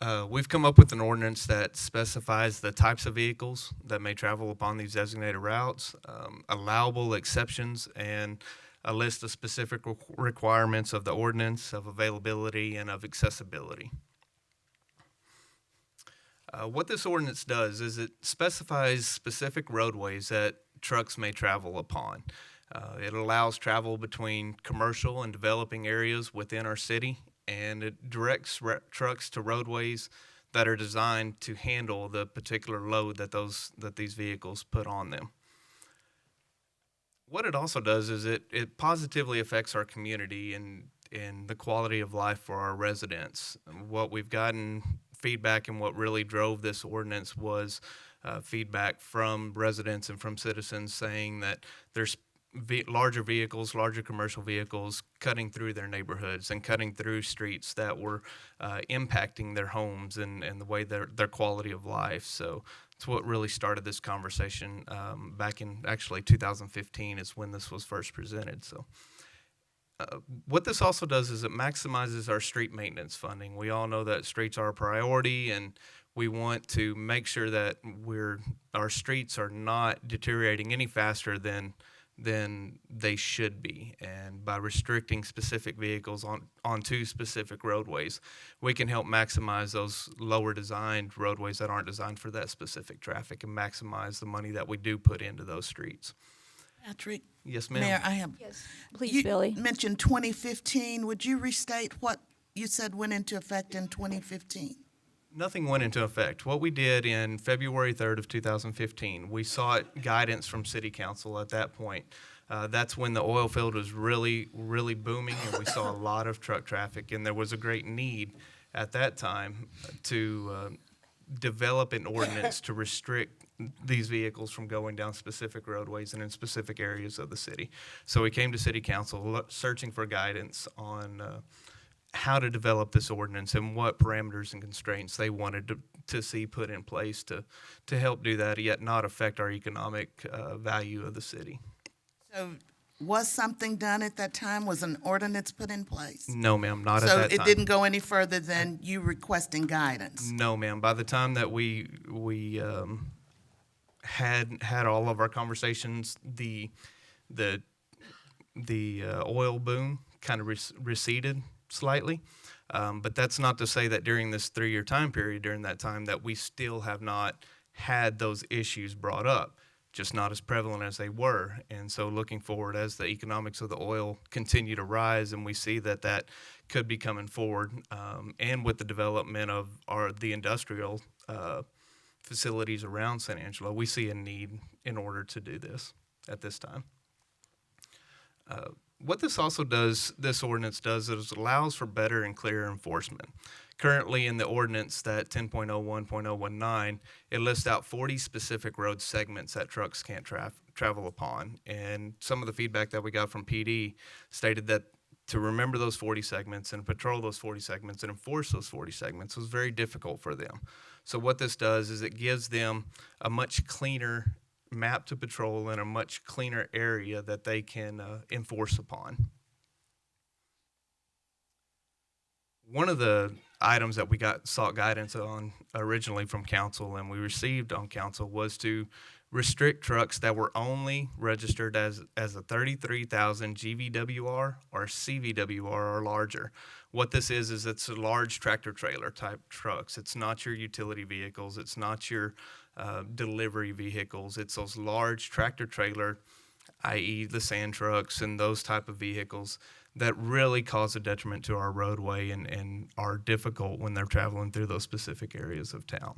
we go. We've come up with an ordinance that specifies the types of vehicles that may travel upon these designated routes, allowable exceptions, and a list of specific requirements of the ordinance, of availability, and of accessibility. What this ordinance does is it specifies specific roadways that trucks may travel upon. It allows travel between commercial and developing areas within our city, and it directs trucks to roadways that are designed to handle the particular load that these vehicles put on them. What it also does is it positively affects our community and the quality of life for our residents. What we've gotten feedback and what really drove this ordinance was feedback from residents and from citizens saying that there's larger vehicles, larger commercial vehicles cutting through their neighborhoods and cutting through streets that were impacting their homes and the way their quality of life. So it's what really started this conversation back in actually 2015 is when this was first presented. So what this also does is it maximizes our street maintenance funding. We all know that streets are a priority, and we want to make sure that our streets are not deteriorating any faster than they should be. And by restricting specific vehicles onto specific roadways, we can help maximize those lower designed roadways that aren't designed for that specific traffic and maximize the money that we do put into those streets. Patrick? Yes, ma'am. Mayor, I have. Yes, please, you Billy. mentioned 2015. Would you restate what you said went into effect in 2015? Nothing went into effect. What we did in February 3rd of 2015, we sought guidance from City Council at that point. That's when the oil field was really, really booming, and we saw a lot of truck traffic, and there was a great need at that time to develop an ordinance to restrict these vehicles from going down specific roadways and in specific areas of the city. So we came to City Council searching for guidance on how to develop this ordinance and what parameters and constraints they wanted to see put in place to help do that, yet not affect our economic value of the city. So Was something done at that time? Was an ordinance put in place? No, ma'am, not at So that time. it didn't go any further than you requesting guidance? No, ma'am. By the time that we had all of our conversations, the oil boom kind of receded slightly. But that's not to say that during this 3-year time period, during that time, that we still have not had those issues brought up, just not as prevalent as they were. And so looking forward, as the economics of the oil continue to rise, and we see that that could be coming forward, and with the development of the industrial facilities around San Angelo, we see a need in order to do this at this time. What this also does, this ordinance does, is allows for better and clearer enforcement. Currently in the ordinance, that 10.01.019, it lists out 40 specific road segments that trucks can't travel upon. And some of the feedback that we got from PD stated that to remember those 40 segments and patrol those 40 segments and enforce those 40 segments was very difficult for them. So what this does is it gives them a much cleaner map to patrol in a much cleaner area that they can enforce upon. One of the items that we sought guidance on originally from council and we received on council was to restrict trucks that were only registered as a 33,000 GVWR or CVWR or larger. What this is it's a large tractor trailer type trucks. It's not your utility vehicles. It's not your delivery vehicles. It's those large tractor trailer, i.e. the sand trucks and those type of vehicles that really cause a detriment to our roadway and are difficult when they're traveling through those specific areas of town.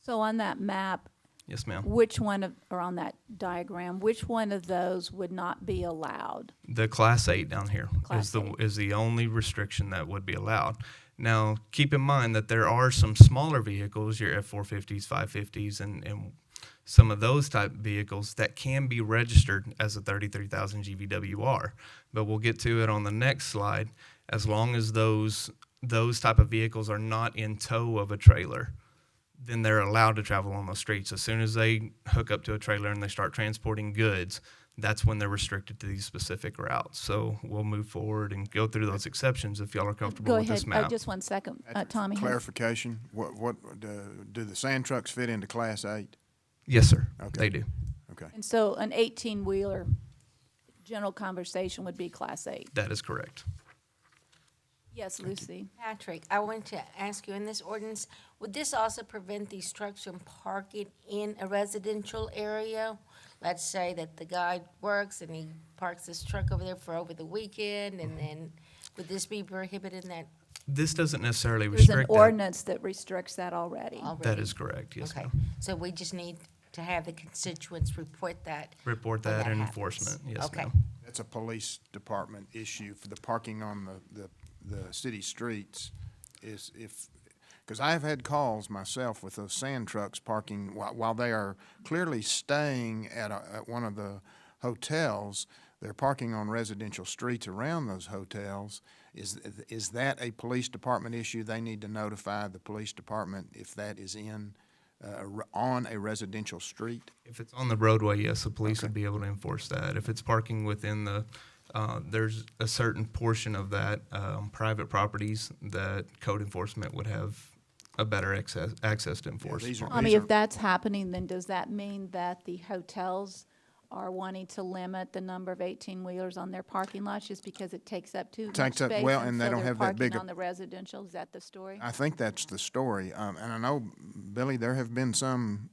So on that map, Yes, ma'am. which one of, or on that diagram, which one of those would not be allowed? The Class 8 down here Class is the only restriction that would be allowed. Now, keep in mind that there are some smaller vehicles, your F-450s, 550s, and some of those type vehicles that can be registered as a 33,000 GVWR. But we'll get to it on the next slide. As long as those type of vehicles are not in tow of a trailer, then they're allowed to travel on those streets. As soon as they hook up to a trailer and they start transporting goods, that's when they're restricted to these specific routes. So we'll move forward and go through those exceptions if y'all are comfortable Go with this ahead, map. just 1 second, Tommy. Clarification, what do the sand trucks fit into Class 8? Yes, sir. Okay. They do. Okay. And so an 18-wheeler, general conversation would be Class 8. That is correct. Yes, Lucy. Patrick, I want to ask you, in this ordinance, would this also prevent these trucks from parking in a residential area? Let's say that the guy works and he parks his truck over there for over the weekend, and then would this be prohibited in that? This doesn't necessarily There's an restrict that. ordinance that restricts that already. That is correct, yes, Okay, ma'am. so we just need to have the constituents report that. Report when that and happens. enforcement, yes, Okay. ma'am. That's a police department issue for the parking on the city streets is because I've had calls myself with those sand trucks parking while they are clearly staying at one of the hotels. They're parking on residential streets around those hotels. Is that a police department issue? They need to notify the police department if that is on a residential street? If it's on the roadway, yes, the police would be able to enforce that. If it's parking within the, there's a certain portion of that, private properties that code enforcement would have a better access to enforce. Tommy, if that's happening, then does that mean that the hotels are wanting to limit the number of 18-wheelers on their parking lots just because it takes up too much space? Well, and they don't have that big on the residential, is that the story? I think that's the story. And I know, Billy, there have been some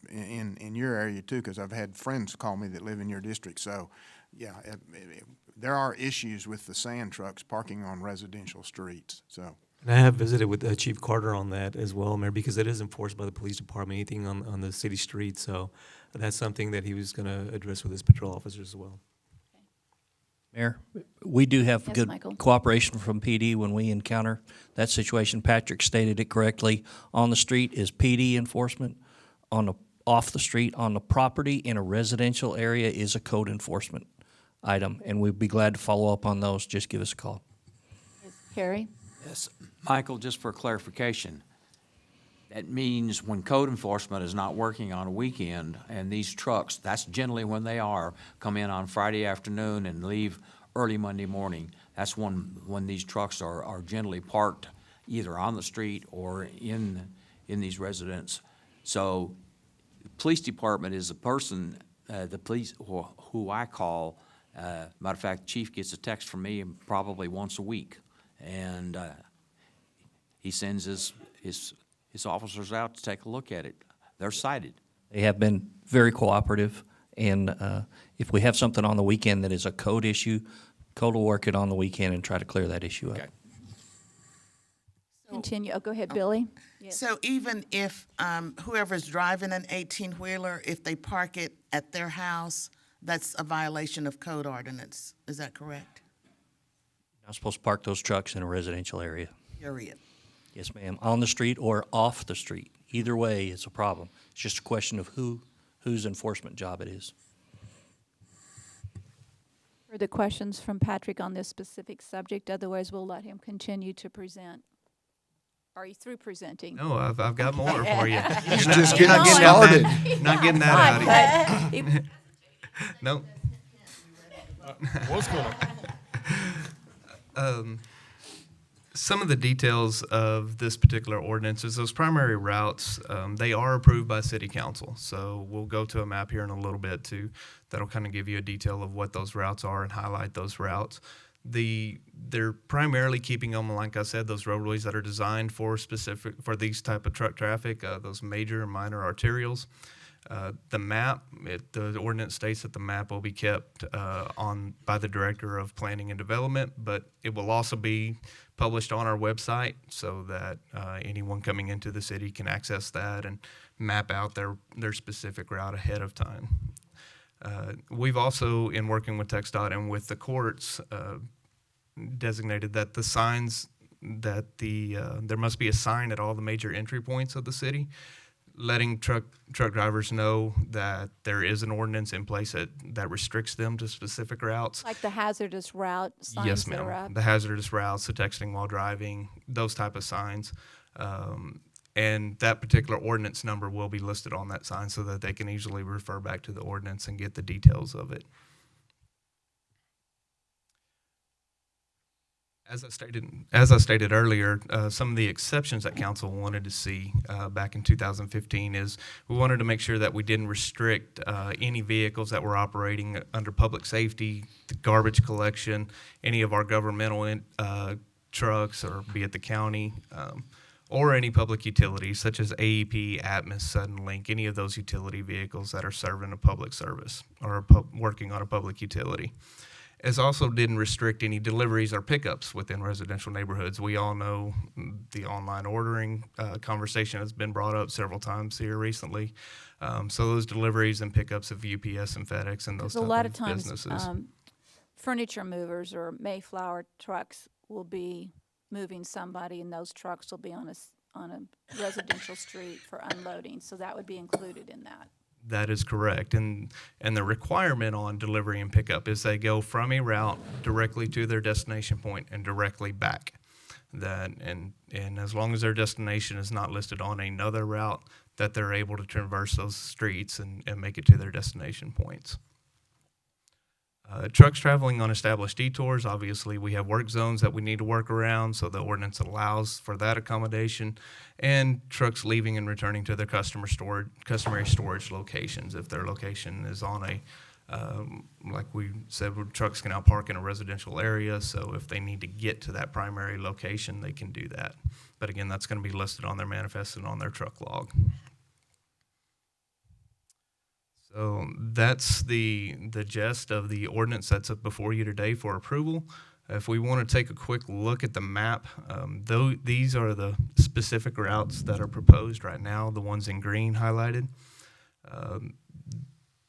in your area too, because I've had friends call me that live in your district. So, yeah, there are issues with the sand trucks parking on residential streets. So. And I have visited with Chief Carter on that as well, Mayor, because it is enforced by the police department, anything on the city streets. So that's something that he was going to address with his patrol officers as well. Mayor, we do have Yes, good Michael. cooperation from PD when we encounter that situation. Patrick stated it correctly. On the street is PD enforcement. Off the street, on the property in a residential area is a code enforcement item, and we'd be glad to follow up on those. Just give us a call. Harry? Yes, Michael, just for clarification, That means when code enforcement is not working on a weekend, and these trucks, that's generally when they are, come in on Friday afternoon and leave early Monday morning. That's when these trucks are generally parked either on the street or in these residents. So the police department is a person, the police, who I call. Matter of fact, the chief gets a text from me probably once a week, and he sends his officers out to take a look at it. They're cited. They have been very cooperative, and if we have something on the weekend that is a code issue, code will work it on the weekend and try to clear that issue up. Continue. Oh, go ahead, Billy. Yes. So even if whoever's driving an 18-wheeler, if they park it at their house, that's a violation of code ordinance. Is that correct? You're not supposed to park those trucks in a residential area. Period. Yes, ma'am. On the street or off the street. Either way, it's a problem. It's just a question of whose enforcement job it is. Further questions from Patrick on this specific subject? Otherwise, we'll let him continue to present. Are you through presenting? No, I've got more for you. He's You're just you're getting started. Not getting that out of you. Nope. What's going on? Some of the details of this particular ordinance is those primary routes, they are approved by city council. So we'll go to a map here in a little bit too. That'll kind of give you a detail of what those routes are and highlight those routes. They're primarily keeping them, like I said, those roadways that are designed for these type of truck traffic, those major and minor arterials. The map, the ordinance states that the map will be kept by the Director of Planning and Development, but it will also be published on our website so that anyone coming into the city can access that and map out their specific route ahead of time. We've also, in working with TxDOT and with the courts, designated that the signs that there must be a sign at all the major entry points of the city, letting truck drivers know that there is an ordinance in place that restricts them to specific routes. Like the hazardous route signs Yes, that are ma'am. up? The hazardous routes, the texting while driving, those type of signs. And that particular ordinance number will be listed on that sign so that they can easily refer back to the ordinance and get the details of it. As I stated earlier, some of the exceptions that council wanted to see back in 2015 is we wanted to make sure that we didn't restrict any vehicles that were operating under public safety, the garbage collection, any of our governmental trucks, or be it the county, or any public utilities such as AEP, Atmos, Suddenlink, any of those utility vehicles that are serving a public service or working on a public utility. As also didn't restrict any deliveries or pickups within residential neighborhoods. We all know the online ordering conversation has been brought up several times here recently. So those deliveries and pickups of UPS and FedEx and those type A lot of of times, businesses. furniture movers or Mayflower trucks will be moving somebody, and those trucks will be on a residential street for unloading. So that would be included in that. That is correct. And the requirement on delivery and pickup is they go from a route directly to their destination point and directly back. And as long as their destination is not listed on another route, that they're able to traverse those streets and make it to their destination points. Trucks traveling on established detours, obviously we have work zones that we need to work around, so the ordinance allows for that accommodation. And trucks leaving and returning to their customary storage locations. If their location is on like we said, trucks can now park in a residential area, so if they need to get to that primary location, they can do that. But again, that's going to be listed on their manifest and on their truck log. So that's the gist of the ordinance that's up before you today for approval. If we want to take a quick look at the map, these are the specific routes that are proposed right now, the ones in green highlighted.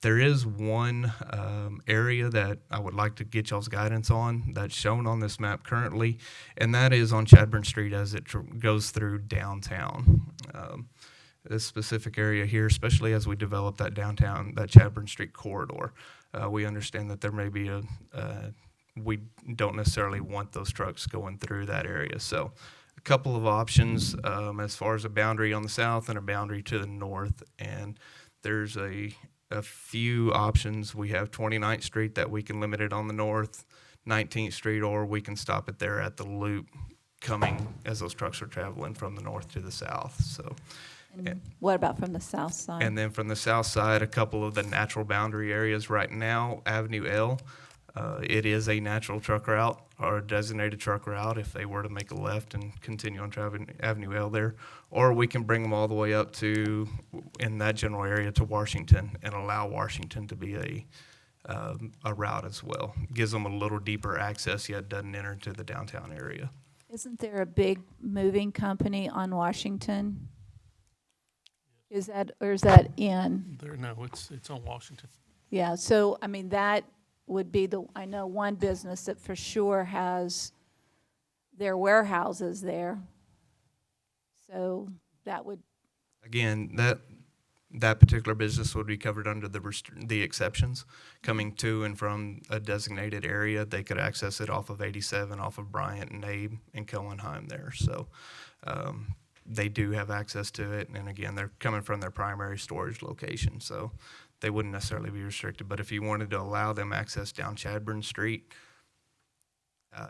There is one area that I would like to get y'all's guidance on that's shown on this map currently, and that is on Chadburn Street as it goes through downtown. This specific area here, especially as we develop that downtown, that Chadburn Street corridor, we understand that there may be we don't necessarily want those trucks going through that area. So couple of options as far as a boundary on the south and a boundary to the north, and there's a few options. We have 29th Street that we can limit it on the north, 19th Street, or we can stop it there at the loop coming as those trucks are traveling from the north to the south. So, And what about from the south side? and then from the south side, a couple of the natural boundary areas right now, Avenue L, it is a natural truck route or a designated truck route if they were to make a left and continue on traveling Avenue L there. Or we can bring them all the way up to, in that general area, to Washington and allow Washington to be a route as well. Gives them a little deeper access, yet doesn't enter into the downtown area. Isn't there a big moving company on Washington? Is that in? There, no, it's on Washington. Yeah, so, I mean, that would be I know one business that for sure has their warehouses there. So that would, Again, that particular business would be covered under the exceptions. Coming to and from a designated area, they could access it off of 87, off of Bryant and Abe and Cohenheim there. So they do have access to it. And again, they're coming from their primary storage location. So they wouldn't necessarily be restricted. But if you wanted to allow them access down Chadburn Street,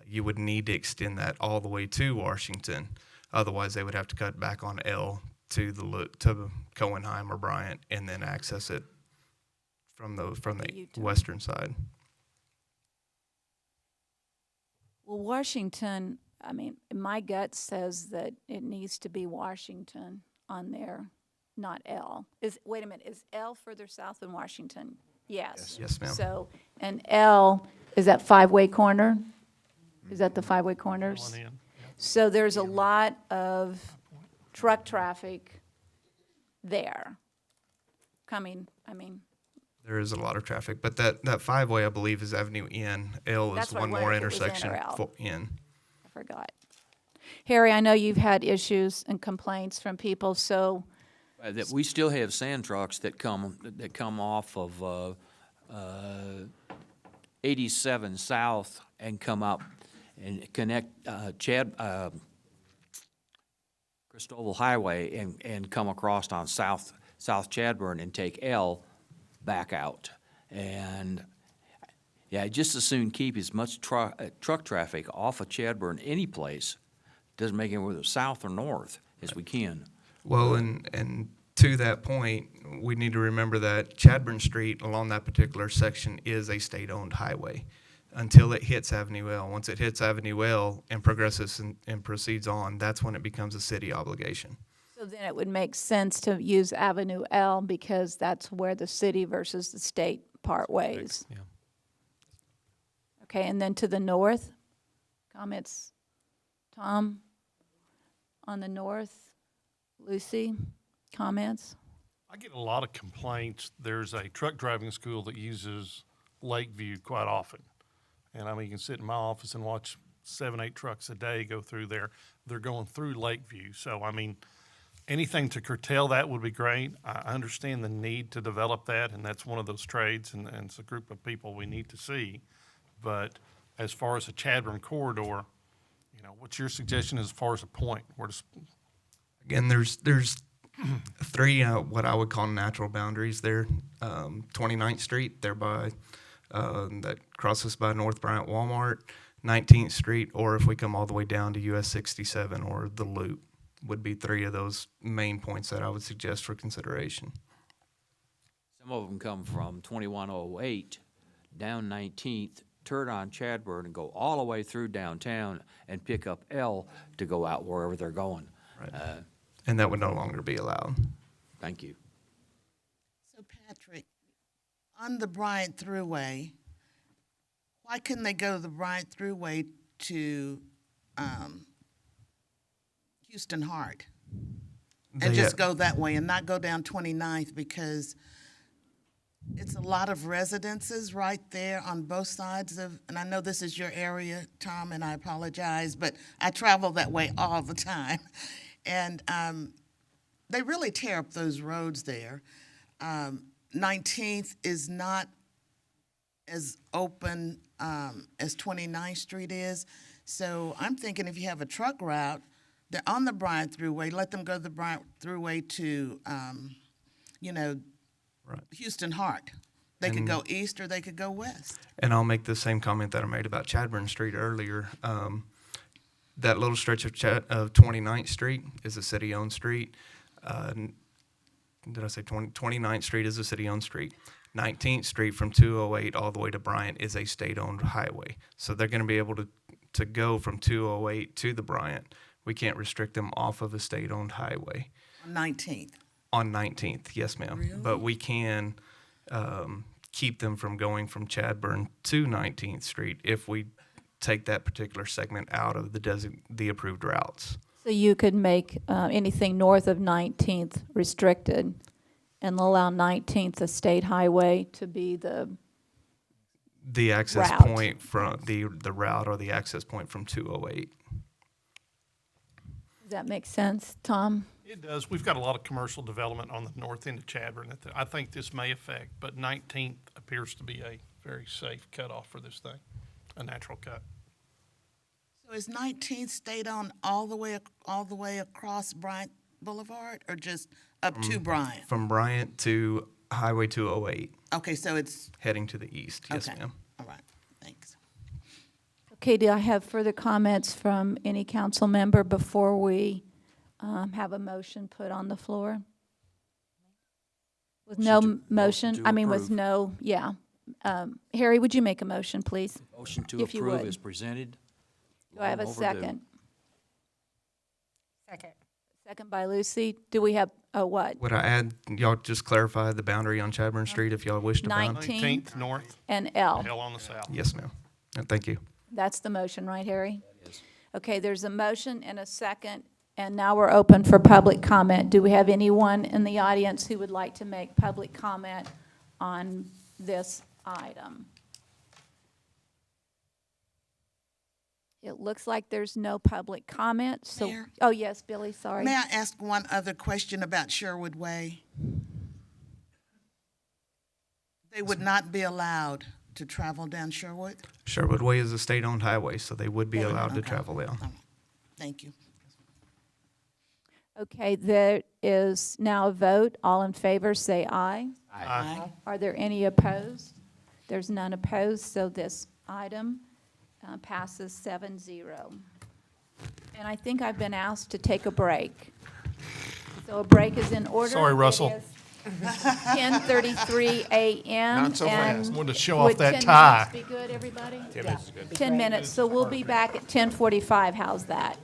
you would need to extend that all the way to Washington. Otherwise, they would have to cut back on L to Cohenheim or Bryant and then access it from the western side. well, Washington, I mean, my gut says that it needs to be Washington on there, not L. Wait a minute, is L further south than Washington? Yes. Yes, ma'am. So, and L, is that five-way corner? Is that the five-way corners? Going in. So there's a lot of truck traffic there coming, I mean, There is a lot of traffic, but that five-way, I believe, is Avenue N. L That's is what I one more wondered if it was N or intersection L. in. I forgot. Harry, I know you've had issues and complaints from people, so That we still have sand trucks that come off of 87 South and come up and connect Cristobal Highway and come across on South Chadburn and take L back out. And yeah, just as soon keep as much truck traffic off of Chadburn any place, doesn't make it whether south or north, as we can. Well, and to that point, we need to remember that Chadburn Street along that particular section is a state-owned highway until it hits Avenue L. Once it hits Avenue L and progresses and proceeds on, that's when it becomes a city obligation. so then it would make sense to use Avenue L because that's where the city versus the state part ways. Yeah. Okay, and then to the north, comments, Tom, on the north, Lucy, comments? I get a lot of complaints. There's a truck driving school that uses Lakeview quite often. And I mean, you can sit in my office and watch 7, 8 trucks a day go through there. They're going through Lakeview. So, I mean, anything to curtail that would be great. I understand the need to develop that, and that's one of those trades, and it's a group of people we need to see. But as far as the Chadburn corridor, you know, what's your suggestion as far as a point? Where to Again, there's 3 what I would call natural boundaries there. 29th Street, there by that crosses by North Bryant Walmart, 19th Street, or if we come all the way down to US 67 or the Loop, would be 3 of those main points that I would suggest for consideration. Some of them come from 2108 down 19th, turn on Chadburn and go all the way through downtown and pick up L to go out wherever they're going. Right. And that would no longer be allowed. Thank you. So Patrick, on the Bryant Thruway, why couldn't they go to the Bryant Thruway to Houston Hart? And just go that way and not go down 29th, because it's a lot of residences right there on both sides of, and I know this is your area, Tom, and I apologize, but I travel that way all the time. And they really tear up those roads there. 19th is not as open as 29th Street is. So I'm thinking if you have a truck route, they're on the Bryant Thruway, let them go the Bryant Thruway to, you know, Houston Hart. They could go east or they could go west. And I'll make the same comment that I made about Chadburn Street earlier. That little stretch of 29th Street is a city-owned street. Did I say 29th Street is a city-owned street. 19th Street from 208 all the way to Bryant is a state-owned highway. So they're going to be able to go from 208 to the Bryant. We can't restrict them off of a state-owned highway. 19th. On 19th, yes, ma'am. Really? But we can keep them from going from Chadburn to 19th Street if we take that particular segment out of the approved routes. So you could make anything north of 19th restricted and allow 19th a state highway to be the access route. point from the route or the access point from 208. Does that make sense, Tom? It does. We've got a lot of commercial development on the north end of Chadburn that I think this may affect, but 19th appears to be a very safe cutoff for this thing, a natural cut. So is 19th state-owned all the way across Bryant Boulevard, or just up to Bryant? From Bryant to Highway 208. Okay, so it's heading to the east. Yes, okay. ma'am. All right, thanks. Okay, do I have further comments from any council member before we have a motion put on the floor? With no motion, I mean with approve. no, yeah. Harry, would you make a motion, please? Motion to If you approve would. is presented. Do I have a Long overdue. second? Second. Second by Lucy. Do we have a what? Would I add, y'all just clarify the boundary on Chadburn Street if y'all wish to bound? 19. 19th north, And L. L on the south. Yes, ma'am. Thank you. That's the motion, right, Harry? Okay, there's a motion and a second, and now we're open for public comment. Do we have anyone in the audience who would like to make public comment on this item? It looks like there's no public comment, so. Mayor? Oh, yes, Billy, sorry. May I ask one other question about Sherwood Way? They would not be allowed to travel down Sherwood? Sherwood Way is a state-owned highway, so they would be allowed to travel down. Thank you. Okay, there is now a vote. All in favor, say aye. Aye. Are there any opposed? There's none opposed, so this item passes 7-0. And I think I've been asked to take a break. So a break is in order. Sorry, Russell. It is 10:33 a.m. Not so fast. and Wanted to show off would that 10 tie. minutes be good, everybody? 10 minutes is good. 10 minutes, so we'll be back at 10:45. How's that?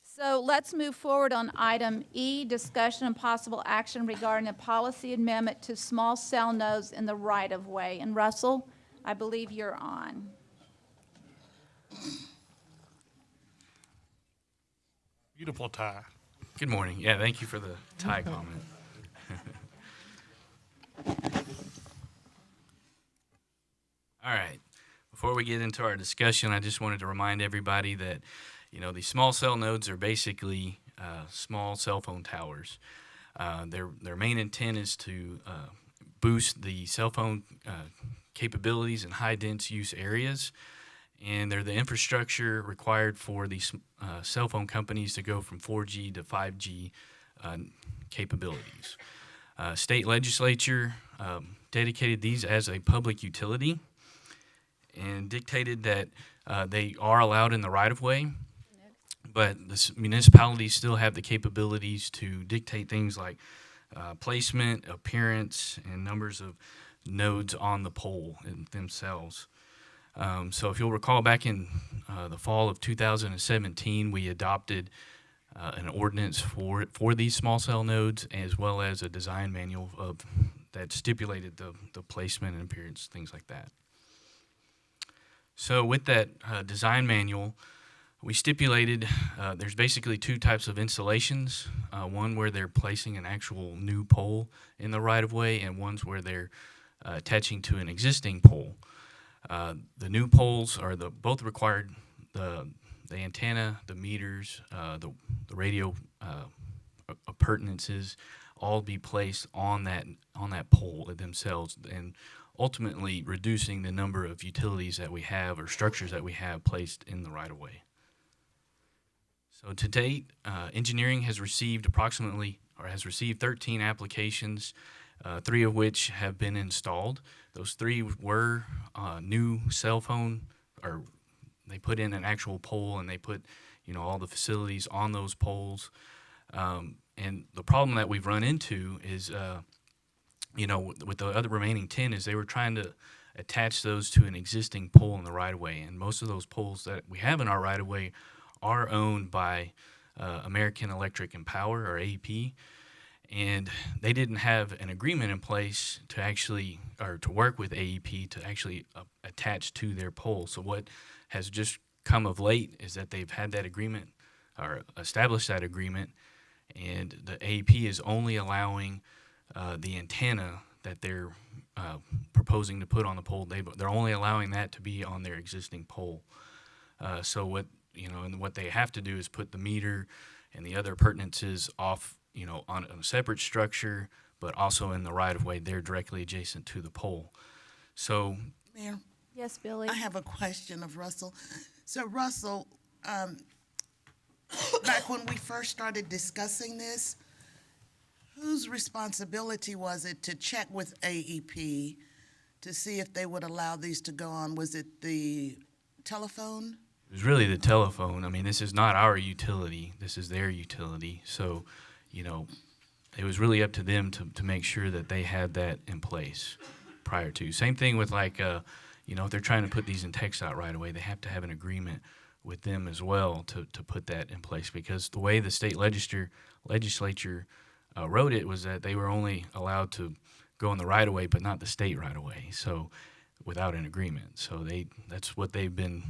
So let's move forward on item E, discussion and possible action regarding a policy amendment to small cell nodes in the right-of-way. And Russell, I believe you're on. Beautiful tie. Good morning. Yeah, thank you for the tie comment. All right. Before we get into our discussion, I just wanted to remind everybody that, you know, these small cell nodes are basically small cell phone towers. Their main intent is to boost the cell phone capabilities in high-dense use areas, and they're the infrastructure required for these cell phone companies to go from 4G to 5G capabilities. State legislature dedicated these as a public utility and dictated that they are allowed in the right-of-way, but the municipalities still have the capabilities to dictate things like placement, appearance, and numbers of nodes on the pole themselves. So if you'll recall, back in the fall of 2017, we adopted an ordinance for these small cell nodes, as well as a design manual that stipulated the placement and appearance, things like that. So with that design manual, we stipulated there's basically two types of installations, one where they're placing an actual new pole in the right-of-way, and one's where they're attaching to an existing pole. The new poles are both required the antenna, the meters, the radio appurtenances all be placed on that pole themselves, and ultimately reducing the number of utilities that we have or structures that we have placed in the right-of-way. So to date, engineering has received approximately, or has received 13 applications, 3 of which have been installed. Those 3 were new cell phone, or they put in an actual pole and they put, all the facilities on those poles. And the problem that we've run into is, with the other remaining 10 is they were trying to attach those to an existing pole in the right-of-way. And most of those poles that we have in our right-of-way are owned by American Electric and Power, or AEP. And they didn't have an agreement in place to actually, or to work with AEP to actually attach to their pole. So what has just come of late is that they've had that agreement, or established that agreement, and the AEP is only allowing the antenna that they're proposing to put on the pole. They're only allowing that to be on their existing pole. So what and what they have to do is put the meter and the other appurtenances off, on a separate structure, but also in the right of way. They're directly adjacent to the pole. So, Mayor? Yes, Billy? I have a question of Russell. So Russell, back when we first started discussing this, whose responsibility was it to check with AEP to see if they would allow these to go on? Was it the telephone? it was really the telephone. I mean, this is not our utility. This is their utility. So, it was really up to them to make sure that they had that in place prior to. Same thing with if they're trying to put these in TxDOT right away, they have to have an agreement with them as well to put that in place, because the way the state legislature wrote it was that they were only allowed to go in the right of way, but not the state right of way. So without an agreement. So that's what they've been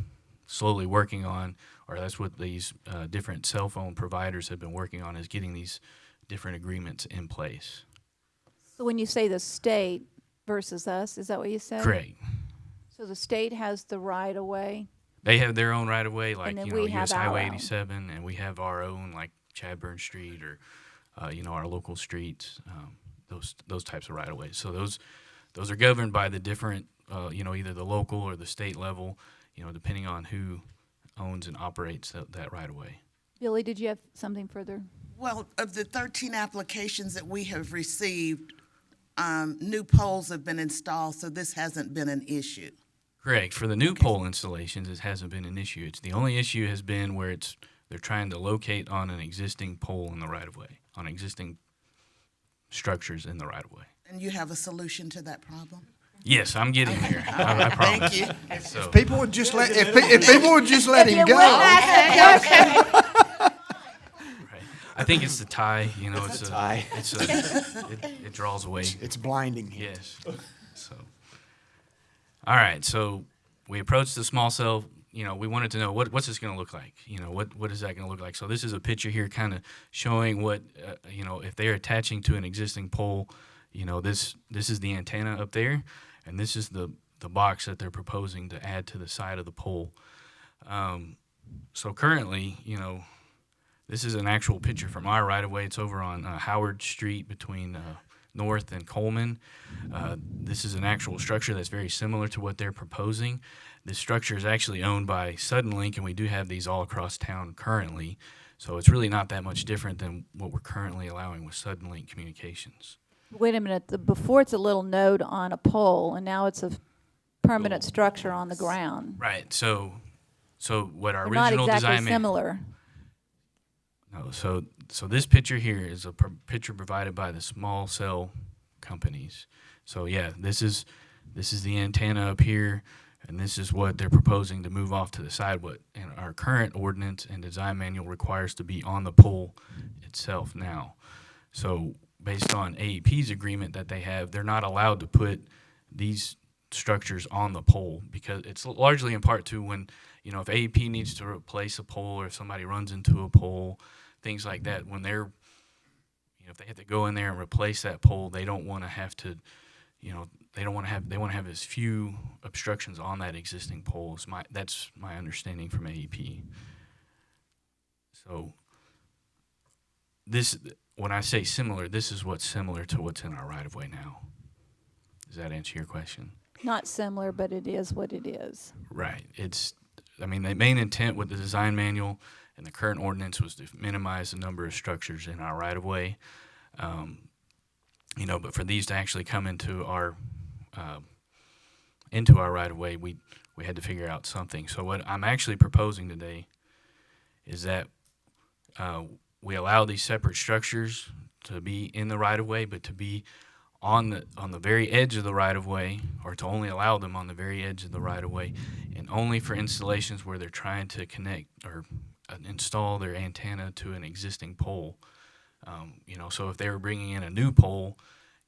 slowly working on, or that's what these different cell phone providers have been working on, is getting these different agreements in place. So when you say the state versus us, is that what you said? Correct. So the state has the right of way? They have their own right of way, like then we have US our Highway own. 87, and we have our own, like Chadburn Street, or our local streets, those types of right of ways. So those are governed by the different, either the local or the state level, depending on who owns and operates that right of way. Billy, did you have something further? Well, of the 13 applications that we have received, new poles have been installed, so this hasn't been an issue. Correct. For the new pole installations, it hasn't been an issue. It's the only issue has been where they're trying to locate on an existing pole in the right of way, on existing structures in the right of way. And you have a solution to that problem? Yes, I'm getting there. I promise. Thank you. So, If people would just let him go. right. I think it's the tie. It's a tie. It draws away. It's blinding him. Yes. So, all right. So we approached the small cell. We wanted to know what's this going to look like. What is that going to look like? So this is a picture here, kind of showing what if they're attaching to an existing pole. This is the antenna up there, and this is the box that they're proposing to add to the side of the pole. So currently, this is an actual picture from our right-of-way. It's over on Howard Street between North and Coleman. This is an actual structure that's very similar to what they're proposing. This structure is actually owned by Suddenlink, and we do have these all across town currently. So it's really not that much different than what we're currently allowing with Suddenlink Communications. Wait a minute, before it's a little node on a pole, and now it's a permanent structure on the ground. Right. So what our They're not original exactly design similar. No. So this picture here is a picture provided by the small cell companies. So yeah, this is the antenna up here, and this is what they're proposing to move off to the side. What and our current ordinance and design manual requires to be on the pole itself now. So based on AEP's agreement that they have, they're not allowed to put these structures on the pole, because it's largely in part to when, if AEP needs to replace a pole, or if somebody runs into a pole, things like that, when they're, if they have to go in there and replace that pole, they don't want to have to, they want to have as few obstructions on that existing pole. That's my understanding from AEP. So when I say similar, this is what's similar to what's in our right-of-way now. Does that answer your question? Not similar, but it is what it is. Right. The main intent with the design manual And the current ordinance was to minimize the number of structures in our right-of-way. You know, but for these to actually come into our right-of-way, we had to figure out something. So what I'm actually proposing today is that we allow these separate structures to be in the right-of-way, but to be on the very edge of the right-of-way, or to only allow them on the very edge of the right-of-way, and only for installations where they're trying to connect or install their antenna to an existing pole. You know, so if they were bringing in a new pole,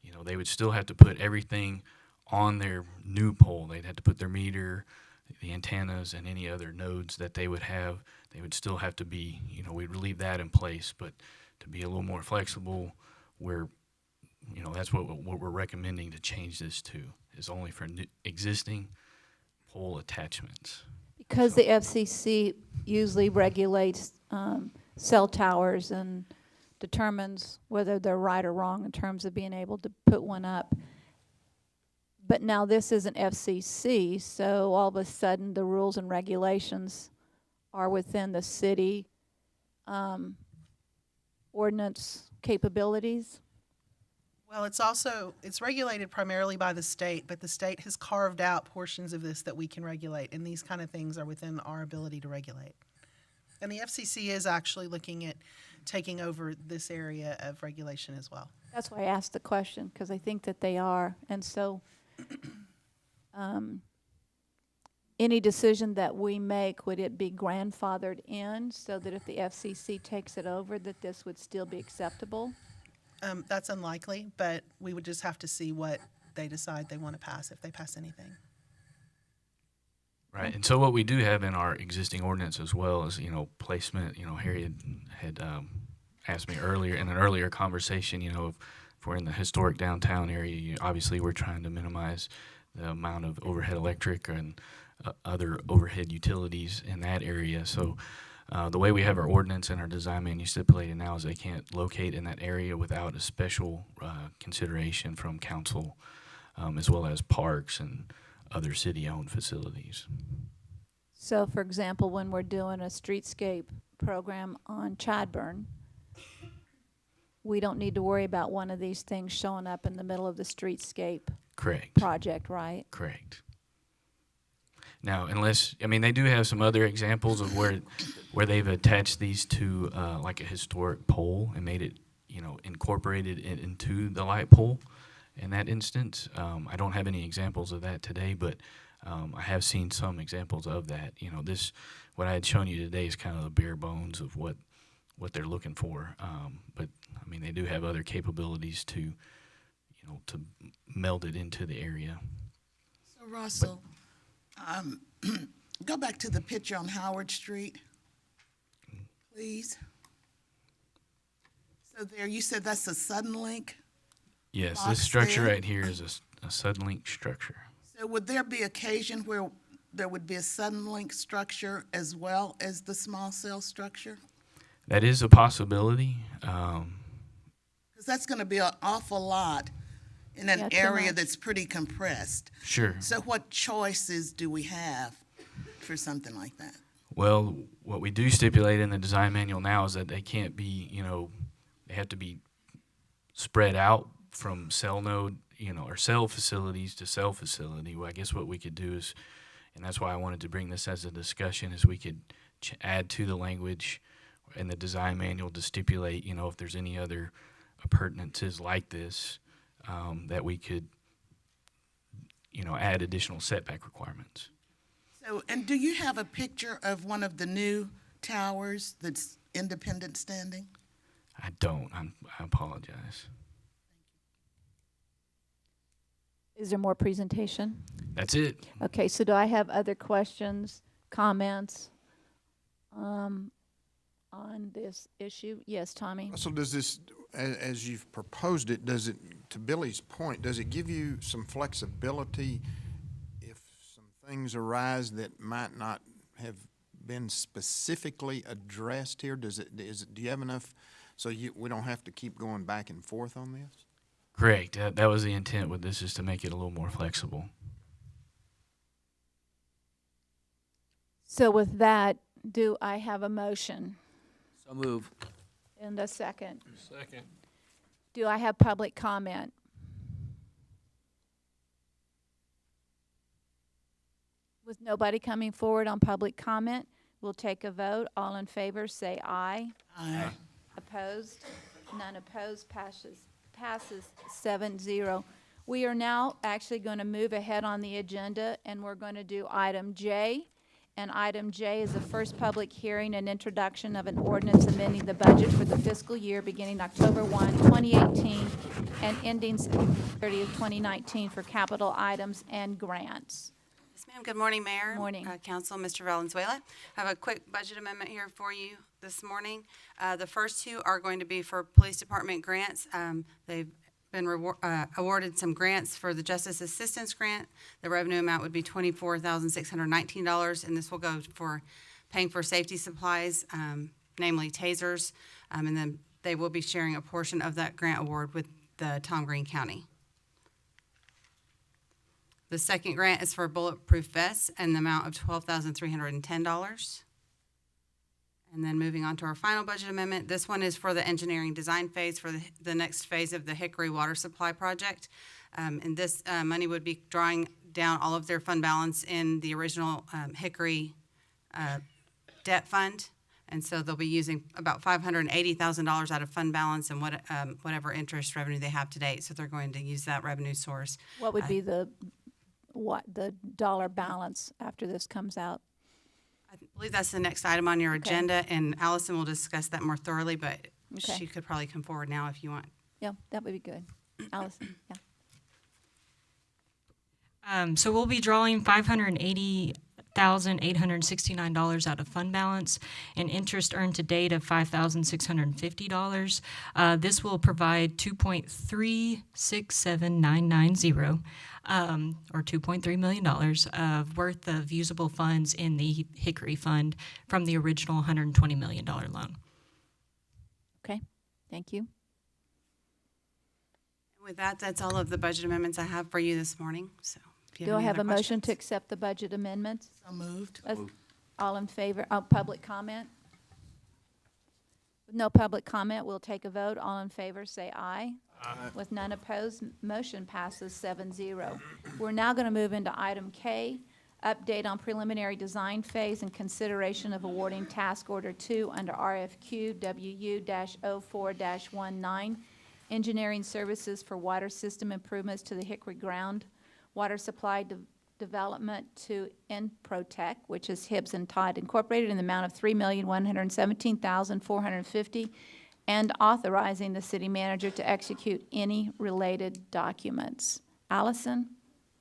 you know, they would still have to put everything on their new pole. They'd have to put their meter, the antennas, and any other nodes that they would have. They would still have to be, you know, we'd leave that in place, but to be a little more flexible, where, you know, that's what we're recommending to change this to, is only for existing pole attachments. Because the FCC usually regulates cell towers and determines whether they're right or wrong in terms of being able to put one up. But now this isn't FCC, so all of a sudden the rules and regulations are within the city ordinance capabilities. Well, it's regulated primarily by the state, but the state has carved out portions of this that we can regulate, and these kind of things are within our ability to regulate. And the FCC is actually looking at taking over this area of regulation as well. That's why I asked the question, because I think that they are. And so any decision that we make, would it be grandfathered in so that if the FCC takes it over, that this would still be acceptable? That's unlikely, but we would just have to see what they decide they want to pass, if they pass anything. Right, and so what we do have in our existing ordinance as well is, you know, placement. You know, Harry had asked me earlier in an earlier conversation, you know, if we're in the historic downtown area, obviously we're trying to minimize the amount of overhead electric and other overhead utilities in that area. So the way we have our ordinance and our design manual stipulated now is they can't locate in that area without a special consideration from council, as well as parks and other city-owned facilities. So, for example, when we're doing a streetscape program on Chadburn, we don't need to worry about one of these things showing up in the middle of the streetscape Correct. project, right? Correct. Now, unless, I mean, they do have some other examples of where they've attached these to like a historic pole and made it, you know, incorporated it into the light pole. In that instance, I don't have any examples of that today, but I have seen some examples of that. You know, what I had shown you today is kind of the bare bones of what they're looking for. But I mean, they do have other capabilities to, you know, to meld it into the area. So Russell, go back to the picture on Howard Street, please. So there, you said that's a sudden link? Yes, box this structure there? right here is a suddenlink structure. So would there be occasion where there would be a sudden link structure as well as the small cell structure? That is a possibility. Because that's going to be an awful lot in an Yeah, too area much. that's pretty compressed. Sure. So what choices do we have for something like that? Well, what we do stipulate in the design manual now is that they can't be, you know, they have to be spread out from cell node, you know, or cell facilities to cell facility. Well, I guess what we could do is, and that's why I wanted to bring this as a discussion, is we could add to the language in the design manual to stipulate, you know, if there's any other appurtenances like this, that we could, you know, add additional setback requirements. So, and do you have a picture of one of the new towers that's independent standing? I don't. I apologize. Is there more presentation? That's it. Okay, so do I have other questions, comments on this issue? Yes, Tommy? So does this, as you've proposed it, does it, to Billy's point, does it give you some flexibility if some things arise that might not have been specifically addressed here? Do you have enough, so we don't have to keep going back and forth on this? Correct. That was the intent with this, is to make it a little more flexible. So with that, do I have a motion? So move. And a second. Second. Do I have public comment? With nobody coming forward on public comment, we'll take a vote. All in favor, say aye. Aye. Opposed? None opposed, passes 7-0. We are now actually going to move ahead on the agenda, and we're going to do item J. And item J is the first public hearing and introduction of an ordinance amending the budget for the fiscal year beginning October 1, 2018, and ending September 30th, 2019 for capital items and grants. Yes, ma'am. Good morning, Mayor. Morning. Council, Mr. Valenzuela. I have a quick budget amendment here for you this morning. The first two are going to be for police department grants. They've been awarded some grants for the Justice Assistance Grant. The revenue amount would be $24,619, and this will go for paying for safety supplies, namely tasers, and then they will be sharing a portion of that grant award with the Tom Green County. The second grant is for bulletproof vests and the amount of $12,310. And then moving on to our final budget amendment, this one is for the engineering design phase for the next phase of the Hickory Water Supply Project. And this money would be drawing down all of their fund balance in the original Hickory debt fund. And so they'll be using about $580,000 out of fund balance and whatever interest revenue they have to date. So they're going to use that revenue source. What would be the dollar balance after this comes out? I believe that's the next item on your agenda, and Allison will discuss that more thoroughly, but Okay. she could probably come forward now if you want. Yeah, that would be good. Allison, yeah. So we'll be drawing $580,869 out of fund balance and interest earned to date of $5,650. This will provide 2.367990, or $2.3 million of worth of usable funds in the Hickory Fund from the original $120 million loan. Okay, thank you. With that, that's all of the budget amendments I have for you this morning. So, if you Do I any have other a motion to questions. accept the budget amendments? So moved. All in favor, public comment? With no public comment, we'll take a vote. All in favor, say aye. Aye. With none opposed, motion passes 7-0. We're now going to move into item K, update on preliminary design phase and consideration of awarding task order 2 under RFQ WU-04-19, engineering services for water system improvements to the Hickory ground water supply development to Enprotech, which is Hibbs and Todd Incorporated, in the amount of $3,117,450, and authorizing the city manager to execute any related documents. Allison?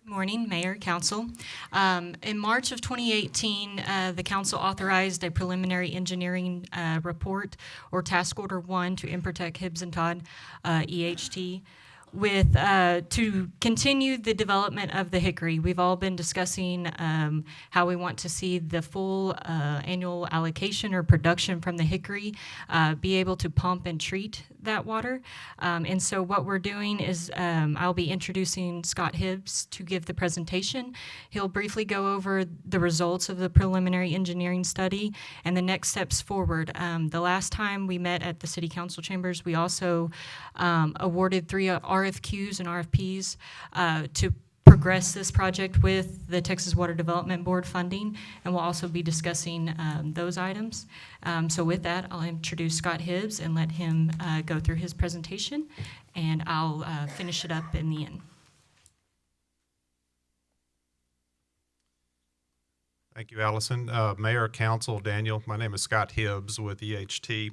Good morning, Mayor, Council. In March of 2018, the Council authorized a preliminary engineering report, or Task Order 1, to Enprotech Hibbs and Todd, EHT, with to continue the development of the Hickory. We've all been discussing how we want to see the full annual allocation or production from the Hickory be able to pump and treat that water. And so what we're doing is I'll be introducing Scott Hibbs to give the presentation. He'll briefly go over the results of the preliminary engineering study and the next steps forward. The last time we met at the City Council chambers, we also awarded 3 RFQs and RFPs to progress this project with the Texas Water Development Board funding, and we'll also be discussing those items. So with that, I'll introduce Scott Hibbs and let him go through his presentation, and I'll finish it up in the end. Thank you, Allison. Mayor, Council, Daniel, my name is Scott Hibbs with EHT.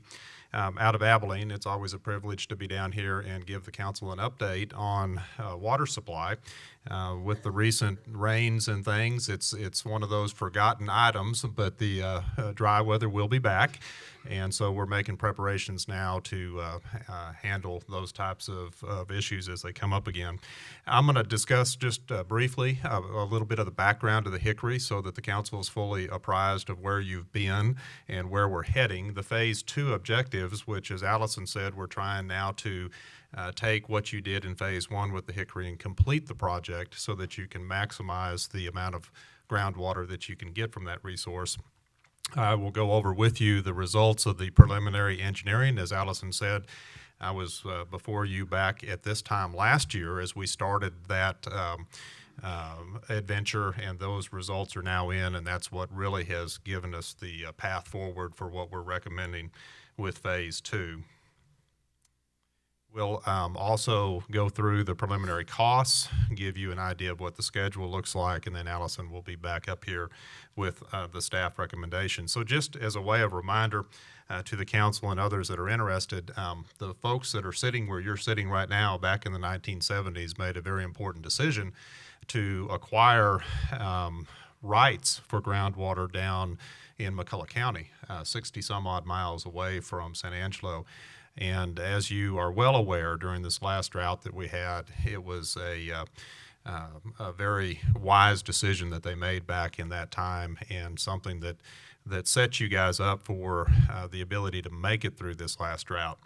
Out of Abilene. It's always a privilege to be down here and give the council an update on water supply. With the recent rains and things, it's one of those forgotten items, but the dry weather will be back. And so we're making preparations now to handle those types of issues as they come up again. I'm going to discuss just briefly a little bit of the background of the Hickory so that the council is fully apprised of where you've been and where we're heading. The Phase 2 objectives, which, as Allison said, we're trying now to take what you did in Phase 1 with the Hickory and complete the project so that you can maximize the amount of groundwater that you can get from that resource. I will go over with you the results of the preliminary engineering. As Allison said, I was before you back at this time last year as we started that adventure, and those results are now in, and that's what really has given us the path forward for what we're recommending with Phase 2. We'll also go through the preliminary costs, give you an idea of what the schedule looks like, and then Allison will be back up here with the staff recommendations. So just as a way of reminder to the council and others that are interested, the folks that are sitting where you're sitting right now back in the 1970s made a very important decision to acquire rights for groundwater down in McCullough County, 60 some odd miles away from San Angelo. And as you are well aware, during this last drought that we had, it was a very wise decision that they made back in that time, and something that set you guys up for the ability to make it through this last drought.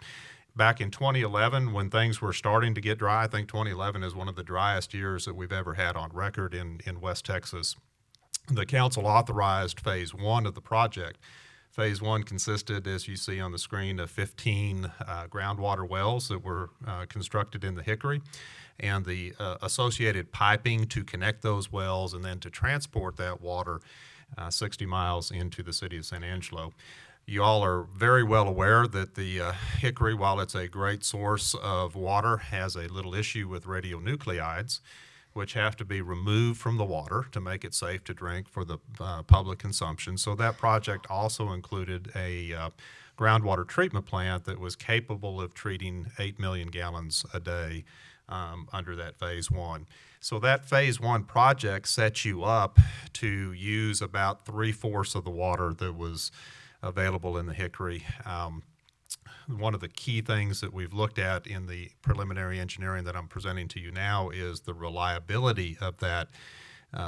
Back in 2011, when things were starting to get dry, I think 2011 is one of the driest years that we've ever had on record in West Texas. The council authorized Phase 1 of the project. Phase 1 consisted, as you see on the screen, of 15 groundwater wells that were constructed in the Hickory, and the associated piping to connect those wells and then to transport that water 60 miles into the city of San Angelo. You all are very well aware that the Hickory, while it's a great source of water, has a little issue with radionuclides, which have to be removed from the water to make it safe to drink for the public consumption. So that project also included a groundwater treatment plant that was capable of treating 8 million gallons a day under that Phase 1. So that Phase 1 project sets you up to use about 3/4 of the water that was available in the Hickory. One of the key things that we've looked at in the preliminary engineering that I'm presenting to you now is the reliability of that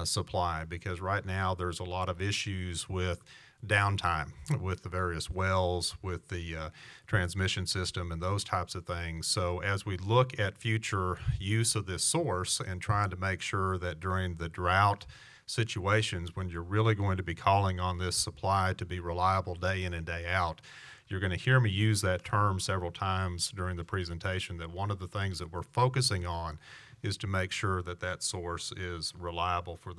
supply, because right now there's a lot of issues with downtime with the various wells, with the transmission system and those types of things. So as we look at future use of this source and trying to make sure that during the drought situations when you're really going to be calling on this supply to be reliable day in and day out, you're going to hear me use that term several times during the presentation, that one of the things that we're focusing on is to make sure that that source is reliable for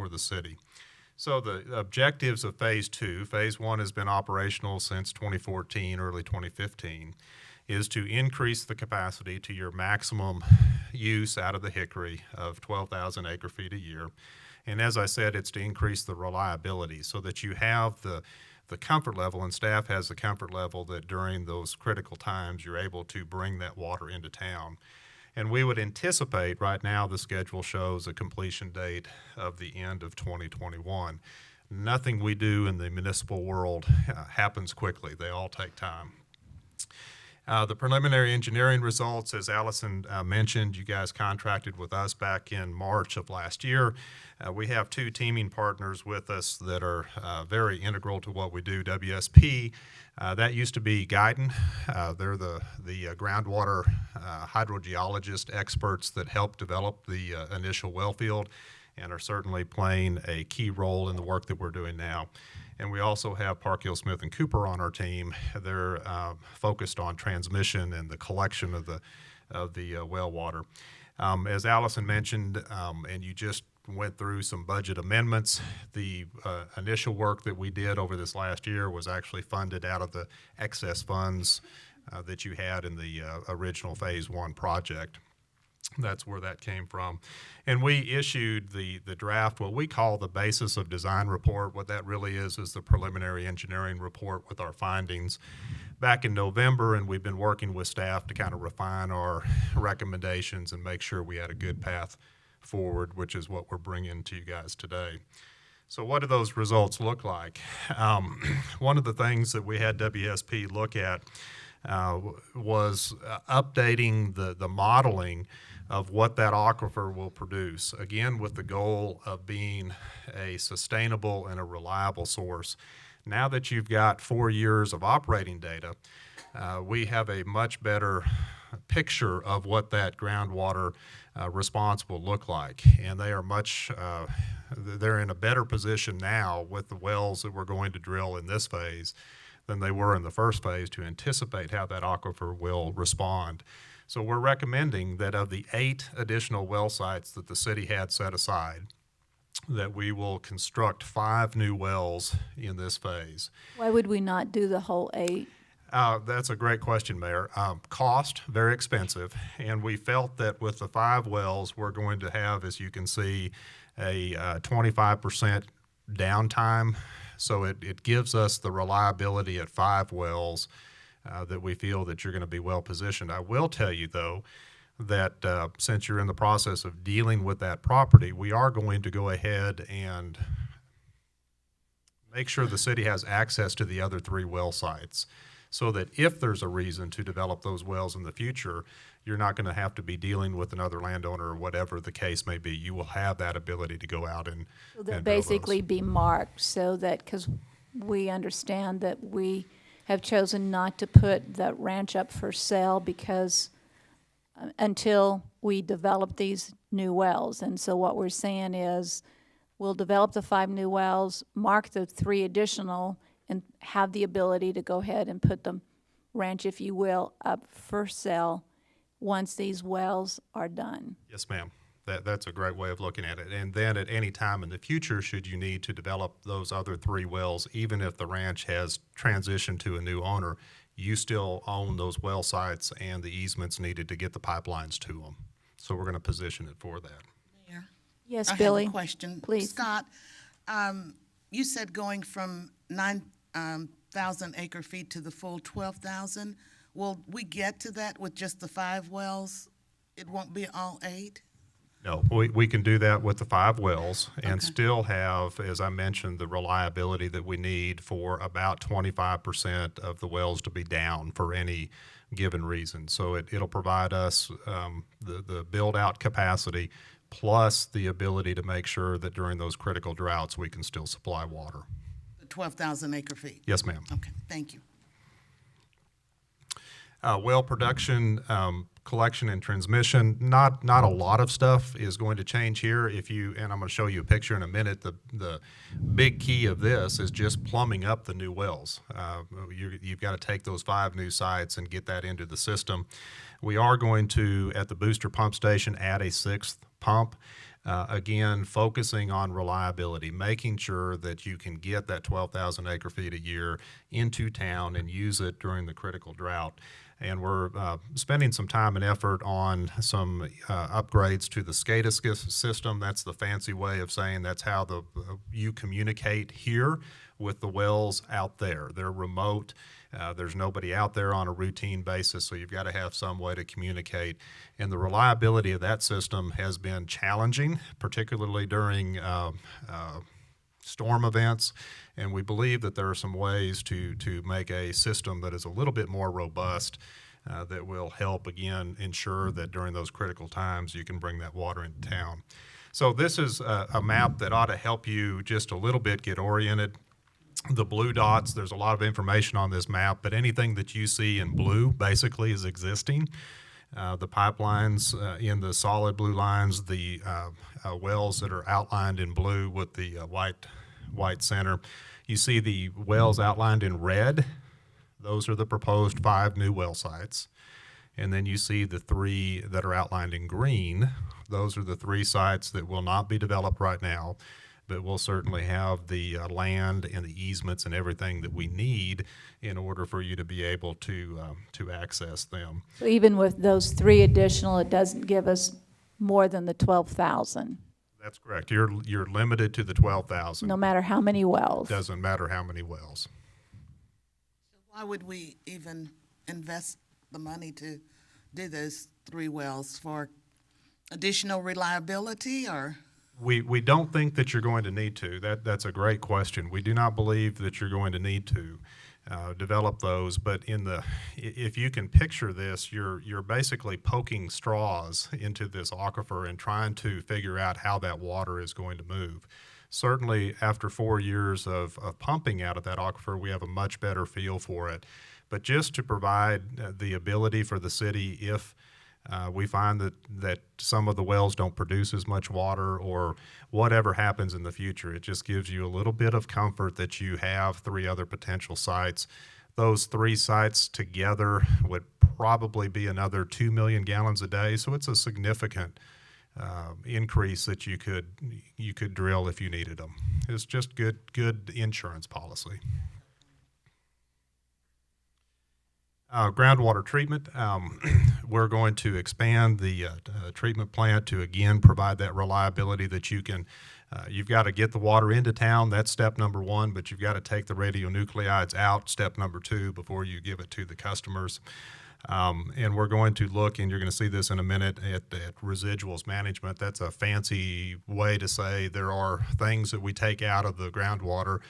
the city. So the objectives of Phase 2, Phase 1 has been operational since 2014, early 2015, is to increase the capacity to your maximum use out of the Hickory of 12,000 acre feet a year. And as I said, it's to increase the reliability so that you have the comfort level, and staff has the comfort level that during those critical times you're able to bring that water into town. And we would anticipate, right now the schedule shows a completion date of the end of 2021. Nothing we do in the municipal world happens quickly. They all take time. The preliminary engineering results, as Allison mentioned, you guys contracted with us back in March of last year. We have two teaming partners with us that are very integral to what we do. WSP, that used to be Guyton. They're the groundwater hydrogeologist experts that helped develop the initial well field and are certainly playing a key role in the work that we're doing now. And we also have Parkhill, Smith & Cooper on our team. They're focused on transmission and the collection of the well water. As Allison mentioned, and you just went through some budget amendments, the initial work that we did over this last year was actually funded out of the excess funds that you had in the original Phase 1 project. That's where that came from. And we issued the draft, what we call the basis of design report. What that really is the preliminary engineering report with our findings back in November, and we've been working with staff to kind of refine our recommendations and make sure we had a good path forward, which is what we're bringing to you guys today. So what do those results look like? One of the things that we had WSP look at was updating the modeling of what that aquifer will produce, again with the goal of being a sustainable and a reliable source. Now that you've got 4 years of operating data, we have a much better picture of what that groundwater response will look like. And they are they're in a better position now with the wells that we're going to drill in this phase than they were in the first phase to anticipate how that aquifer will respond. So we're recommending that of the 8 additional well sites that the city had set aside, that we will construct 5 new wells in this phase. Why would we not do the whole 8? That's a great question, Mayor. Cost, very expensive, and we felt that with the 5 wells, we're going to have, as you can see, a 25% downtime. So it gives us the reliability at 5 wells that we feel that you're going to be well positioned. I will tell you, though, that since you're in the process of dealing with that property, we are going to go ahead and make sure the city has access to the other 3 well sites, so that if there's a reason to develop those wells in the future, you're not going to have to be dealing with another landowner or whatever the case may be. You will have that ability to go out and So they'll and drill those. basically be marked so that, because we understand that we have chosen not to put the ranch up for sale because until we develop these new wells. And so what we're saying is we'll develop the 5 new wells, mark the 3 additional, and have the ability to go ahead and put the ranch, if you will, up for sale once these wells are done. Yes, ma'am. That's a great way of looking at it. And then at any time in the future, should you need to develop those other 3 wells, even if the ranch has transitioned to a new owner, you still own those well sites and the easements needed to get the pipelines to them. So we're going to position it for that. Mayor? Yes, I Billy. have a question. Please. Scott, you said going from 9,000 acre feet to the full 12,000. Will we get to that with just the 5 wells? It won't be all 8? No, we can do that with the 5 wells and still have, as I mentioned, the reliability that we need for about 25% of the wells to be down for any given reason. So it'll provide us the build-out capacity plus the ability to make sure that during those critical droughts we can still supply water. The 12,000 acre feet? Yes, ma'am. Okay, thank you. Well production, collection and transmission, not a lot of stuff is going to change here. And I'm going to show you a picture in a minute, the big key of this is just plumbing up the new wells. You've got to take those 5 new sites and get that into the system. We are going to, at the booster pump station, add a 6th pump. Again, focusing on reliability, making sure that you can get that 12,000 acre feet a year into town and use it during the critical drought. And we're spending some time and effort on some upgrades to the SCADA system. That's the fancy way of saying that's how you communicate here with the wells out there. They're remote. There's nobody out there on a routine basis, so you've got to have some way to communicate. And the reliability of that system has been challenging, particularly during storm events. And we believe that there are some ways to make a system that is a little bit more robust that will help, again, ensure that during those critical times you can bring that water into town. So this is a map that ought to help you just a little bit get oriented. The blue dots, there's a lot of information on this map, but anything that you see in blue basically is existing. The pipelines in the solid blue lines, the wells that are outlined in blue with the white center. You see the wells outlined in red. Those are the proposed 5 new well sites. And then you see the 3 that are outlined in green. Those are the 3 sites that will not be developed right now, but we'll certainly have the land and the easements and everything that we need in order for you to be able to access them. So even with those 3 additional, it doesn't give us more than the 12,000, That's correct. You're limited to the 12,000. no matter how many wells. Doesn't matter how many wells. Why would we even invest the money to do those 3 wells? For additional reliability, or? We don't think that you're going to need to. That's a great question. We do not believe that you're going to need to develop those, but if you can picture this, you're basically poking straws into this aquifer and trying to figure out how that water is going to move. certainly after 4 years of pumping out of that aquifer, we have a much better feel for it. But just to provide the ability for the city, if we find that some of the wells don't produce as much water or whatever happens in the future, it just gives you a little bit of comfort that you have 3 other potential sites. Those 3 sites together would probably be another 2 million gallons a day, so it's a significant increase that you could drill if you needed them. It's just good insurance policy. Groundwater treatment, we're going to expand the treatment plant to again provide that reliability that you can, you've got to get the water into town, that's step number 1, but you've got to take the radionuclides out, step number 2, before you give it to the customers. And we're going to look, and you're going to see this in a minute, at residuals management. That's a fancy way to say there are things that we take out of the groundwater,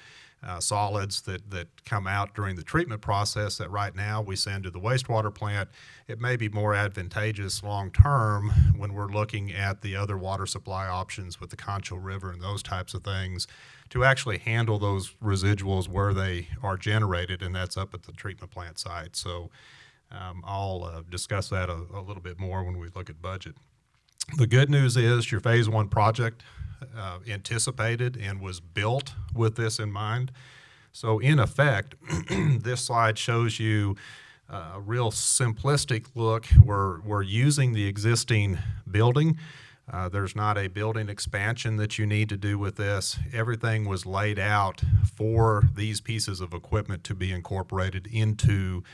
solids that come out during the treatment process that right now we send to the wastewater plant. It may be more advantageous long term when we're looking at the other water supply options with the Concho River and those types of things to actually handle those residuals where they are generated, and that's up at the treatment plant site. So I'll discuss that a little bit more when we look at budget. The good news is your phase 1 project anticipated and was built with this in mind. So in effect, this slide shows you a real simplistic look. We're using the existing building. There's not a building expansion that you need to do with this. Everything was laid out for these pieces of equipment to be incorporated into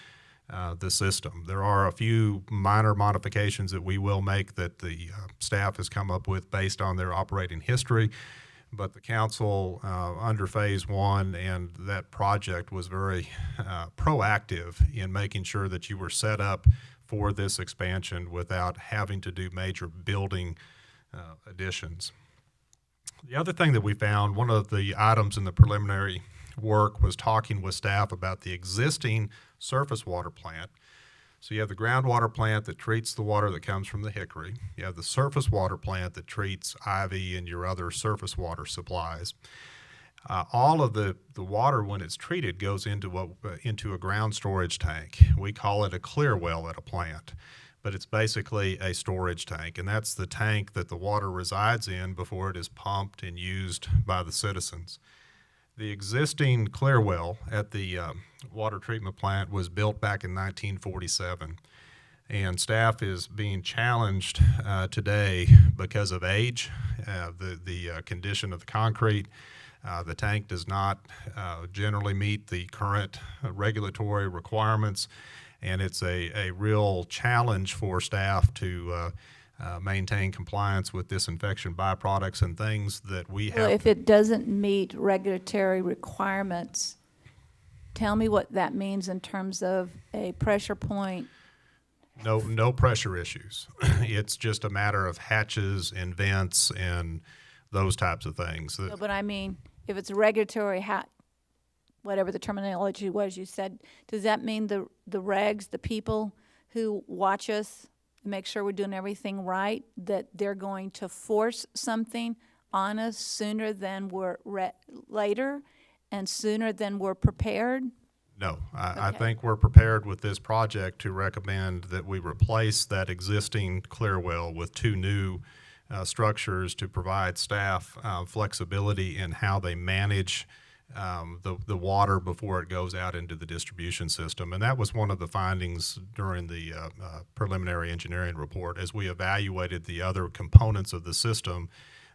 the system. There are a few minor modifications that we will make that the staff has come up with based on their operating history, but the council under phase 1 and that project was very proactive in making sure that you were set up for this expansion without having to do major building additions. The other thing that we found, one of the items in the preliminary work was talking with staff about the existing surface water plant. So you have the groundwater plant that treats the water that comes from the Hickory. You have the surface water plant that treats Ivy and your other surface water supplies. All of the water, when it's treated, goes into a ground storage tank. We call it a clear well at a plant, but it's basically a storage tank, and that's the tank that the water resides in before it is pumped and used by the citizens. The existing clear well at the water treatment plant was built back in 1947, and staff is being challenged today because of age, the condition of the concrete. The tank does not generally meet the current regulatory requirements, and it's a real challenge for staff to maintain compliance with disinfection byproducts and things that we have. Well, if it doesn't meet regulatory requirements, tell me what that means in terms of a pressure point. No pressure issues. It's just a matter of hatches and vents and those types of things. No, but I mean, if it's a regulatory whatever the terminology was you said, does that mean the regs, the people who watch us, make sure we're doing everything right, that they're going to force something on us sooner than we're later and sooner than we're prepared? No, I think we're prepared with this project to recommend that we replace that existing clear well with 2 new structures to provide staff flexibility in how they manage the water before it goes out into the distribution system. And that was one of the findings during the preliminary engineering report. As we evaluated the other components of the system,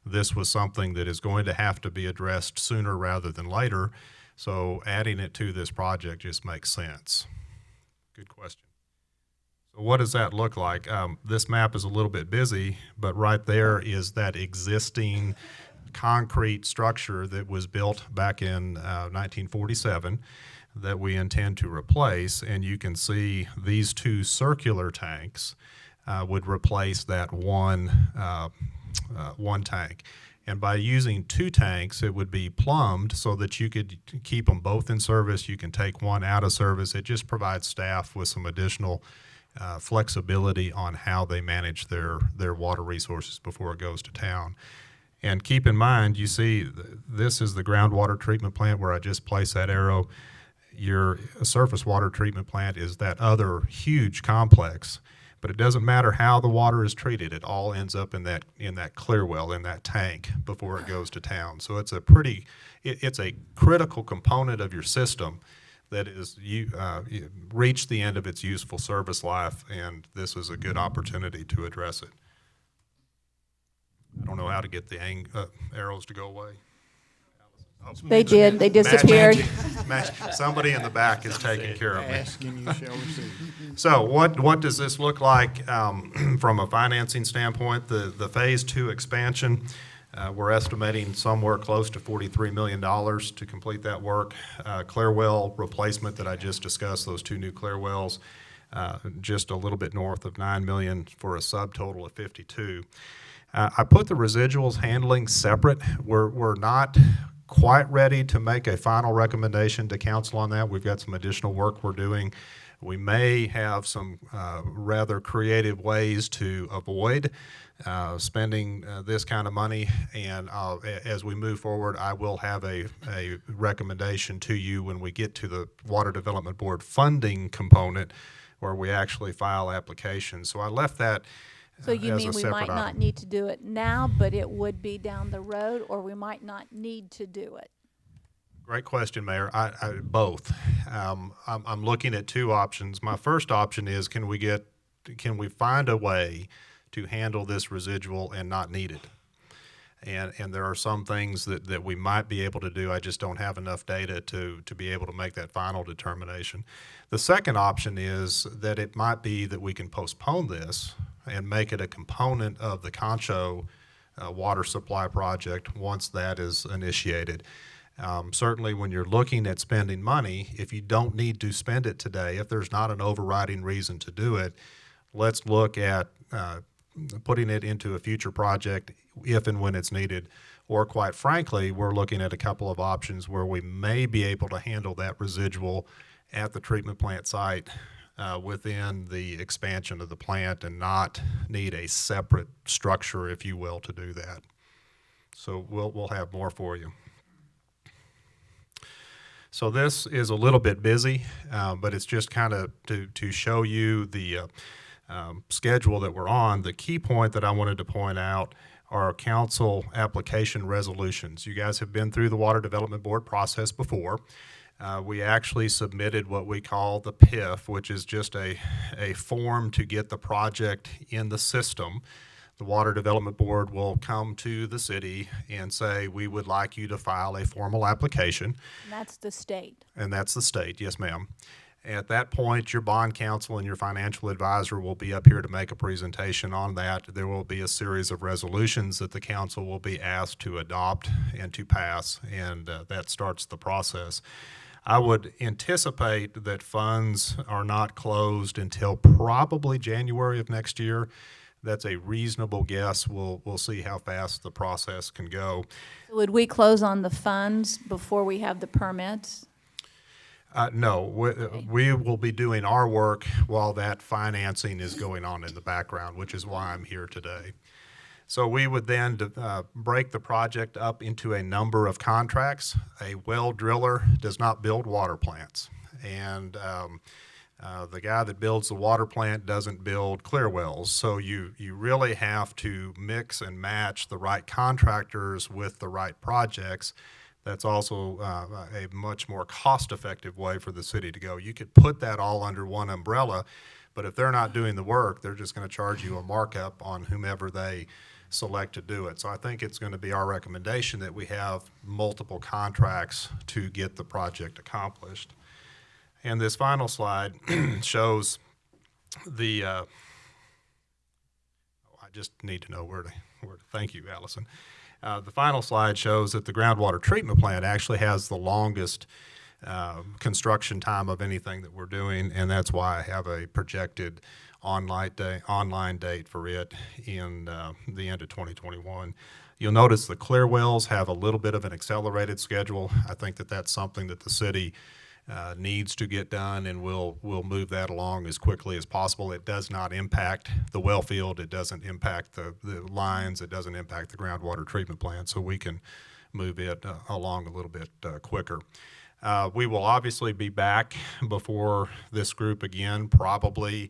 this was something that is going to have to be addressed sooner rather than later. So adding it to this project just makes sense. Good question. So what does that look like? This map is a little bit busy, but right there is that existing concrete structure that was built back in 1947 that we intend to replace, and you can see these 2 circular tanks would replace that one tank. And by using 2 tanks, it would be plumbed so that you could keep them both in service. You can take one out of service. It just provides staff with some additional flexibility on how they manage their water resources before it goes to town. And keep in mind, you see, this is the groundwater treatment plant where I just placed that arrow. Your surface water treatment plant is that other huge complex. But it doesn't matter how the water is treated; it all ends up in that clear well, in that tank, before it goes to town. So it's it's a critical component of your system that is reached the end of its useful service life, and this is a good opportunity to address it. I don't know how to get the arrows to go away. They did. They disappeared. Somebody in the back is taking care of me. Asking you shall receive. So what does this look like from a financing standpoint? The Phase 2 expansion, we're estimating somewhere close to $43 million to complete that work. Clear well replacement that I just discussed, those 2 new clear wells, just a little bit north of $9 million for a subtotal of 52. I put the residuals handling separate. We're not quite ready to make a final recommendation to council on that. We've got some additional work we're doing. We may have some rather creative ways to avoid spending this kind of money, and as we move forward, I will have a recommendation to you when we get to the Water Development Board funding component where we actually file applications. So I left that So you as mean a we separate might not item. need to do it now, but it would be down the road, or we might not need to do it? Great question, Mayor. Both. I'm looking at 2 options. My first option is can we find a way to handle this residual and not need it? And there are some things that we might be able to do. I just don't have enough data to be able to make that final determination. The second option is that it might be that we can postpone this and make it a component of the Concho water supply project once that is initiated. Certainly when you're looking at spending money, if you don't need to spend it today, if there's not an overriding reason to do it, let's look at putting it into a future project if and when it's needed. Or quite frankly, we're looking at a couple of options where we may be able to handle that residual at the treatment plant site within the expansion of the plant and not need a separate structure, if you will, to do that. So we'll have more for you. So this is a little bit busy, but it's just kind of to show you the schedule that we're on. The key point that I wanted to point out are council application resolutions. You guys have been through the Water Development Board process before. We actually submitted what we call the PIF, which is just a form to get the project in the system. The Water Development Board will come to the city and say, we would like you to file a formal application. And that's the state. And that's the state, yes, ma'am. At that point, your bond counsel and your financial advisor will be up here to make a presentation on that. There will be a series of resolutions that the council will be asked to adopt and to pass, and that starts the process. I would anticipate that funds are not closed until probably January of next year. That's a reasonable guess. We'll see how fast the process can go. Would we close on the funds before we have the permits? No, we will be doing our work while that financing is going on in the background, which is why I'm here today. So we would then break the project up into a number of contracts. A well driller does not build water plants, and the guy that builds the water plant doesn't build clear wells. So you really have to mix and match the right contractors with the right projects. That's also a much more cost-effective way for the city to go. You could put that all under one umbrella, but if they're not doing the work, they're just going to charge you a markup on whomever they select to do it. So I think it's going to be our recommendation that we have multiple contracts to get the project accomplished. And this final slide shows the, I just need to know where to thank you, Allison. The final slide shows that the groundwater treatment plant actually has the longest construction time of anything that we're doing, and that's why I have a projected online date for it in the end of 2021. You'll notice the clear wells have a little bit of an accelerated schedule. I think that that's something that the city needs to get done, and we'll move that along as quickly as possible. It does not impact the well field. It doesn't impact the lines. It doesn't impact the groundwater treatment plant, so we can move it along a little bit quicker. We will obviously be back before this group again, probably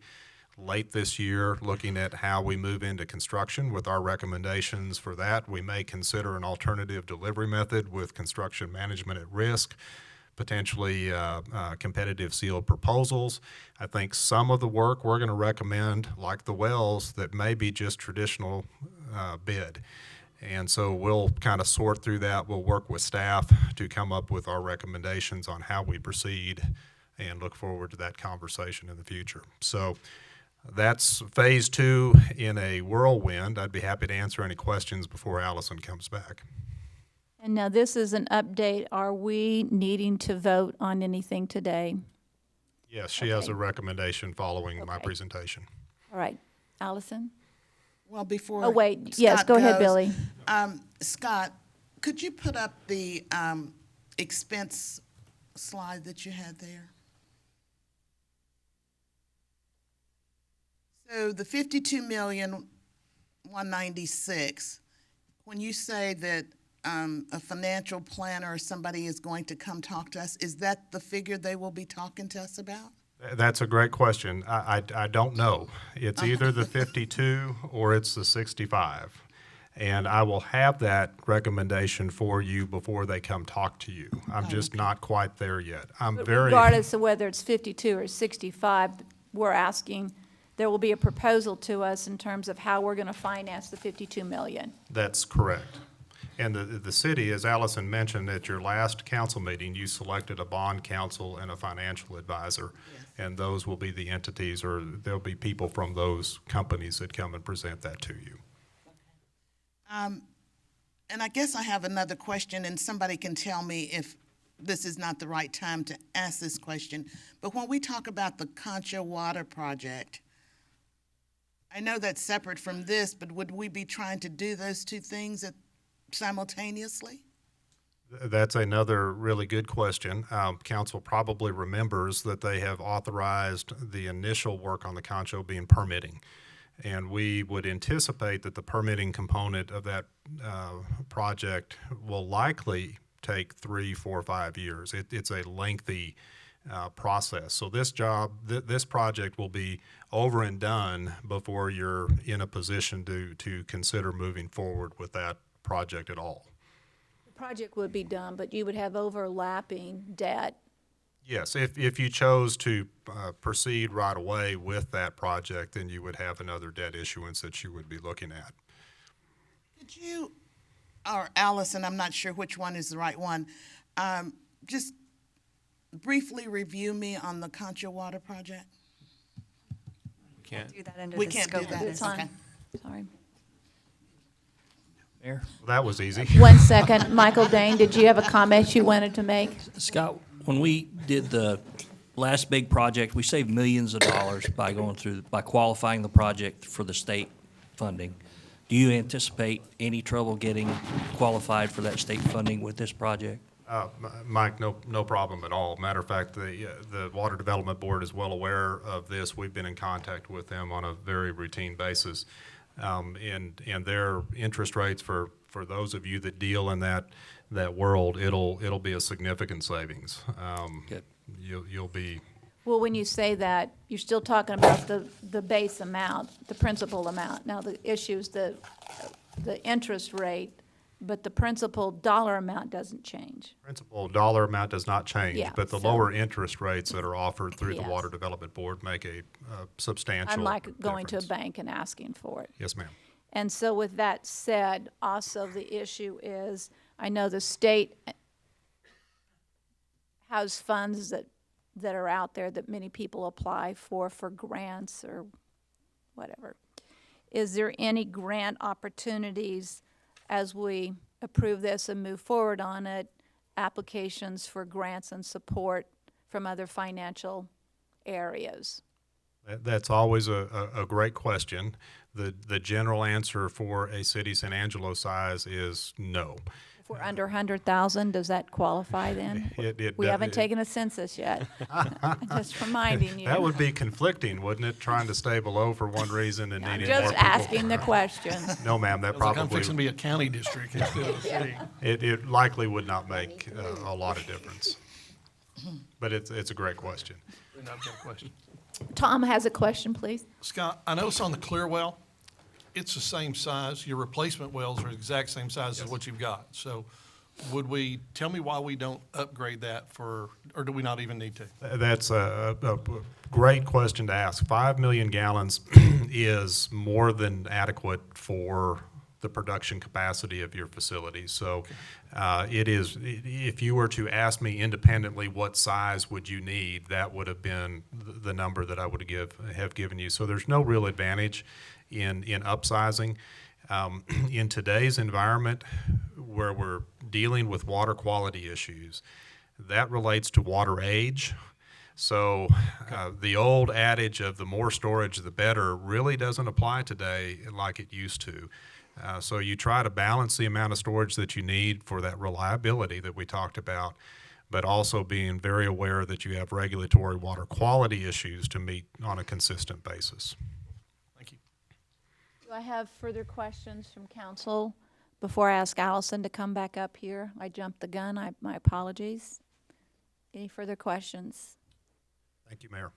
late this year, looking at how we move into construction with our recommendations for that. We may consider an alternative delivery method with construction management at risk, potentially competitive sealed proposals. I think some of the work we're going to recommend, like the wells, that may be just traditional bid. And so we'll kind of sort through that. We'll work with staff to come up with our recommendations on how we proceed, and look forward to that conversation in the future. So that's phase 2 in a whirlwind. I'd be happy to answer any questions before Allison comes back. And now this is an update. Are we needing to vote on anything today? Yes, she has a recommendation following my presentation. All right. Allison? Well, before. Oh, wait. Yes, Scott go ahead, goes, Billy. Scott, could you put up the expense slide that you had there? So the 52,196,000, when you say that a financial planner or somebody is going to come talk to us, is that the figure they will be talking to us about? That's a great question. I don't know. It's either the 52 or it's the 65. And I will have that recommendation for you before they come talk to you. I'm just not quite there yet. Regardless of whether it's 52 or 65, we're asking, there will be a proposal to us in terms of how we're going to finance the 52 million. That's correct. And the city, as Allison mentioned, at your last council meeting, you selected a bond counsel and a financial advisor. Yes. And those will be the entities, or there'll be people from those companies that come and present that to you. And I guess I have another question, and somebody can tell me if this is not the right time to ask this question. But when we talk about the Concho Water Project, I know that's separate from this, but would we be trying to do those two things simultaneously? That's another really good question. Council probably remembers that they have authorized the initial work on the Concho being permitting. And we would anticipate that the permitting component of that project will likely take 3, 4, 5 years. It's a lengthy process. So this project will be over and done before you're in a position to consider moving forward with that project at all. The project would be done, but you would have overlapping debt. Yes, if you chose to proceed right away with that project, then you would have another debt issuance that you would be looking at. Could you, or Allison, I'm not sure which one is the right one, just briefly review me on the Concho Water Project? We can't do that under we the can't scope do that. of this. Okay. Sorry. Mayor? Well, that was easy. 1 second. Michael Dane, did you have a comment you wanted to make? Scott, when we did the last big project, we saved millions of dollars by qualifying the project for the state funding. Do you anticipate any trouble getting qualified for that state funding with this project? Mike, no problem at all. Matter of fact, the Water Development Board is well aware of this. We've been in contact with them on a very routine basis. And their interest rates for those of you that deal in that world, it'll be a significant savings. You'll be. Well, when you say that, you're still talking about the base amount, the principal amount. Now, the issue is the interest rate, but the principal dollar amount doesn't change. Principal dollar amount does not change, Yeah, but the lower interest rates that are offered through the Yes. Water Development Board make a substantial Unlike going to a difference. bank and asking for it. Yes, ma'am. And so with that said, also the issue is, I know the state has funds that are out there that many people apply for grants or whatever. Is there any grant opportunities as we approve this and move forward on it, applications for grants and support from other financial areas? That's always a great question. The general answer for a city San Angelo size is no. If we're under 100,000, does that qualify then? We haven't taken a census yet. Just reminding you. That would be conflicting, wouldn't it? Trying to stay below for one reason and I'm needing more just people. asking the question. No, ma'am, that Feels like I'm probably, fixing to be a county district instead of a city. it likely would not make a lot of difference. But it's a great question. And I've got a question. Tom has a question, please. Scott, I noticed on the clear well, it's the same size. Your replacement wells are the exact same size as what you've got. So tell me why we don't upgrade that or do we not even need to? That's a great question to ask. 5 million gallons is more than adequate for the production capacity of your facility. So it is, if you were to ask me independently what size would you need, that would have been the number that I would have given you. So there's no real advantage in upsizing. In today's environment where we're dealing with water quality issues, that relates to water age. So the old adage of the more storage, the better really doesn't apply today like it used to. So you try to balance the amount of storage that you need for that reliability that we talked about, but also being very aware that you have regulatory water quality issues to meet on a consistent basis. Thank you. Do I have further questions from council before I ask Allison to come back up here? I jumped the gun. My apologies. Any further questions? Thank you, Mayor.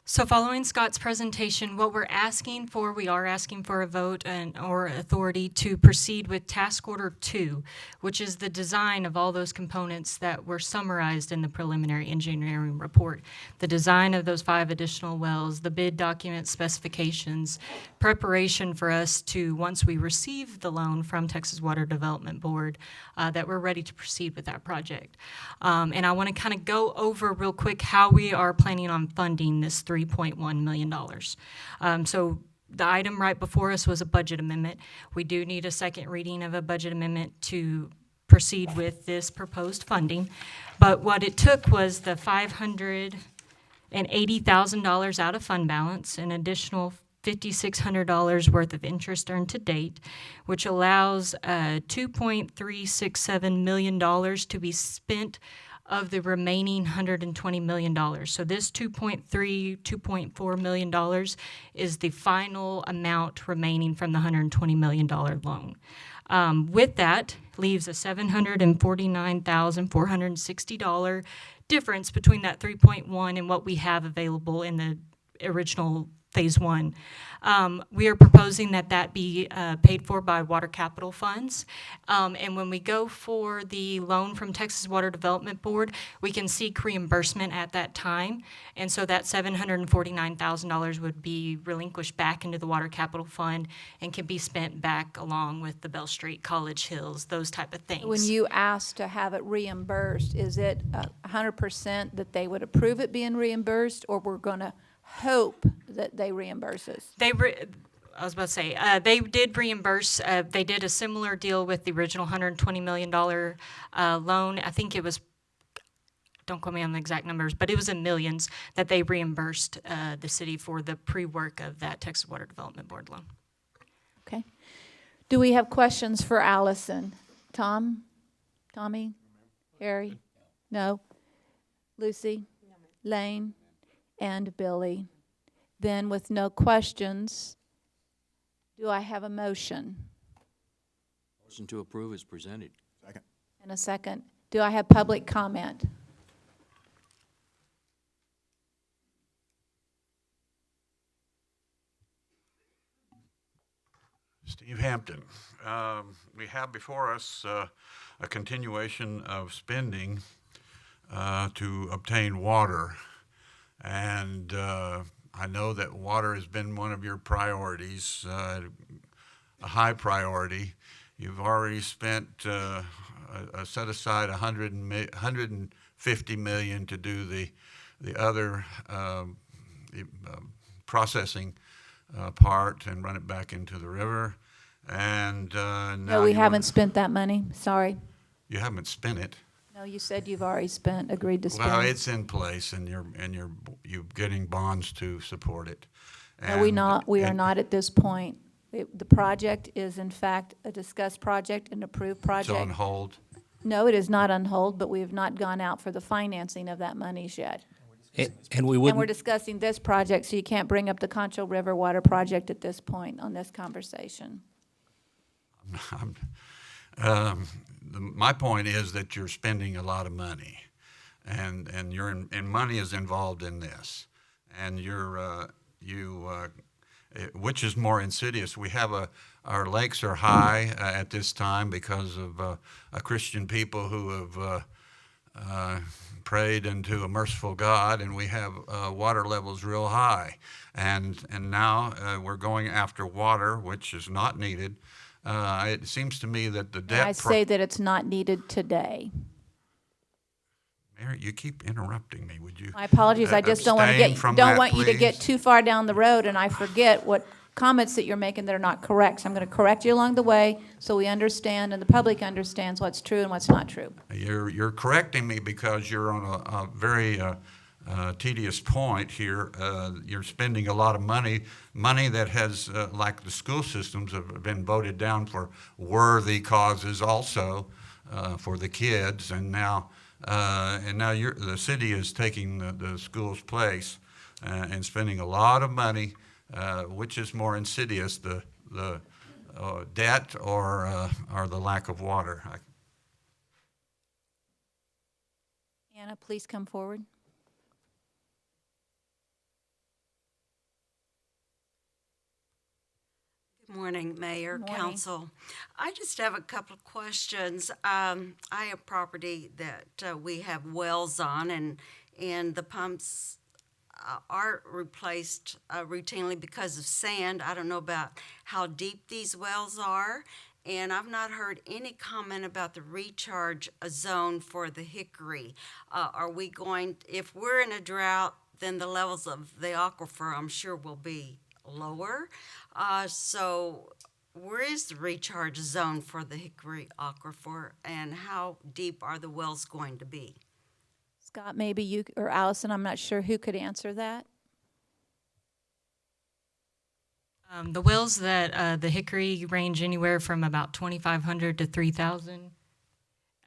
So following Scott's presentation, what we're asking for, we are asking for a vote or authority to proceed with Task Order 2, which is the design of all those components that were summarized in the preliminary engineering report. The design of those 5 additional wells, the bid document specifications, preparation for us to, once we receive the loan from Texas Water Development Board, that we're ready to proceed with that project. And I want to kind of go over real quick how we are planning on funding this $3.1 million. So the item right before us was a budget amendment. We do need a second reading of a budget amendment to proceed with this proposed funding. But what it took was the $580,000 out of fund balance, an additional $5,600 worth of interest earned to date, which allows $2.367 million to be spent of the remaining $120 million. So this $2.4 million is the final amount remaining from the $120 million loan. With that, leaves a $749,460 difference between that 3.1 and what we have available in the original Phase 1. We are proposing that that be paid for by water capital funds. And when we go for the loan from Texas Water Development Board, we can seek reimbursement at that time. And so that $749,000 would be relinquished back into the water capital fund and can be spent back along with the Bell Street, College Hills, those type of things. When you ask to have it reimbursed, is it 100% that they would approve it being reimbursed, or we're going to hope that they reimburse us? I was about to say, they did reimburse. They did a similar deal with the original $120 million loan. I think it was, don't quote me on the exact numbers, but it was in millions that they reimbursed the city for the pre-work of that Texas Water Development Board loan. Okay. Do we have questions for Allison? Tom? Tommy? Harry? No? Lucy? Lane? And Billy. Then with no questions, do I have a motion? Motion to approve is presented. Second. And a second. Do I have public comment? Steve Hampton. We have before us a continuation of spending to obtain water. And I know that water has been one of your priorities, a high priority. You've already spent set aside $150 million to do the other processing part and run it back into the river. And now No, we haven't spent that money. Sorry. You haven't spent it. No, you said you've already agreed to spend. Well, it's in place, and you're getting bonds to support it. No, we are not at this point. The project is in fact a discussed project, an approved It's project. on hold. No, it is not on hold, but we have not gone out for the financing of that monies yet. And we And we're wouldn't, discussing this project, so you can't bring up the Concho River Water Project at this point on this conversation. My point is that you're spending a lot of money, and and money is involved in this, and which is more insidious. We have our lakes are high at this time because of a Christian people who have prayed unto a merciful God, and we have water levels real high, and now we're going after water which is not needed. It seems to me that the debt. I say that it's not needed today. Mary, you keep interrupting me. Would you? My apologies, I just don't want to abstain from don't that, want you to get please? too far down the road and I forget what comments that you're making that are not correct. So I'm going to correct you along the way so we understand and the public understands what's true and what's not true. You're correcting me because you're on a very tedious point here. You're spending a lot of money that has, like the school systems have been voted down for worthy causes also for the kids, and now the city is taking the school's place and spending a lot of money, which is more insidious, the debt or the lack of water. Anna, please come forward. Good morning, Mayor, Good morning. Council. I just have a couple of questions. I have property that we have wells on, and the pumps are replaced routinely because of sand. I don't know about how deep these wells are, and I've not heard any comment about the recharge zone for the Hickory. Are we going, if we're in a drought, then the levels of the aquifer, I'm sure, will be lower. So where is the recharge zone for the Hickory aquifer, and how deep are the wells going to be? Scott, maybe you or Allison, I'm not sure who could answer that. The wells that the Hickory range anywhere from about 2,500 to 3,000.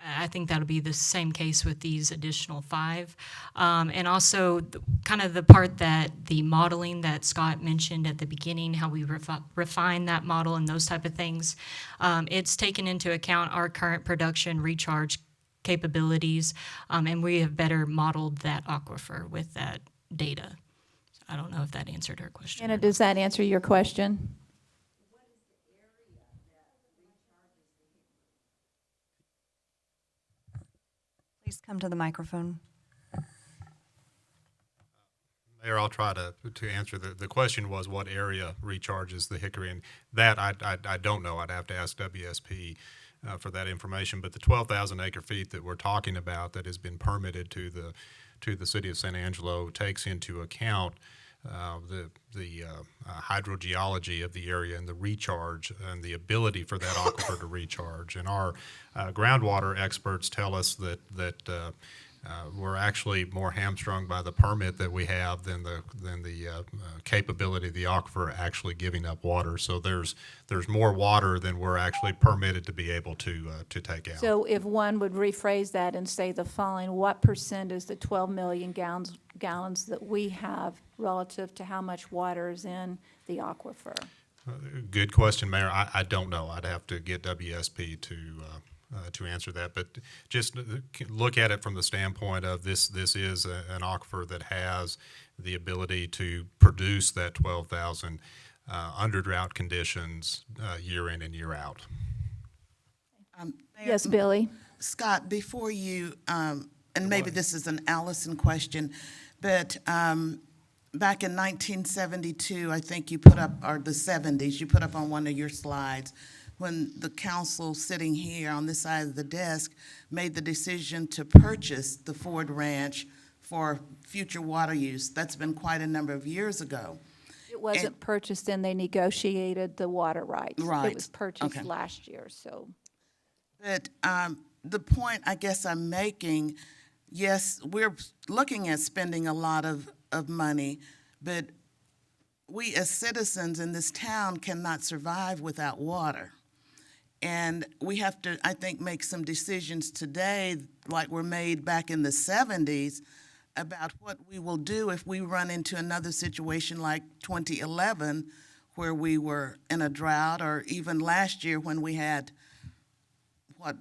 I think that'll be the same case with these additional 5. And also kind of the part that the modeling that Scott mentioned at the beginning, how we refine that model and those type of things, it's taken into account our current production recharge capabilities, and we have better modeled that aquifer with that data. So I don't know if that answered her question. Anna, does that answer your question? Please come to the microphone. Mayor, I'll try to answer. The question was what area recharges the Hickory, and that I don't know. I'd have to ask WSP for that information. But the 12,000 acre feet that we're talking about that has been permitted to the city of San Angelo takes into account the hydrogeology of the area and the recharge and the ability for that aquifer to recharge. And our groundwater experts tell us that we're actually more hamstrung by the permit that we have than the capability of the aquifer actually giving up water. So there's more water than we're actually permitted to be able to take out. So if one would rephrase that and say the following, what percent is the 12 million gallons that we have relative to how much water is in the aquifer? Good question, Mayor. I don't know. I'd have to get WSP to answer that, but just look at it from the standpoint of this is an aquifer that has the ability to produce that 12,000 under drought conditions year in and year out. Yes, Billy. Scott, before you, and maybe this is an Allison question, but back in 1972, I think you put up, or the 70s, you put up on one of your slides, when the council sitting here on this side of the desk made the decision to purchase the Ford Ranch for future water use. That's been quite a number of years ago. It wasn't purchased, and they negotiated the water rights. Right. It was purchased Okay. last year, so. But the point I guess I'm making, yes, we're looking at spending a lot of money, but we as citizens in this town cannot survive without water. And we have to, I think, make some decisions today, like were made back in the 70s, about what we will do if we run into another situation like 2011, where we were in a drought, or even last year when we had,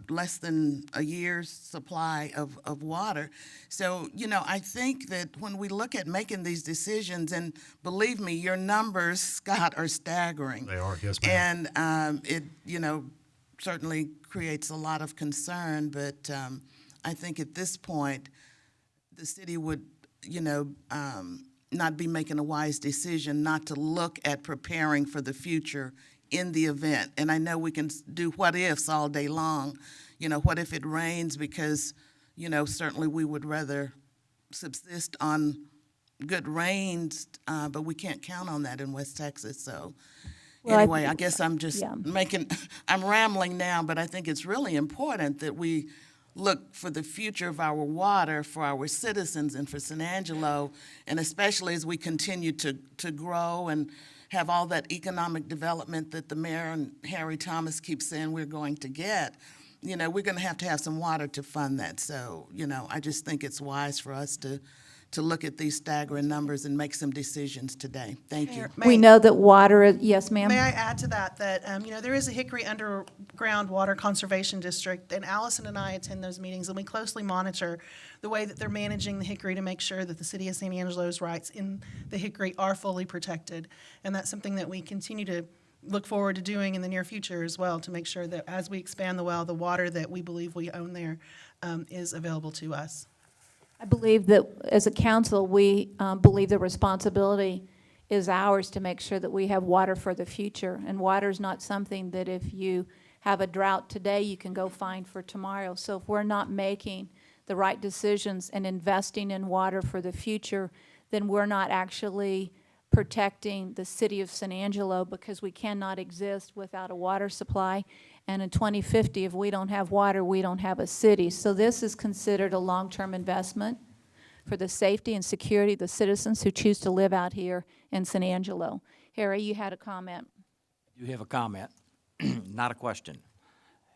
less than a year's supply of water. So, I think that when we look at making these decisions, and believe me, your numbers, Scott, are staggering. They are, yes, ma'am. And it, certainly creates a lot of concern, but I think at this point, the city would, not be making a wise decision not to look at preparing for the future in the event. And I know we can do what ifs all day long. What if it rains? Because, certainly we would rather subsist on good rains, but we can't count on that in West Texas. So Well, anyway, I guess I'm just yeah. I'm rambling now, but I think it's really important that we look for the future of our water for our citizens and for San Angelo, and especially as we continue to grow and have all that economic development that the mayor and Harry Thomas keep saying we're going to get. We're going to have some water to fund that. So, I just think it's wise for us to look at these staggering numbers and make some decisions today. Thank you. We know that water, yes, ma'am? May I add to that, there is a Hickory Underground Water Conservation District, and Allison and I attend those meetings, and we closely monitor the way that they're managing the Hickory to make sure that the city of San Angelo's rights in the Hickory are fully protected. And that's something that we continue to look forward to doing in the near future as well, to make sure that as we expand the well, the water that we believe we own there is available to us. I believe that as a council, we believe the responsibility is ours to make sure that we have water for the future. And water is not something that if you have a drought today, you can go find for tomorrow. So if we're not making the right decisions and investing in water for the future, then we're not actually protecting the city of San Angelo, because we cannot exist without a water supply. And in 2050, if we don't have water, we don't have a city. So this is considered a long-term investment for the safety and security of the citizens who choose to live out here in San Angelo. Harry, you had a comment. You have a comment, not a question.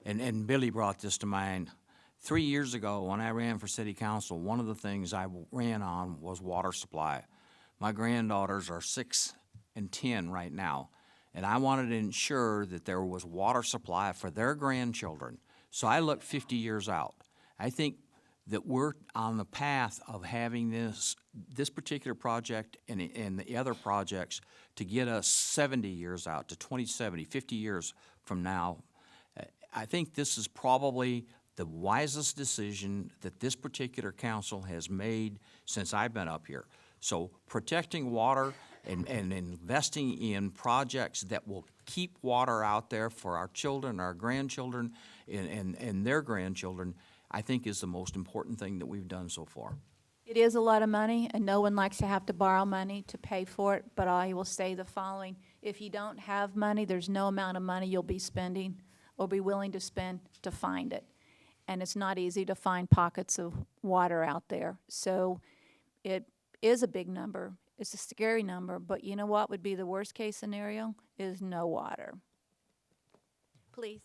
And Billy brought this to mind. 3 years ago, when I ran for city council, one of the things I ran on was water supply. My granddaughters are 6 and 10 right now, and I wanted to ensure that there was water supply for their grandchildren. So I looked 50 years out. I think that we're on the path of having this particular project and the other projects to get us 70 years out, to 2070, 50 years from now. I think this is probably the wisest decision that this particular council has made since I've been up here. So protecting water and investing in projects that will keep water out there for our children, our grandchildren, and their grandchildren, I think is the most important thing that we've done so far. It is a lot of money, and no one likes to have to borrow money to pay for it, but I will say the following. If you don't have money, there's no amount of money you'll be spending or be willing to spend to find it. And it's not easy to find pockets of water out there. So it is a big number. It's a scary number, but you know what would be the worst case scenario? Is no water. Please.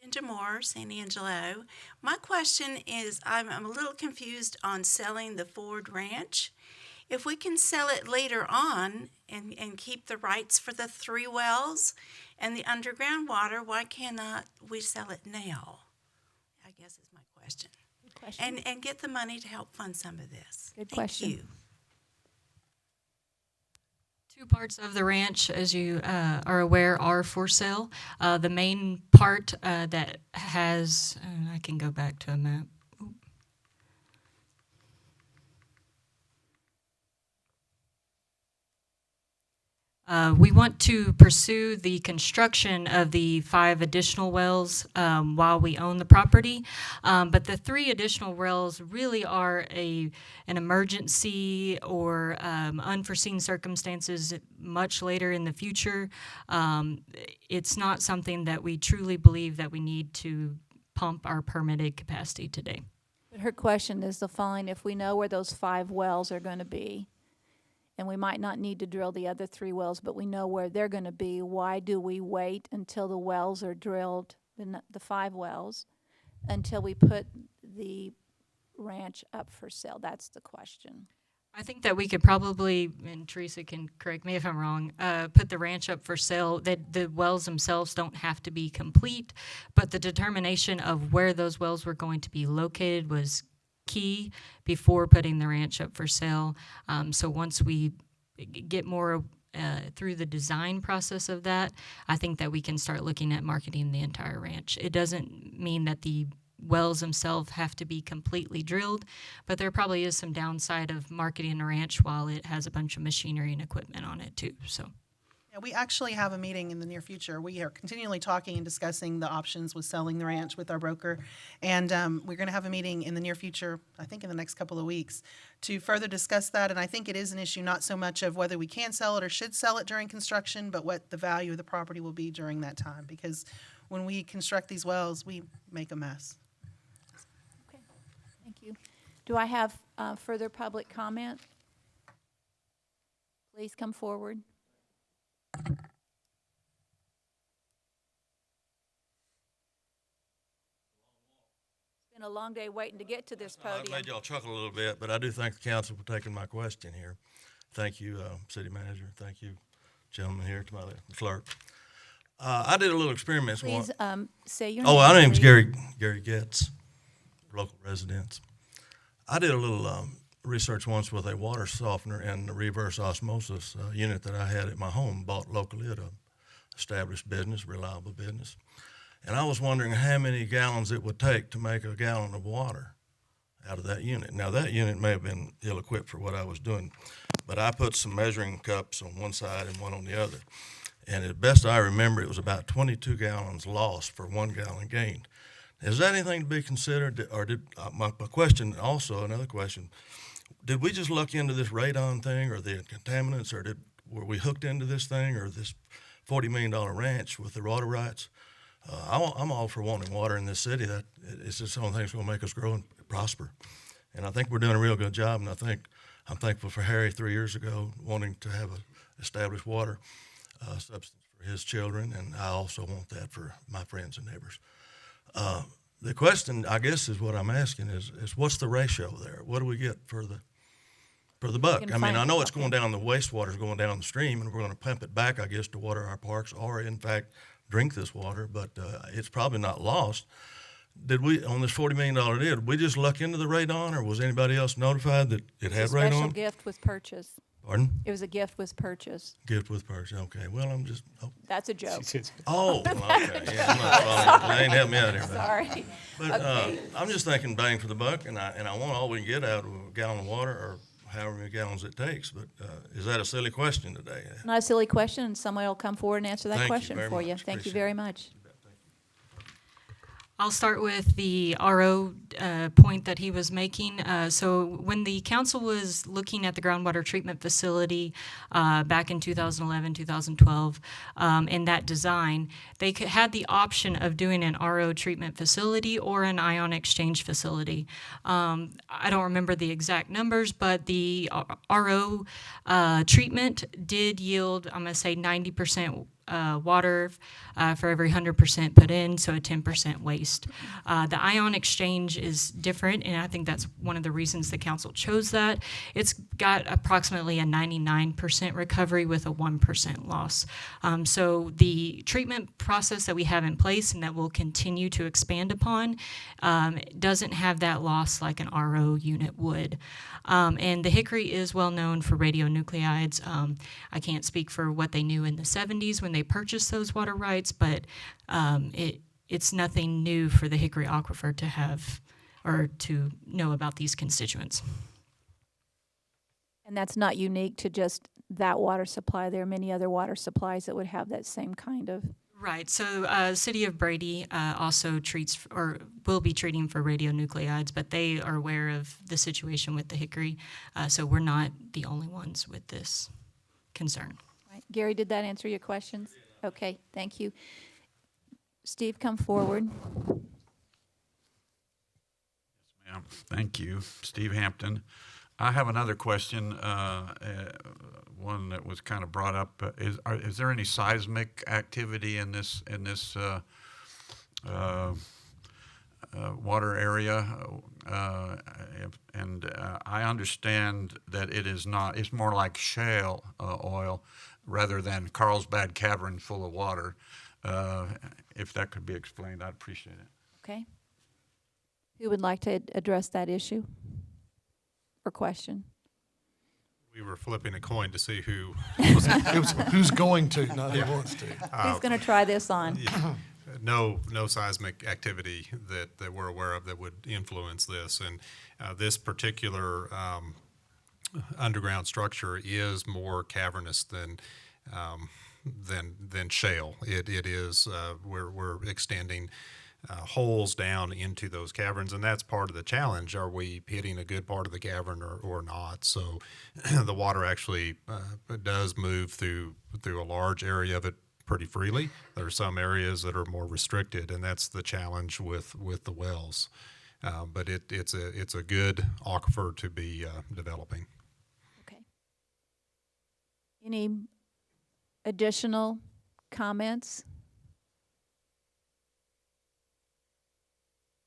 Ginger Moore, San Angelo. My question is, I'm a little confused on selling the Ford Ranch. If we can sell it later on and keep the rights for the 3 wells and the underground water, why cannot we sell it now? I guess is my question. Good question. And get the money to help fund some of this. Good Thank question. you. 2 parts of the ranch, as you are aware, are for sale. The main part that has, I can go back to a map. We want to pursue the construction of the 5 additional wells while we own the property. But the 3 additional wells really are an emergency or unforeseen circumstances much later in the future. It's not something that we truly believe that we need to pump our permitted capacity today. But her question is the following: if we know where those 5 wells are going to be, and we might not need to drill the other 3 wells, but we know where they're going to be, why do we wait until the wells are drilled, the 5 wells, until we put the ranch up for sale? That's the question. I think that we could probably, and Teresa can correct me if I'm wrong, put the ranch up for sale, that the wells themselves don't have to be complete, but the determination of where those wells were going to be located was key before putting the ranch up for sale. So once we get more through the design process of that, I think that we can start looking at marketing the entire ranch. It doesn't mean that the wells themselves have to be completely drilled, but there probably is some downside of marketing a ranch while it has a bunch of machinery and equipment on it too. So Yeah, we actually have a meeting in the near future. We are continually talking and discussing the options with selling the ranch with our broker. And we're going to have a meeting in the near future, I think in the next couple of weeks, to further discuss that. And I think it is an issue not so much of whether we can sell it or should sell it during construction, but what the value of the property will be during that time. Because when we construct these wells, we make a mess. Thank you. Do I have further public comment? Please come forward. It's been a long day waiting to get to this podium. I've made y'all chuckle a little bit, but I do thank the council for taking my question here. Thank you, city manager. Thank you, gentleman here to my left, the clerk. I did a little experiments once. Please say your name. Oh, my name's please. Gary Getz, local residents. I did a little research once with a water softener and a reverse osmosis unit that I had at my home, bought locally at a established business, reliable business. And I was wondering how many gallons it would take to make a gallon of water out of that unit. Now, that unit may have been ill-equipped for what I was doing, but I put some measuring cups on one side and one on the other. And as best I remember, it was about 22 gallons lost for 1 gallon gained. Is that anything to be considered? Or did my question also, another question, did we just look into this radon thing or the contaminants, or were we hooked into this thing, or this $40 million ranch with the water rights? I'm all for wanting water in this city. That it's just the only thing that's going to make us grow and prosper. And I think we're doing a real good job. And I'm thankful for Harry 3 years ago wanting to have an established water substance for his children, and I also want that for my friends and neighbors. The question, I guess, is what I'm asking is what's the ratio there? What do we get for the buck? I mean, I know it's going down, the wastewater's going down the stream, and we're going to pump it back, I guess, to water our parks, or in fact drink this water, but it's probably not lost. Did we, on this $40 million deal, did we just luck into the radon, or was anybody else notified that it had radon? A special gift with purchase. Pardon? It was a gift with purchase. Gift with purchase, okay. Well, I'm just... That's a joke. Oh, okay. Yeah, I'm not following. They ain't helping me out here. Sorry. But Okay. I'm just thinking bang for the buck, and I want all we can get out of a gallon of water, or however many gallons it takes. But is that a silly question today? Not a silly question, and somebody will come forward and answer that Thank you question very for you. much. Thank you Appreciate very much. I'll start with the RO point that he was making. So when the council was looking at the groundwater treatment facility back in 2011, 2012, in that design, they had the option of doing an RO treatment facility or an ion exchange facility. I don't remember the exact numbers, but the RO treatment did yield, I'm going to say 90% water for every 100% put in, so a 10% waste. The ion exchange is different, and I think that's one of the reasons the council chose that. It's got approximately a 99% recovery with a 1% loss. So the treatment process that we have in place and that we'll continue to expand upon doesn't have that loss like an RO unit would. And the Hickory is well known for radionuclides. I can't speak for what they knew in the 70s when they purchased those water rights, but it's nothing new for the Hickory Aquifer to have or to know about these constituents. And that's not unique to just that water supply. There are many other water supplies that would have that same kind of. Right. So City of Brady also treats or will be treating for radionuclides, but they are aware of the situation with the Hickory. So we're not the only ones with this concern. Right. Gary, did that answer your questions? Okay, thank you. Steve, come forward. Thank you, Steve Hampton. I have another question, one that was kind of brought up. Is there any seismic activity in this water area? I understand that it is not. It's more like shale oil rather than Carlsbad Cavern full of water. If that could be explained, I'd appreciate it. Okay. Who would like to address that issue or question? We were flipping a coin to see who's going to, not who wants to. Who's going to try this on? Yeah. No seismic activity that we're aware of that would influence this. And this particular underground structure is more cavernous than shale. It is we're extending holes down into those caverns, and that's part of the challenge. Are we hitting a good part of the cavern or not? So the water actually does move through a large area of it pretty freely. There are some areas that are more restricted, and that's the challenge with the wells. But it's a good aquifer to be developing. Okay. Any additional comments?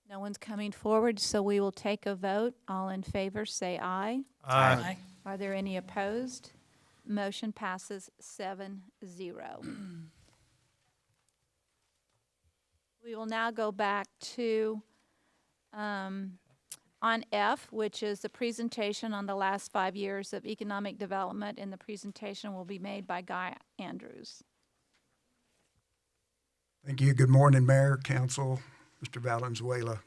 No one's coming forward, so we will take a vote. All in favor, say aye. Aye. Are there any opposed? Motion passes 7-0. We will now go back to on F, which is the presentation on the last 5 years of economic development, and the presentation will be made by Guy Andrews. Thank you. Good morning, Mayor, Council, Mr. Valenzuela.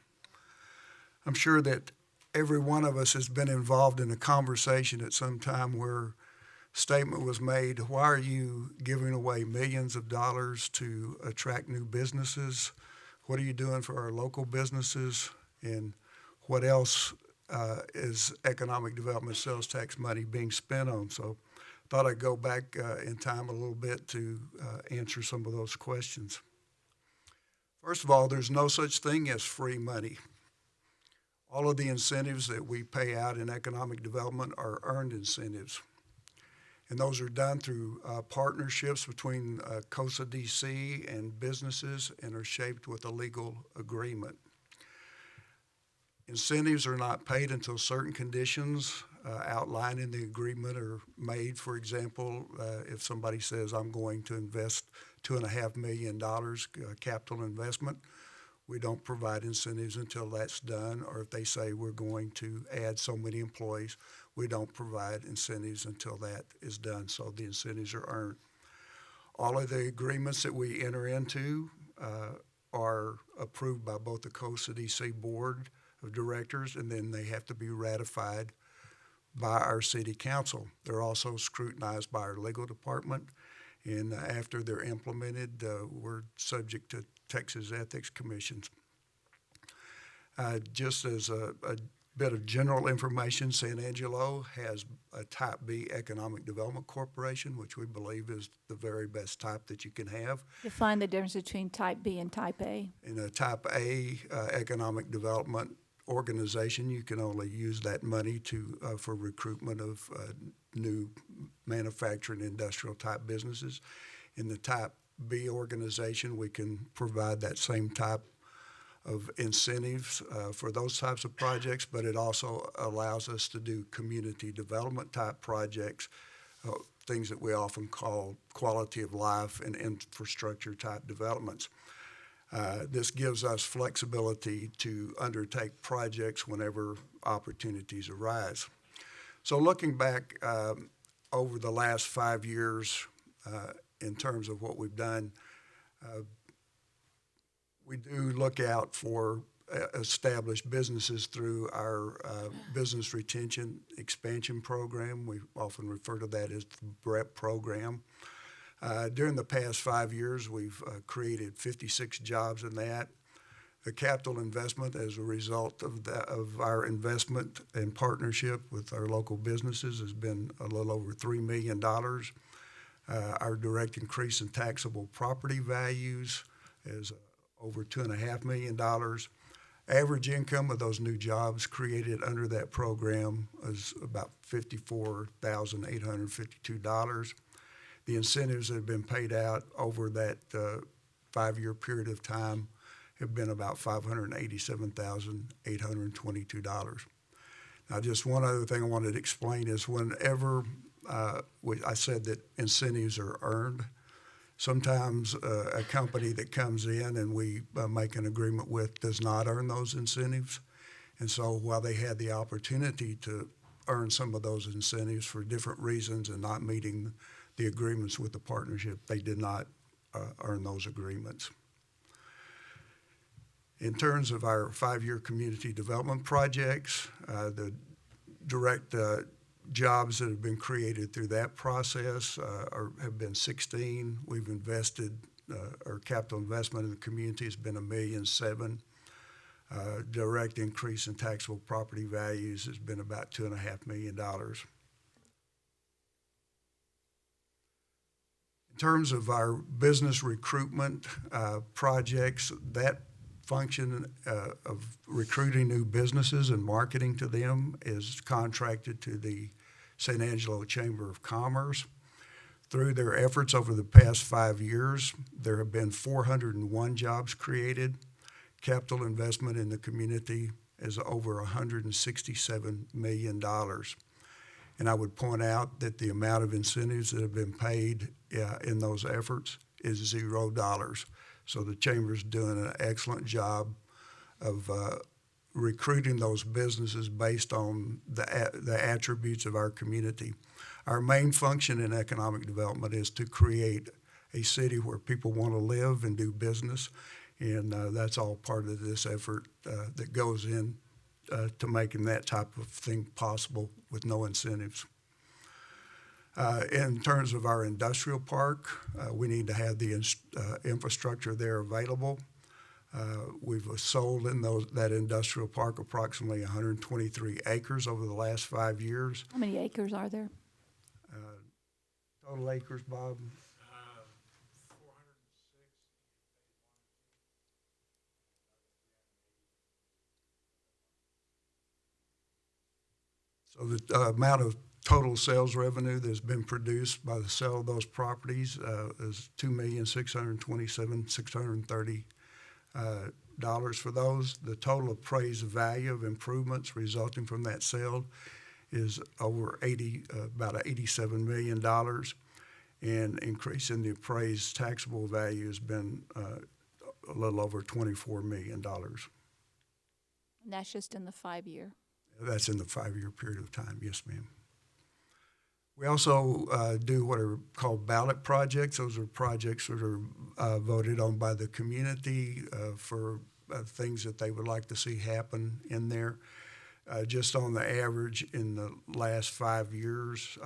I'm sure that every one of us has been involved in a conversation at some time where a statement was made, why are you giving away millions of dollars to attract new businesses? What are you doing for our local businesses? And what else is economic development sales tax money being spent on? So I thought I'd go back in time a little bit to answer some of those questions. First of all, there's no such thing as free money. All of the incentives that we pay out in economic development are earned incentives. And those are done through partnerships between COSA DC and businesses and are shaped with a legal agreement. Incentives are not paid until certain conditions outlined in the agreement are made. For example, if somebody says, I'm going to invest $2.5 million capital investment, we don't provide incentives until that's done. Or if they say we're going to add so many employees, we don't provide incentives until that is done. So the incentives are earned. All of the agreements that we enter into are approved by both the COSA DC Board of Directors, and then they have to be ratified by our City Council. They're also scrutinized by our legal department, and after they're implemented, we're subject to Texas Ethics Commissions. Just as a bit of general information, San Angelo has a Type B Economic Development Corporation, which we believe is the very best type that you can have. Define the difference between Type B and Type A. In a Type A Economic Development organization, you can only use that money for recruitment of new manufacturing industrial type businesses. In the Type B organization, we can provide that same type of incentives for those types of projects, but it also allows us to do community development type projects, things that we often call quality of life and infrastructure type developments. This gives us flexibility to undertake projects whenever opportunities arise. So looking back over the last 5 years in terms of what we've done, we do look out for established businesses through our Business Retention Expansion Program. We often refer to that as the BREP program. During the past 5 years, we've created 56 jobs in that. The capital investment as a result of our investment and partnership with our local businesses has been a little over $3 million. Our direct increase in taxable property values is over $2.5 million. Average income of those new jobs created under that program is about $54,852. The incentives that have been paid out over that 5-year period of time have been about $587,822. Now, just one other thing I wanted to explain is whenever I said that incentives are earned, sometimes a company that comes in and we make an agreement with does not earn those incentives. And so while they had the opportunity to earn some of those incentives for different reasons and not meeting the agreements with the partnership, they did not earn those agreements. In terms of our 5-year community development projects, the direct jobs that have been created through that process have been 16. We've invested, our capital investment in the community has been $1.7 million. Direct increase in taxable property values has been about $2.5 million. In terms of our business recruitment projects, that function of recruiting new businesses and marketing to them is contracted to the San Angelo Chamber of Commerce. Through their efforts over the past 5 years, there have been 401 jobs created. Capital investment in the community is over $167 million. And I would point out that the amount of incentives that have been paid in those efforts is $0. So the Chamber's doing an excellent job of recruiting those businesses based on the attributes of our community. Our main function in economic development is to create a city where people want to live and do business, and that's all part of this effort that goes in to making that type of thing possible with no incentives. In terms of our industrial park, we need to have the infrastructure there available. We've sold in that industrial park approximately 123 acres over the last 5 years. How many acres are there? Total acres, Bob? 406. So the amount of total sales revenue that's been produced by the sale of those properties is $2,627,630 for those. The total appraised value of improvements resulting from that sale is over about $87 million, and increase in the appraised taxable value has been a little over $24 million. And that's just in the 5-year? That's in the 5-year period of time, yes, ma'am. We also do what are called ballot projects. Those are projects that are voted on by the community for things that they would like to see happen in there. Just on the average in the last 5 years,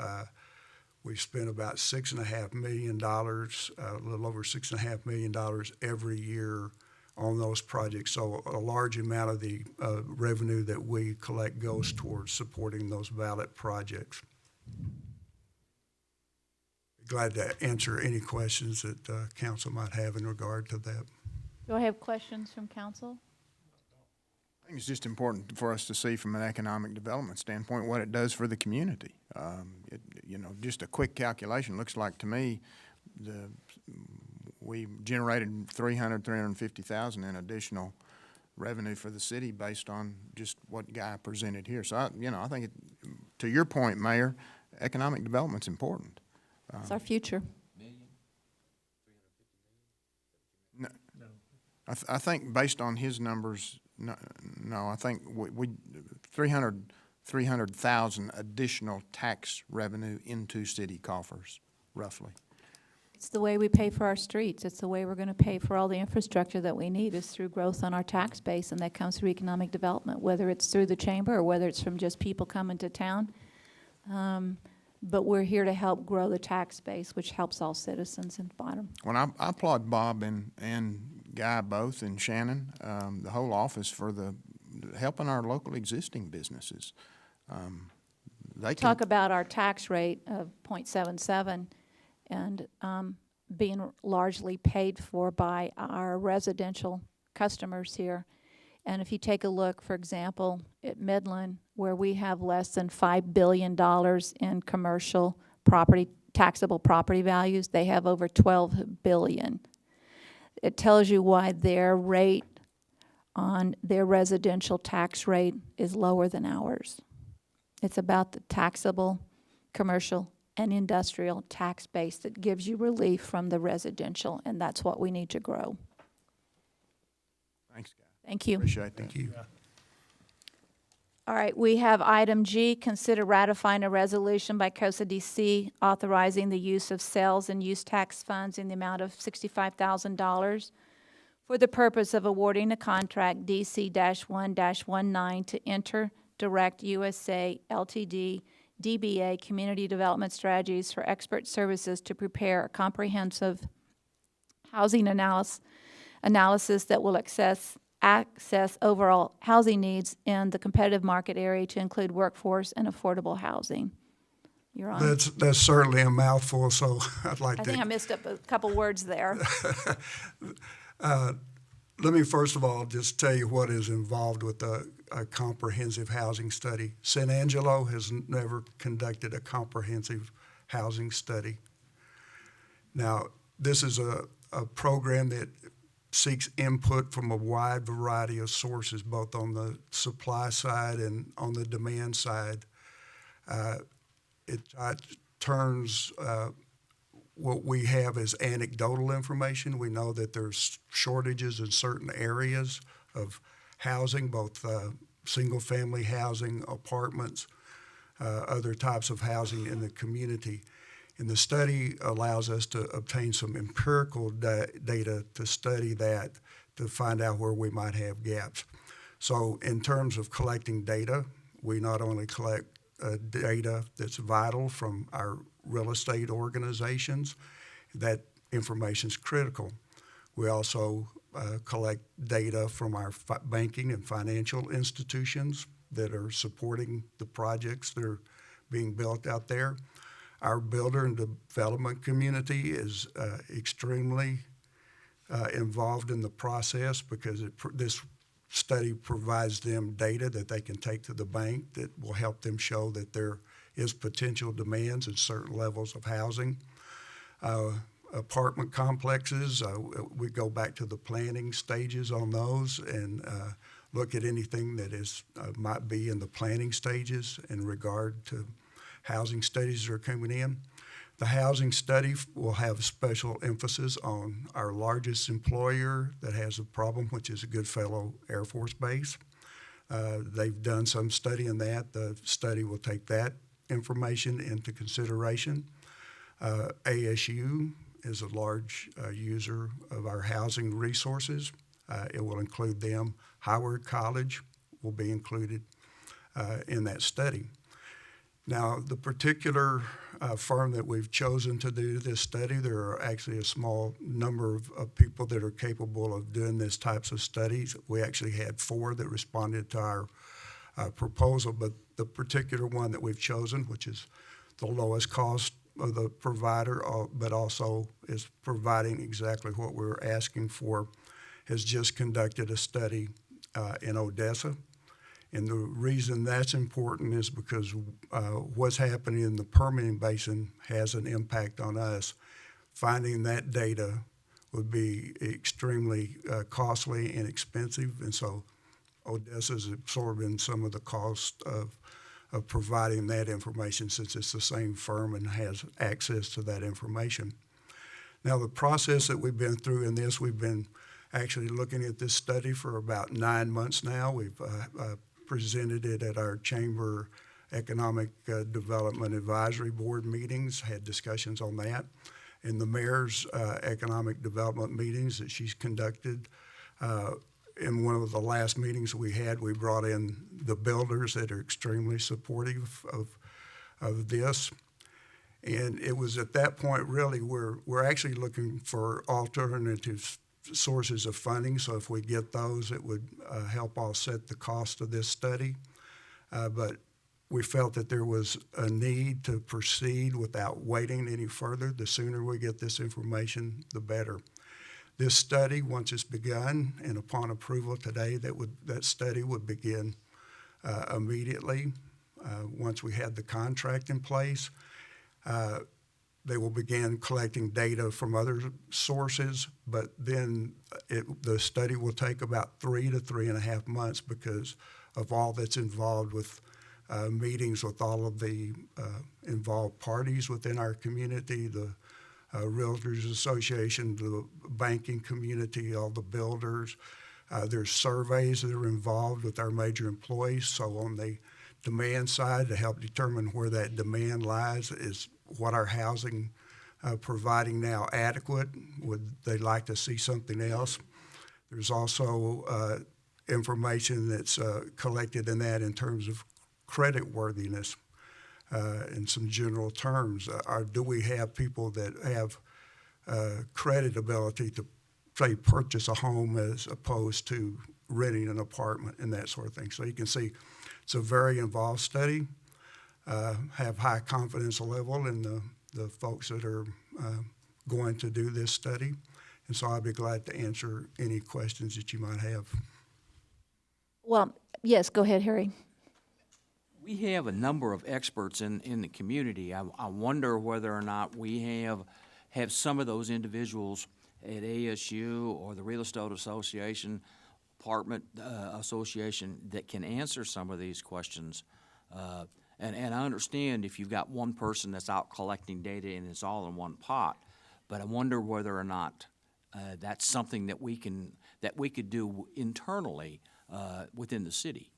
we've spent about $6.5 million, a little over $6.5 million every year on those projects. So a large amount of the revenue that we collect goes towards supporting those ballot projects. Glad to answer any questions that council might have in regard to that. Do I have questions from council? I think it's just important for us to see from an economic development standpoint what it does for the community. Just a quick calculation looks like to me we generated $350,000 in additional revenue for the city based on just what Guy presented here. So I think to your point, Mayor, economic development's important. It's our future. No. I think based on his numbers, no, I think we 300,000 additional tax revenue into city coffers, roughly. It's the way we pay for our streets. It's the way we're going to pay for all the infrastructure that we need is through growth on our tax base, and that comes through economic development, whether it's through the chamber or whether it's from just people coming to town. But we're here to help grow the tax base, which helps all citizens in the bottom. Well, I applaud Bob and Guy both, and Shannon, the whole office for helping our local existing businesses. They talk about our tax rate of 0.77 and being largely paid for by our residential customers here. And if you take a look, for example, at Midland, where we have less than $5 billion in commercial property, taxable property values, they have over 12 billion. It tells you why their rate on their residential tax rate is lower than ours. It's about the taxable, commercial, and industrial tax base that gives you relief from the residential, and that's what we need to grow. Thanks, guys. Thank you. Appreciate that. Thank you. All right, we have item G, consider ratifying a resolution by COSA DC authorizing the use of sales and use tax funds in the amount of $65,000 for the purpose of awarding a contract DC-1-19 to Interdirect USA Ltd. DBA Community Development Strategies for expert services to prepare a comprehensive housing analysis that will access overall housing needs in the competitive market area to include workforce and affordable housing. You're on. That's certainly a mouthful, so I'd like I to. think I missed up a couple words there. Let me first of all just tell you what is involved with a comprehensive housing study. San Angelo has never conducted a comprehensive housing study. Now, this is a program that seeks input from a wide variety of sources, both on the supply side and on the demand side. It turns what we have as anecdotal information. We know that there's shortages in certain areas of housing, both single-family housing, apartments, other types of housing in the community. And the study allows us to obtain some empirical data to study that, to find out where we might have gaps. So in terms of collecting data, we not only collect data that's vital from our real estate organizations, that information is critical. We also collect data from our banking and financial institutions that are supporting the projects that are being built out there. Our builder and development community is extremely involved in the process because this study provides them data that they can take to the bank that will help them show that there is potential demands in certain levels of housing. Apartment complexes, we go back to the planning stages on those and look at anything that is might be in the planning stages in regard to housing studies that are coming in. The housing study will have special emphasis on our largest employer that has a problem, which is a Goodfellow Air Force Base. They've done some study in that. The study will take that information into consideration. ASU is a large user of our housing resources. It will include them. Howard College will be included in that study. Now, the particular firm that we've chosen to do this study, there are actually a small number of people that are capable of doing these types of studies. We actually had 4 that responded to our proposal, but the particular one that we've chosen, which is the lowest cost of the provider, but also is providing exactly what we're asking for, has just conducted a study in Odessa. And the reason that's important is because what's happening in the Permian Basin has an impact on us. Finding that data would be extremely costly and expensive, and so Odessa's absorbing some of the cost of providing that information since it's the same firm and has access to that information. Now, the process that we've been through in this, we've been actually looking at this study for about 9 months now. We've presented it at our Chamber Economic Development Advisory Board meetings, had discussions on that. In the mayor's economic development meetings that she's conducted, in one of the last meetings we had, we brought in the builders that are extremely supportive of this. And it was at that point really we're actually looking for alternative sources of funding. So if we get those, it would help offset the cost of this study. But we felt that there was a need to proceed without waiting any further. The sooner we get this information, the better. This study, once it's begun and upon approval today, that study would begin immediately. Once we had the contract in place, they will begin collecting data from other sources, but then the study will take about 3 to 3.5 months because of all that's involved with meetings with all of the involved parties within our community, the Realtors Association, the banking community, all the builders. There's surveys that are involved with our major employees. So on the demand side, to help determine where that demand lies, is what our housing providing now adequate? Would they like to see something else? There's also information that's collected in that in terms of credit worthiness in some general terms. Do we have people that have credit ability to, say, purchase a home as opposed to renting an apartment and that sort of thing? So you can see it's a very involved study. Have high confidence level in the folks that are going to do this study. And so I'll be glad to answer any questions that you might have. Well, yes, go ahead, Harry. We have a number of experts in the community. I wonder whether or not we have some of those individuals at ASU or the Real Estate Association, Apartment Association, that can answer some of these questions. And I understand if you've got one person that's out collecting data and it's all in one pot, but I wonder whether or not that's something that we could do internally within the city.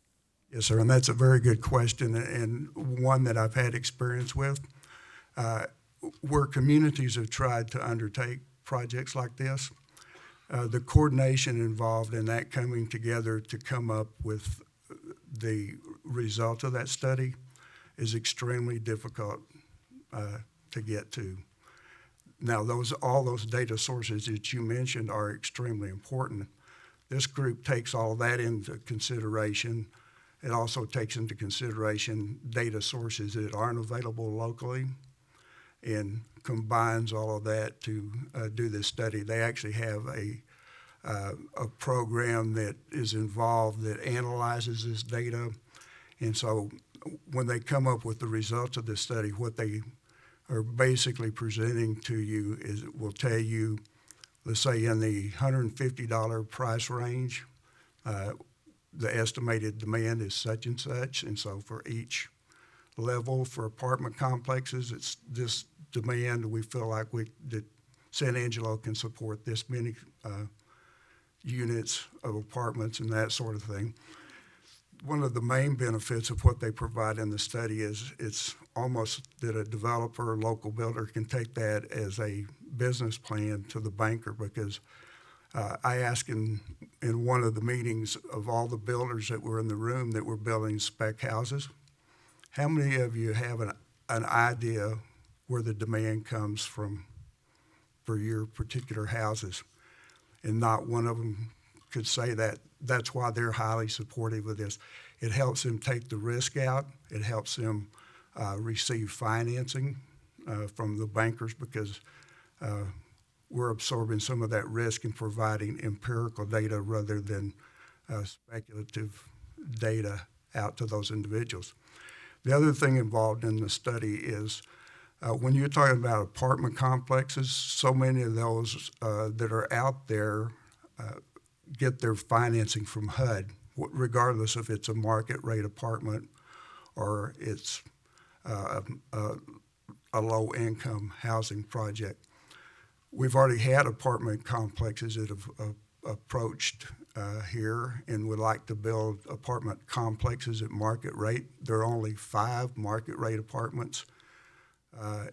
Yes, sir, and that's a very good question and one that I've had experience with. Where communities have tried to undertake projects like this, the coordination involved in that coming together to come up with the result of that study is extremely difficult to get to. Now, all those data sources that you mentioned are extremely important. This group takes all that into consideration. It also takes into consideration data sources that aren't available locally and combines all of that to do this study. They actually have a program that is involved that analyzes this data. And so when they come up with the results of this study, what they are basically presenting to you is it will tell you, let's say in the $150 price range, the estimated demand is such and such, and so for each level for apartment complexes, it's this demand. We feel like that San Angelo can support this many units of apartments and that sort of thing. One of the main benefits of what they provide in the study is it's almost that a developer or local builder can take that as a business plan to the banker, because I asked in one of the meetings of all the builders that were in the room that were building spec houses, how many of you have an idea where the demand comes from for your particular houses? And not one of them could say that. That's why they're highly supportive of this. It helps them take the risk out. It helps them receive financing from the bankers, because we're absorbing some of that risk and providing empirical data rather than speculative data out to those individuals. The other thing involved in the study is when you're talking about apartment complexes, so many of those that are out there get their financing from HUD, regardless if it's a market rate apartment or it's a low income housing project. We've already had apartment complexes that have approached here and would like to build apartment complexes at market rate. There are only 5 market rate apartments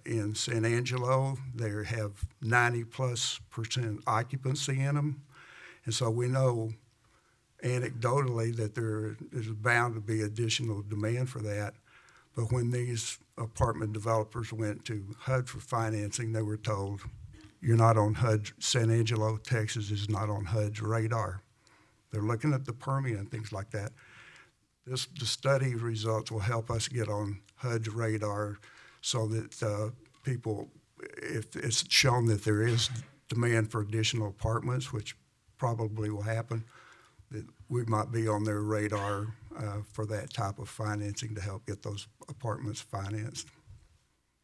in San Angelo. They have 90+% occupancy in them. And so we know anecdotally that there is bound to be additional demand for that. But when these apartment developers went to HUD for financing, they were told, you're not on HUD. San Angelo, Texas is not on HUD's radar. They're looking at the Permian and things like that. The study results will help us get on HUD's radar so that people, if it's shown that there is demand for additional apartments, which probably will happen, that we might be on their radar for that type of financing to help get those apartments financed.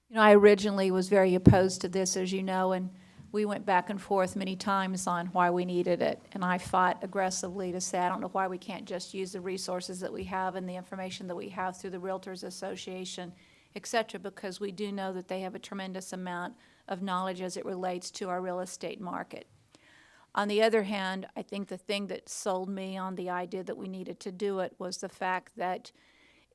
You know, I originally was very opposed to this, as you know, and we went back and forth many times on why we needed it. And I fought aggressively to say, I don't know why we can't just use the resources that we have and the information that we have through the Realtors Association, et cetera, because we do know that they have a tremendous amount of knowledge as it relates to our real estate market. On the other hand, I think the thing that sold me on the idea that we needed to do it was the fact that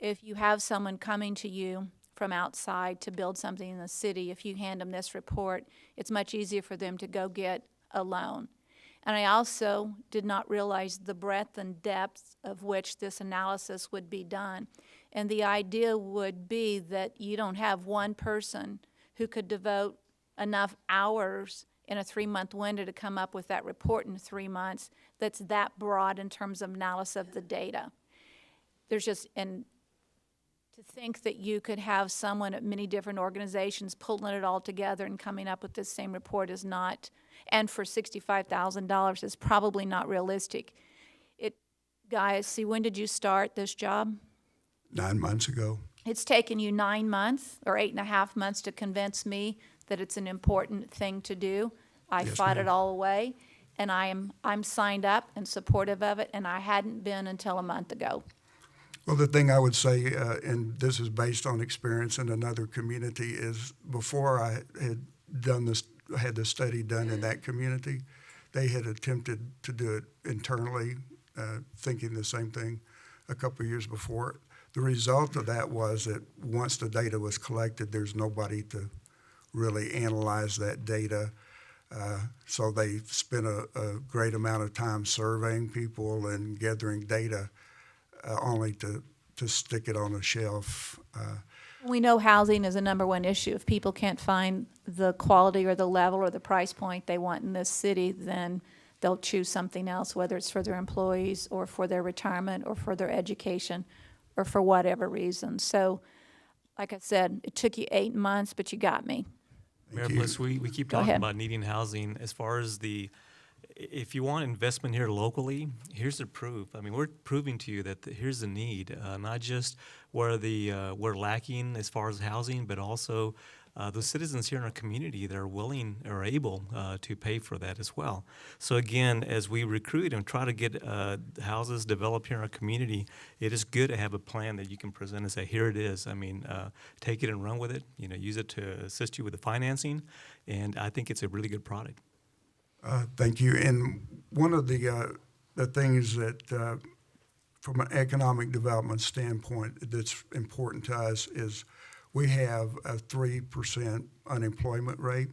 if you have someone coming to you from outside to build something in the city, if you hand them this report, it's much easier for them to go get a loan. And I also did not realize the breadth and depth of which this analysis would be done. And the idea would be that you don't have one person who could devote enough hours in a 3-month window to come up with that report in 3 months that's that broad in terms of analysis of the data. There's just, and to think that you could have someone at many different organizations pulling it all together and coming up with this same report is not, and for $65,000 is probably not realistic. Guys, see, when did you start this job? 9 months ago. It's taken you 9 months or 8.5 months to convince me that it's an important thing to do. I Yes, fought ma'am. it all away, and I'm signed up and supportive of it, and I hadn't been until a month ago. Well, the thing I would say, and this is based on experience in another community, is before I had done this, had the study done in that community, they had attempted to do it internally, thinking the same thing a couple of years before. The result of that was that once the data was collected, there's nobody to really analyze that data. So they spent a great amount of time surveying people and gathering data, only to stick it on a shelf. We know housing is a #1 issue. If people can't find the quality or the level or the price point they want in this city, then they'll choose something else, whether it's for their employees or for their retirement or for their education or for whatever reason. So, like I said, it took you 8 months, but you got me. Mayor Bliss, we keep Go talking ahead. about needing housing. As far as if you want investment here locally, here's the proof. I mean, we're proving to you that here's the need, not just where we're lacking as far as housing, but also the citizens here in our community that are willing or able to pay for that as well. So again, as we recruit and try to get houses developed here in our community, it is good to have a plan that you can present and say, here it is. I mean, take it and run with it. You know, use it to assist you with the financing, and I think it's a really good product. Thank you. And one of the things that, from an economic development standpoint, that's important to us is we have a 3% unemployment rate.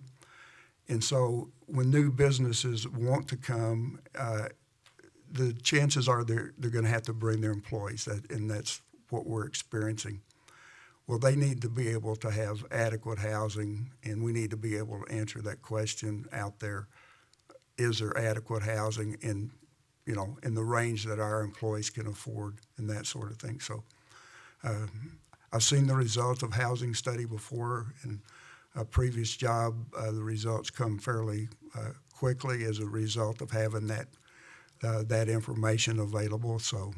And so when new businesses want to come, the chances are they're going to have to bring their employees, and that's what we're experiencing. Well, they need to be able to have adequate housing, and we need to be able to answer that question out there. Is there adequate housing in the range that our employees can afford and that sort of thing? So I've seen the results of housing study before. In a previous job, the results come fairly quickly as a result of having that information available. So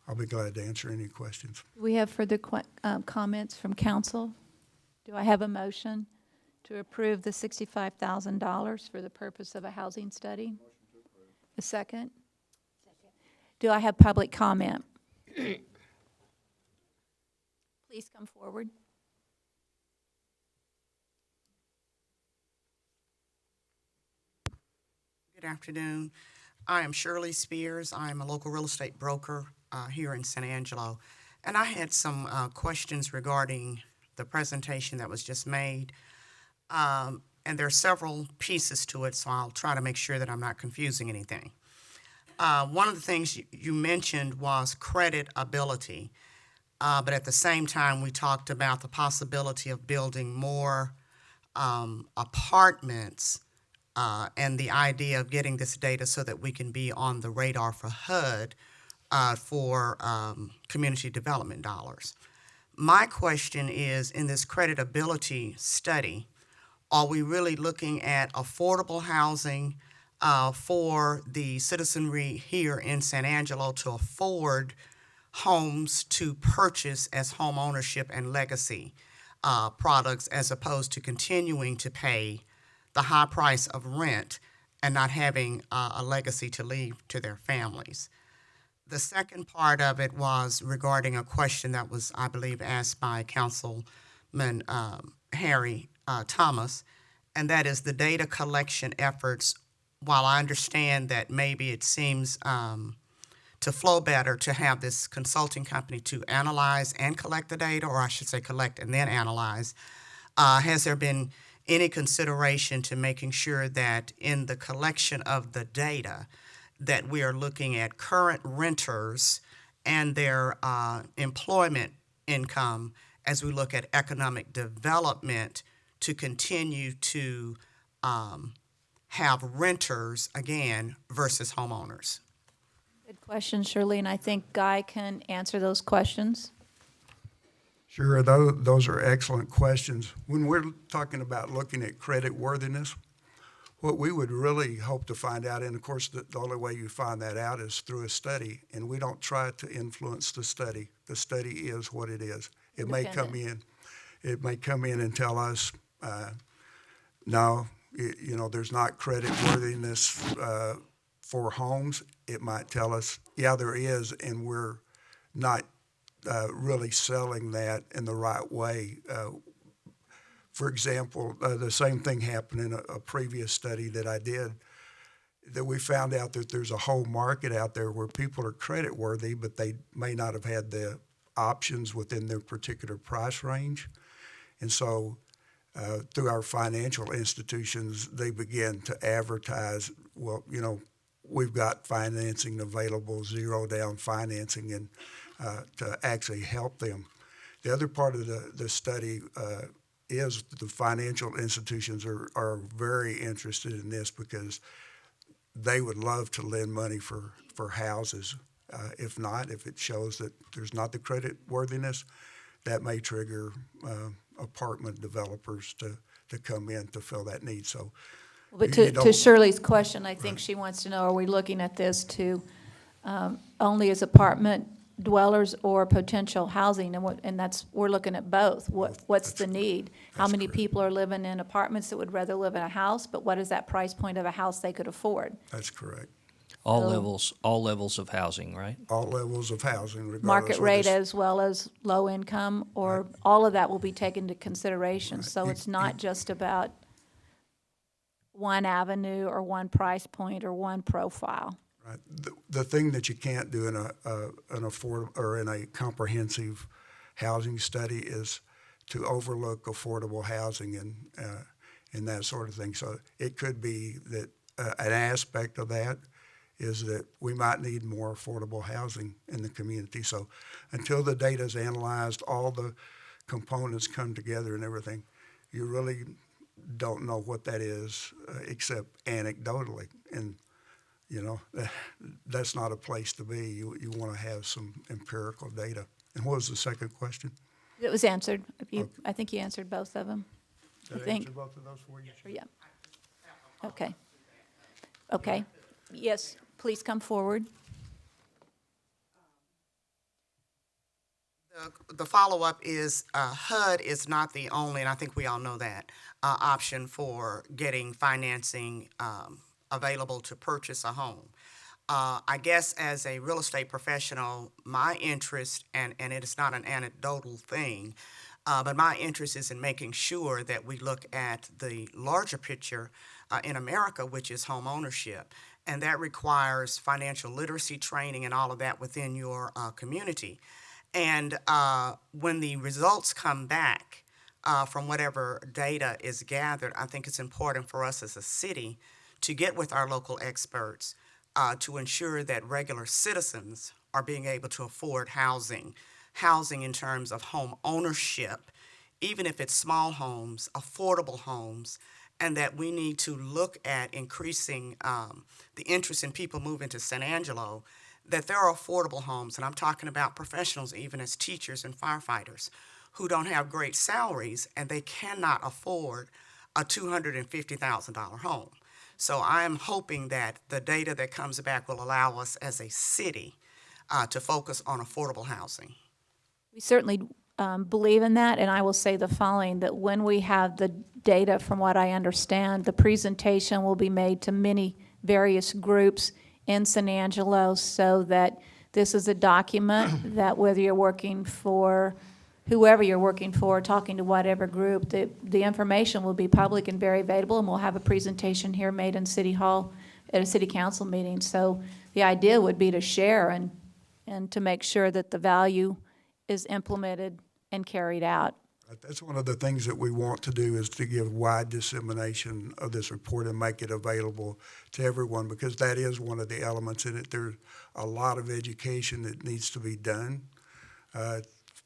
I'll be glad to answer any questions. Do we have further comments from council? Do I have a motion to approve the $65,000 for the purpose of a housing study? A second? Do I have public comment? Please come forward. Good afternoon. I am Shirley Spears. I'm a local real estate broker here in San Angelo. And I had some questions regarding the presentation that was just made. And there are several pieces to it, so I'll try to make sure that I'm not confusing anything. One of the things you mentioned was credit ability. But at the same time, we talked about the possibility of building more apartments and the idea of getting this data so that we can be on the radar for HUD for community development dollars. My question is, in this creditability study, Are we really looking at affordable housing for the citizenry here in San Angelo to afford homes to purchase as home ownership and legacy products, as opposed to continuing to pay the high price of rent and not having a legacy to leave to their families? The second part of it was regarding a question that was, I believe, asked by Councilman Harry Thomas, and that is the data collection efforts. While I understand that maybe it seems to flow better to have this consulting company to analyze and collect the data, or I should say collect and then analyze, has there been any consideration to making sure that in the collection of the data that we are looking at current renters and their employment income as we look at economic development to continue to have renters again versus homeowners? Good question, Shirley, and I think Guy can answer those questions. Sure, those are excellent questions. When we're talking about looking at credit worthiness, what we would really hope to find out, and of course the only way you find that out is through a study, and we don't try to influence the study. The study is what it is. It may come in and tell us, no, there's not credit worthiness for homes. It might tell us, yeah, there is, and we're not really selling that in the right way. For example, the same thing happened in a previous study that I did, that we found out that there's a whole market out there where people are credit worthy, but they may not have had the options within their particular price range. And so through our financial institutions, they begin to advertise, well, we've got financing available, zero down financing, and to actually help them. The other part of the study is the financial institutions are very interested in this because they would love to lend money for houses. If not, if it shows that there's not the credit worthiness, that may trigger apartment developers to come in to fill that need. So, but to Shirley's question, I think she wants to know, are we looking at this to only as apartment dwellers or potential housing? And that's, we're looking at both. What's the need? How many people are living in apartments that would rather live in a house, but what is that price point of a house they could afford? That's correct. All levels of housing, right? All levels of housing, regardless. Market rate as well as low income, or all of that will be taken into consideration. So it's not just about one avenue or one price point or one profile. Right. The thing that you can't do in in a comprehensive housing study is to overlook affordable housing and that sort of thing. So it could be that an aspect of that is that we might need more affordable housing in the community. So until the data is analyzed, all the components come together and everything, you really don't know what that is except anecdotally. And that's not a place to be. You want to have some empirical data. And what was the second question? It was answered. I think you answered both of them. Did I answer both of those for you? Yeah. Okay. Okay. Yes, please come forward. The follow-up is HUD is not the only, and I think we all know that, option for getting financing available to purchase a home. I guess as a real estate professional, my interest, and it is not an anecdotal thing, but my interest is in making sure that we look at the larger picture in America, which is home ownership. And that requires financial literacy training and all of that within your community. And when the results come back from whatever data is gathered, I think it's important for us as a city to get with our local experts to ensure that regular citizens are being able to afford housing in terms of home ownership, even if it's small homes, affordable homes, and that we need to look at increasing the interest in people moving to San Angelo, that there are affordable homes, and I'm talking about professionals even as teachers and firefighters who don't have great salaries and they cannot afford a $250,000 home. So I'm hoping that the data that comes back will allow us as a city to focus on affordable housing. We certainly believe in that, and I will say the following, that when we have the data, from what I understand, the presentation will be made to many various groups in San Angelo, so that this is a document that whether you're working for whoever you're working for, talking to whatever group, the information will be public and very available, and we'll have a presentation here made in City Hall at a city council meeting. So the idea would be to share and to make sure that the value is implemented and carried out. That's one of the things that we want to do, is to give wide dissemination of this report and make it available to everyone, because that is one of the elements in it. There's a lot of education that needs to be done.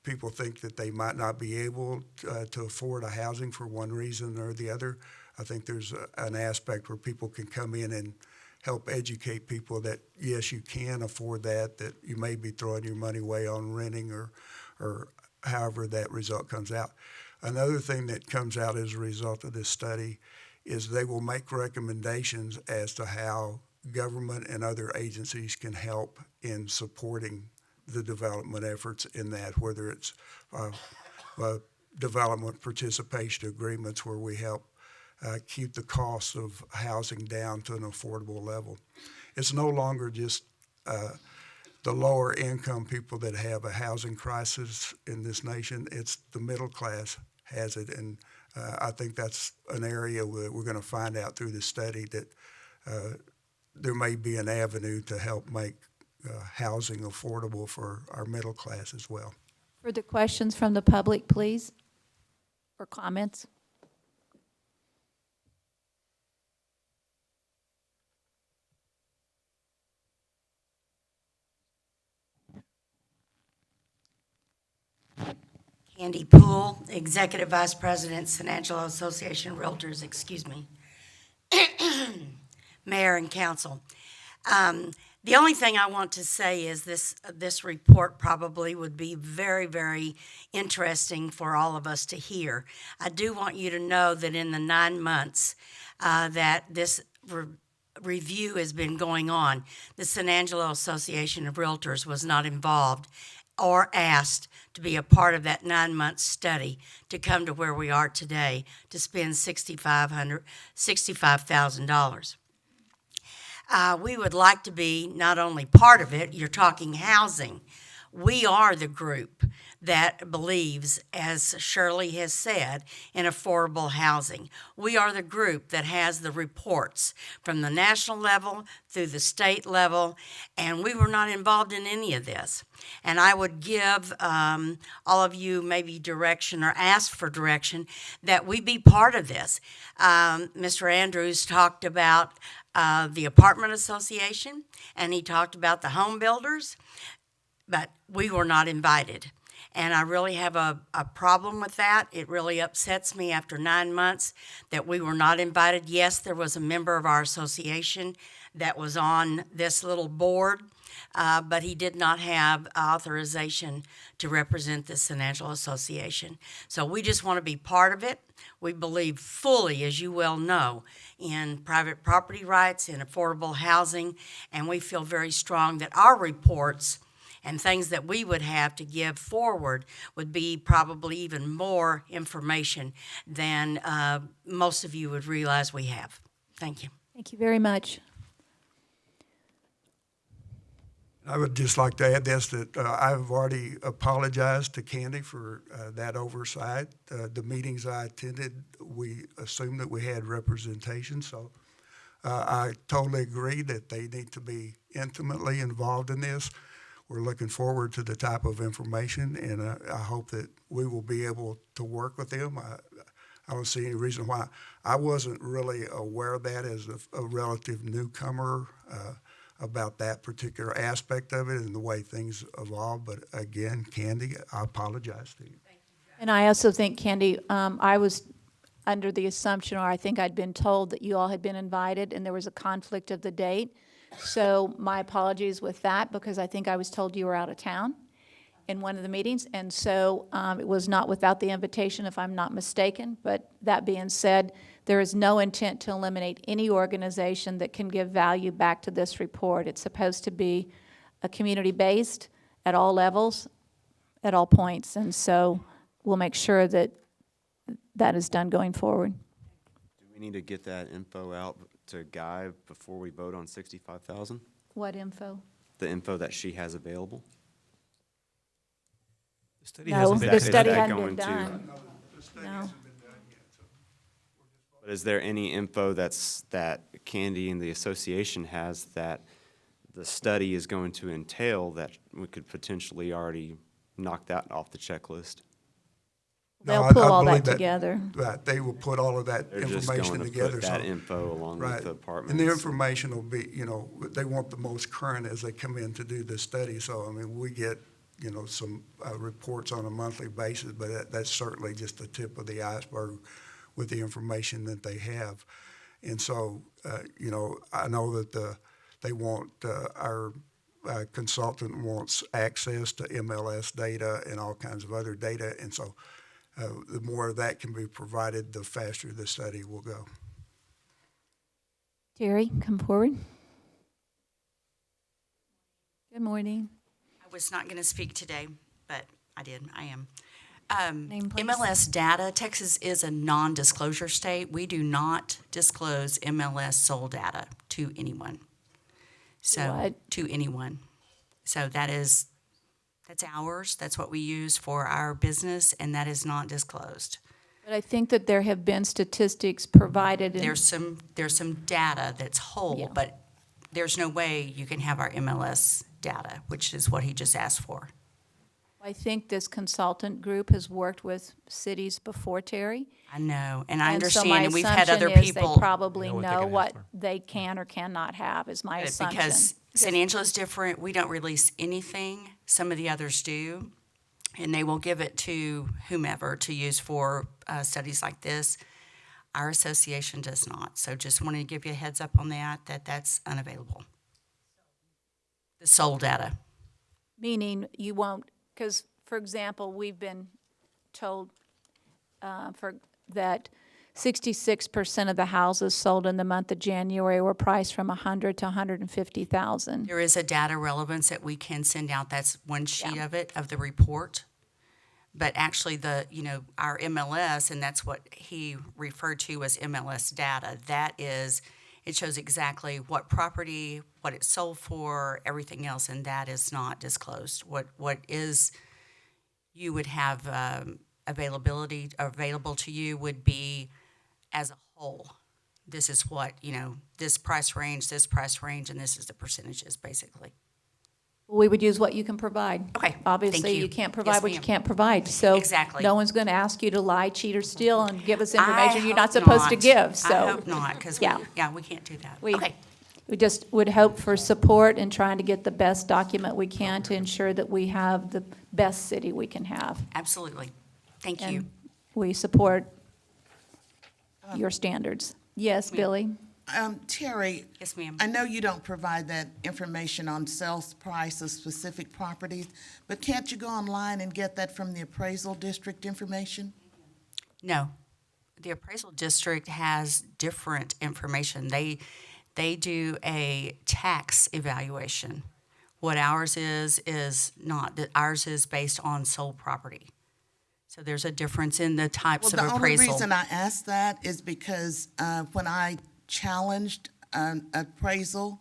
People think that they might not be able to afford a housing for one reason or the other. I think there's an aspect where people can come in and help educate people that, yes, you can afford that you may be throwing your money away on renting or however that result comes out. Another thing that comes out as a result of this study is they will make recommendations as to how government and other agencies can help in supporting the development efforts in that, whether it's development participation agreements where we help keep the cost of housing down to an affordable level. It's no longer just the lower income people that have a housing crisis in this nation. It's the middle class has it, and I think that's an area that we're going to find out through the study, that there may be an avenue to help make housing affordable for our middle class as well. Further questions from the public, please, or comments? Candy Poole, Executive Vice President, San Angelo Association of Realtors, excuse me. Mayor and Council. The only thing I want to say is this report probably would be very, very interesting for all of us to hear. I do want you to know that in the 9 months that this review has been going on, the San Angelo Association of Realtors was not involved or asked to be a part of that 9-month study to come to where we are today to spend $65,000. We would like to be not only part of it, you're talking housing. We are the group that believes, as Shirley has said, in affordable housing. We are the group that has the reports from the national level through the state level, and we were not involved in any of this. And I would give all of you maybe direction or ask for direction that we be part of this. Mr. Andrews talked about the apartment association, and he talked about the home builders, but we were not invited. And I really have a problem with that. It really upsets me after 9 months that we were not invited. Yes, there was a member of our association that was on this little board, but he did not have authorization to represent the San Angelo Association. So we just want to be part of it. We believe fully, as you well know, in private property rights, in affordable housing, and we feel very strong that our reports and things that we would have to give forward would be probably even more information than most of you would realize we have. Thank you. Thank you very much. I would just like to add this, that I've already apologized to Candy for that oversight. The meetings I attended, we assumed that we had representation, so I totally agree that they need to be intimately involved in this. We're looking forward to the type of information, and I hope that we will be able to work with them. I don't see any reason why. I wasn't really aware of that as a relative newcomer about that particular aspect of it and the way things evolve. But again, Candy, I apologize to you. And I also think, Candy, I was under the assumption, or I think I'd been told, that you all had been invited and there was a conflict of the date. So my apologies with that, because I think I was told you were out of town. in one of the meetings, and so it was not without the invitation, if I'm not mistaken. But that being said, there is no intent to eliminate any organization that can give value back to this report. It's supposed to be a community-based at all levels, at all points, and so we'll make sure that that is done going forward. Do we need to get that info out to Guy before we vote on 65,000? What info? The info that she has available? The study No, hasn't the been study finished. hadn't been Going to- done. No. But is there any info that Candy and the association has that the study is going to entail that we could potentially already knock that off the checklist? They'll No, I pull all believe that together. Right, they will put all of that They're just information going to together. put that so- info along with Right. the apartments. And the information will be, they want the most current as they come in to do the study. So, I mean, we get, some reports on a monthly basis, but that's certainly just the tip of the iceberg with the information that they have. And so, I know that they want, our consultant wants access to MLS data and all kinds of other data. And so the more of that can be provided, the faster the study will go. Terry, come forward. Good morning. I was not going to speak today, but I did. I am. Name, please. MLS data, Texas is a non-disclosure state. We do not disclose MLS sold data to anyone. So, What? to anyone. So that's ours. That's what we use for our business, and that is not disclosed. But I think that there have been statistics provided. There's some data that's whole, Yeah. but there's no way you can have our MLS data, which is what he just asked for. I think this consultant group has worked with cities before, Terry. I know, and I And so understand, my and we've had other assumption is people. They probably know what they know can what ask for. they can or cannot have, is my Good, assumption. because San Angelo's different. We don't release anything. Some of the others do, and they will give it to whomever to use for studies like this. Our association does not. So just wanted to give you a heads up on that's unavailable. The sold data. Meaning you won't, because, for example, we've been told that 66% of the houses sold in the month of January were priced from $100,000 to $150,000. There is a data relevance that we can send out. That's one sheet of it, of the report. But actually our MLS, and that's what he referred to as MLS data, that is, it shows exactly what property, what it's sold for, everything else, and that is not disclosed. What is, you would have available to you would be as a whole. This is what, this price range, and this is the percentages, basically. We would use what you can provide. Okay, Obviously, thank you. you can't provide Yes, what you ma'am. can't provide. So Exactly. no one's going to ask you to lie, cheat, or steal and give us I information you're not hope supposed to not. give. So I hope not, because yeah. we can't do that. We- Okay. We just would hope for support in trying to get the best document we can to ensure that we have the best city we can have. Absolutely. Thank you. And we support your standards. Yes, Billy? Terry. Yes, ma'am. I know you don't provide that information on sales price of specific properties, but can't you go online and get that from the appraisal district information? No. The appraisal district has different information. They do a tax evaluation. What ours is not. Ours is based on sold property. So there's a difference in the types of Well, the appraisal. only reason I asked that is because when I challenged an appraisal,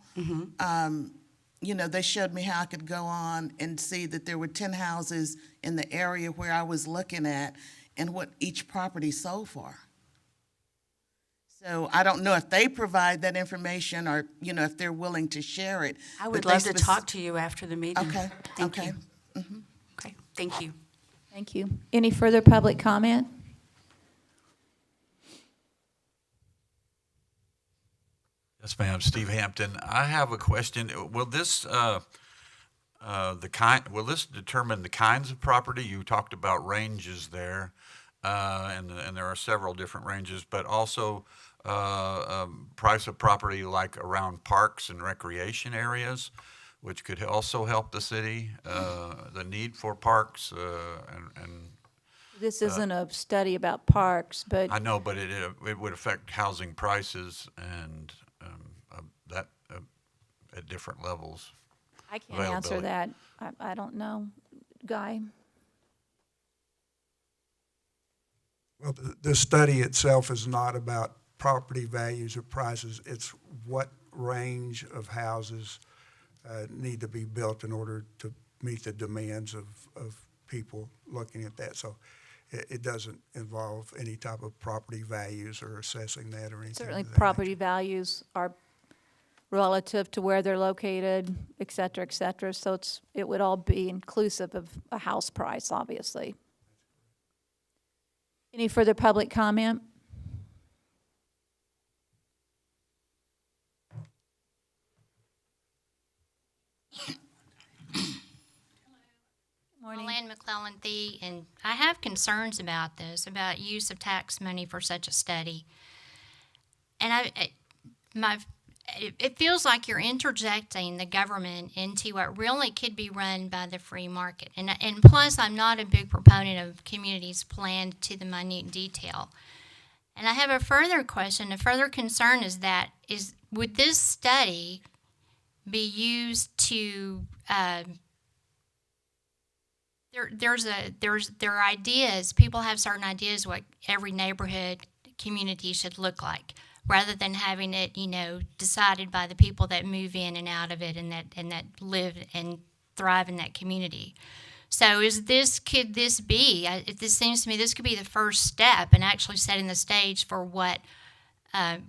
they showed me how I could go on and see that there were 10 houses in the area where I was looking at and what each property sold for. So I don't know if they provide that information or, if they're willing to share it. I would but they love to talk to you after the meeting. Okay, Thank okay. you. Okay, thank you. Thank you. Any further public comment? Yes, ma'am. Steve Hampton. I have a question. Will this will this determine the kinds of property? You talked about ranges there, and there are several different ranges, but also price of property like around parks and recreation areas. which could also help the city, the need for parks, and This isn't a study about parks, but I know, but it would affect housing prices and that at different levels. I can't answer that. I don't know. Guy? Well, the study itself is not about property values or prices. It's what range of houses need to be built in order to meet the demands of people looking at that. So it doesn't involve any type of property values or assessing that or anything. Certainly of that property values are relative to where they're located, et cetera, so it would all be inclusive of a house price, obviously. Any further public comment? Morning. Lynn McClellan-Thee, and I have concerns about this, about use of tax money for such a study. And it feels like you're interjecting the government into what really could be run by the free market. And plus, I'm not a big proponent of communities planned to the minute detail. And I have a further question. A further concern is would this study be used to there are ideas, people have certain ideas what every neighborhood community should look like, rather than having it, decided by the people that move in and out of it and that live and thrive in that community. So could this be, this seems to me this could be the first step in actually setting the stage for what type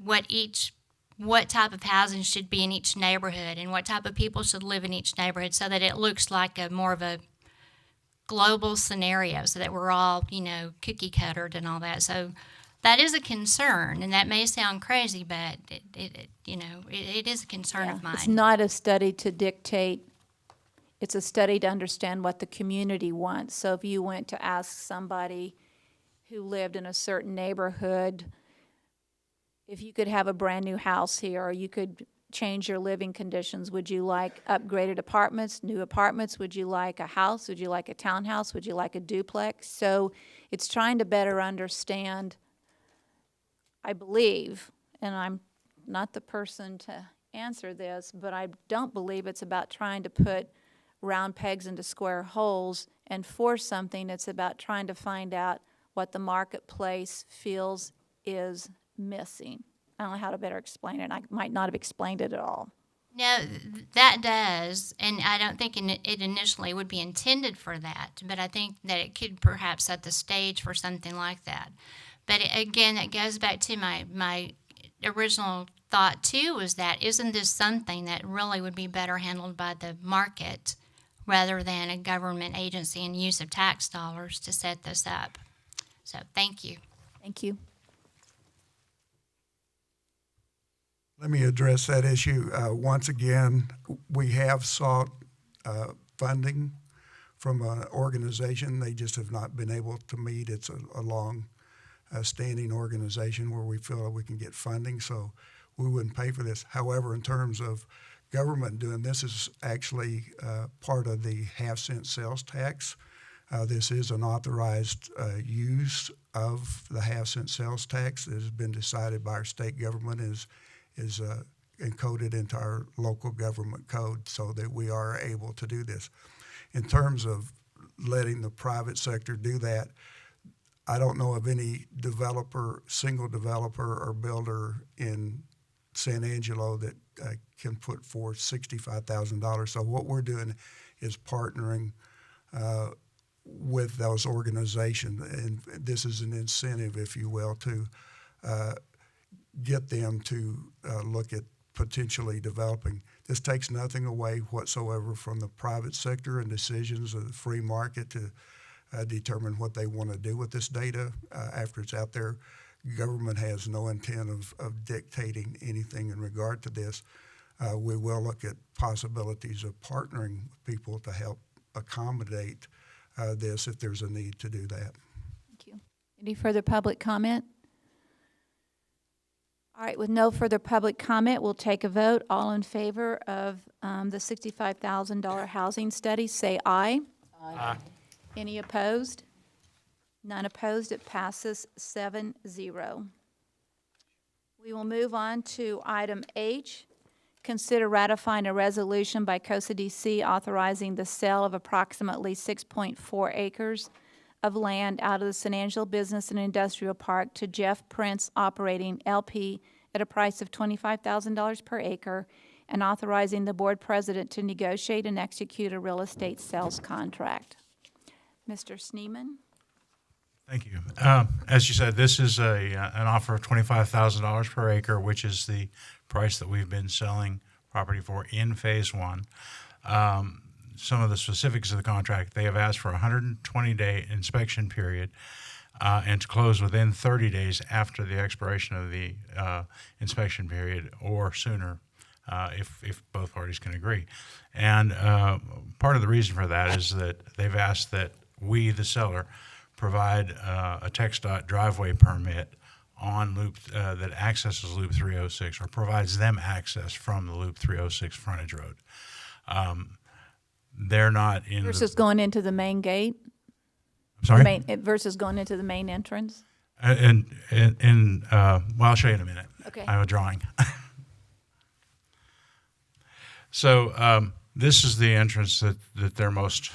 of housing should be in each neighborhood and what type of people should live in each neighborhood, so that it looks like more of a global scenario, so that we're all, cookie cuttered and all that. So that is a concern, and that may sound crazy, but it is a concern of mine. It's not a study to dictate. It's a study to understand what the community wants. So if you went to ask somebody who lived in a certain neighborhood, if you could have a brand new house here, or you could change your living conditions, would you like upgraded apartments, new apartments? Would you like a house? Would you like a townhouse? Would you like a duplex? So it's trying to better understand, I believe, and I'm not the person to answer this, but I don't believe it's about trying to put round pegs into square holes and force something. It's about trying to find out what the marketplace feels is missing. I don't know how to better explain it. I might not have explained it at all. No, that does, and I don't think it initially would be intended for that, but I think that it could perhaps set the stage for something like that. But again, it goes back to my original thought too, was that isn't this something that really would be better handled by the market rather than a government agency and use of tax dollars to set this up? So thank you. Thank you. Let me address that issue. Once again, we have sought funding from an organization. They just have not been able to meet. It's a long-standing organization where we feel that we can get funding, so we wouldn't pay for this. However, in terms of government doing this, is actually part of the half-cent sales tax. This is an authorized use of the half-cent sales tax that has been decided by our state government, is encoded into our local government code, so that we are able to do this. In terms of letting the private sector do that, I don't know of any single developer or builder in San Angelo that can put forth $65,000. So what we're doing is partnering with those organizations, and this is an incentive, if you will, to get them to look at potentially developing. This takes nothing away whatsoever from the private sector and decisions of the free market to determine what they want to do with this data after it's out there. Government has no intent of dictating anything in regard to this. We will look at possibilities of partnering with people to help accommodate this if there's a need to do that. Thank you. Any further public comment? All right, with no further public comment, we'll take a vote. All in favor of the $65,000 housing study, say aye. Aye. Any opposed? None opposed. It passes 7-0. We will move on to item H. Consider ratifying a resolution by COSA DC authorizing the sale of approximately 6.4 acres of land out of the San Angelo Business and Industrial Park to Jeff Prince Operating LP at a price of $25,000 per acre, and authorizing the board president to negotiate and execute a real estate sales contract. Mr. Sneeman? Thank you. As you said, this is an offer of $25,000 per acre, which is the price that we've been selling property for in Phase 1. Some of the specifics of the contract, they have asked for a 120-day inspection period and to close within 30 days after the expiration of the inspection period or sooner if both parties can agree. And part of the reason for that is that they've asked that we, the seller, provide a TxDOT driveway permit on Loop that accesses Loop 306 or provides them access from the Loop 306 frontage road. They're not in versus going into the main gate? I'm sorry? Versus going into the main entrance? Well, I'll show you in a minute. Okay. I have a drawing. So this is the entrance that they're most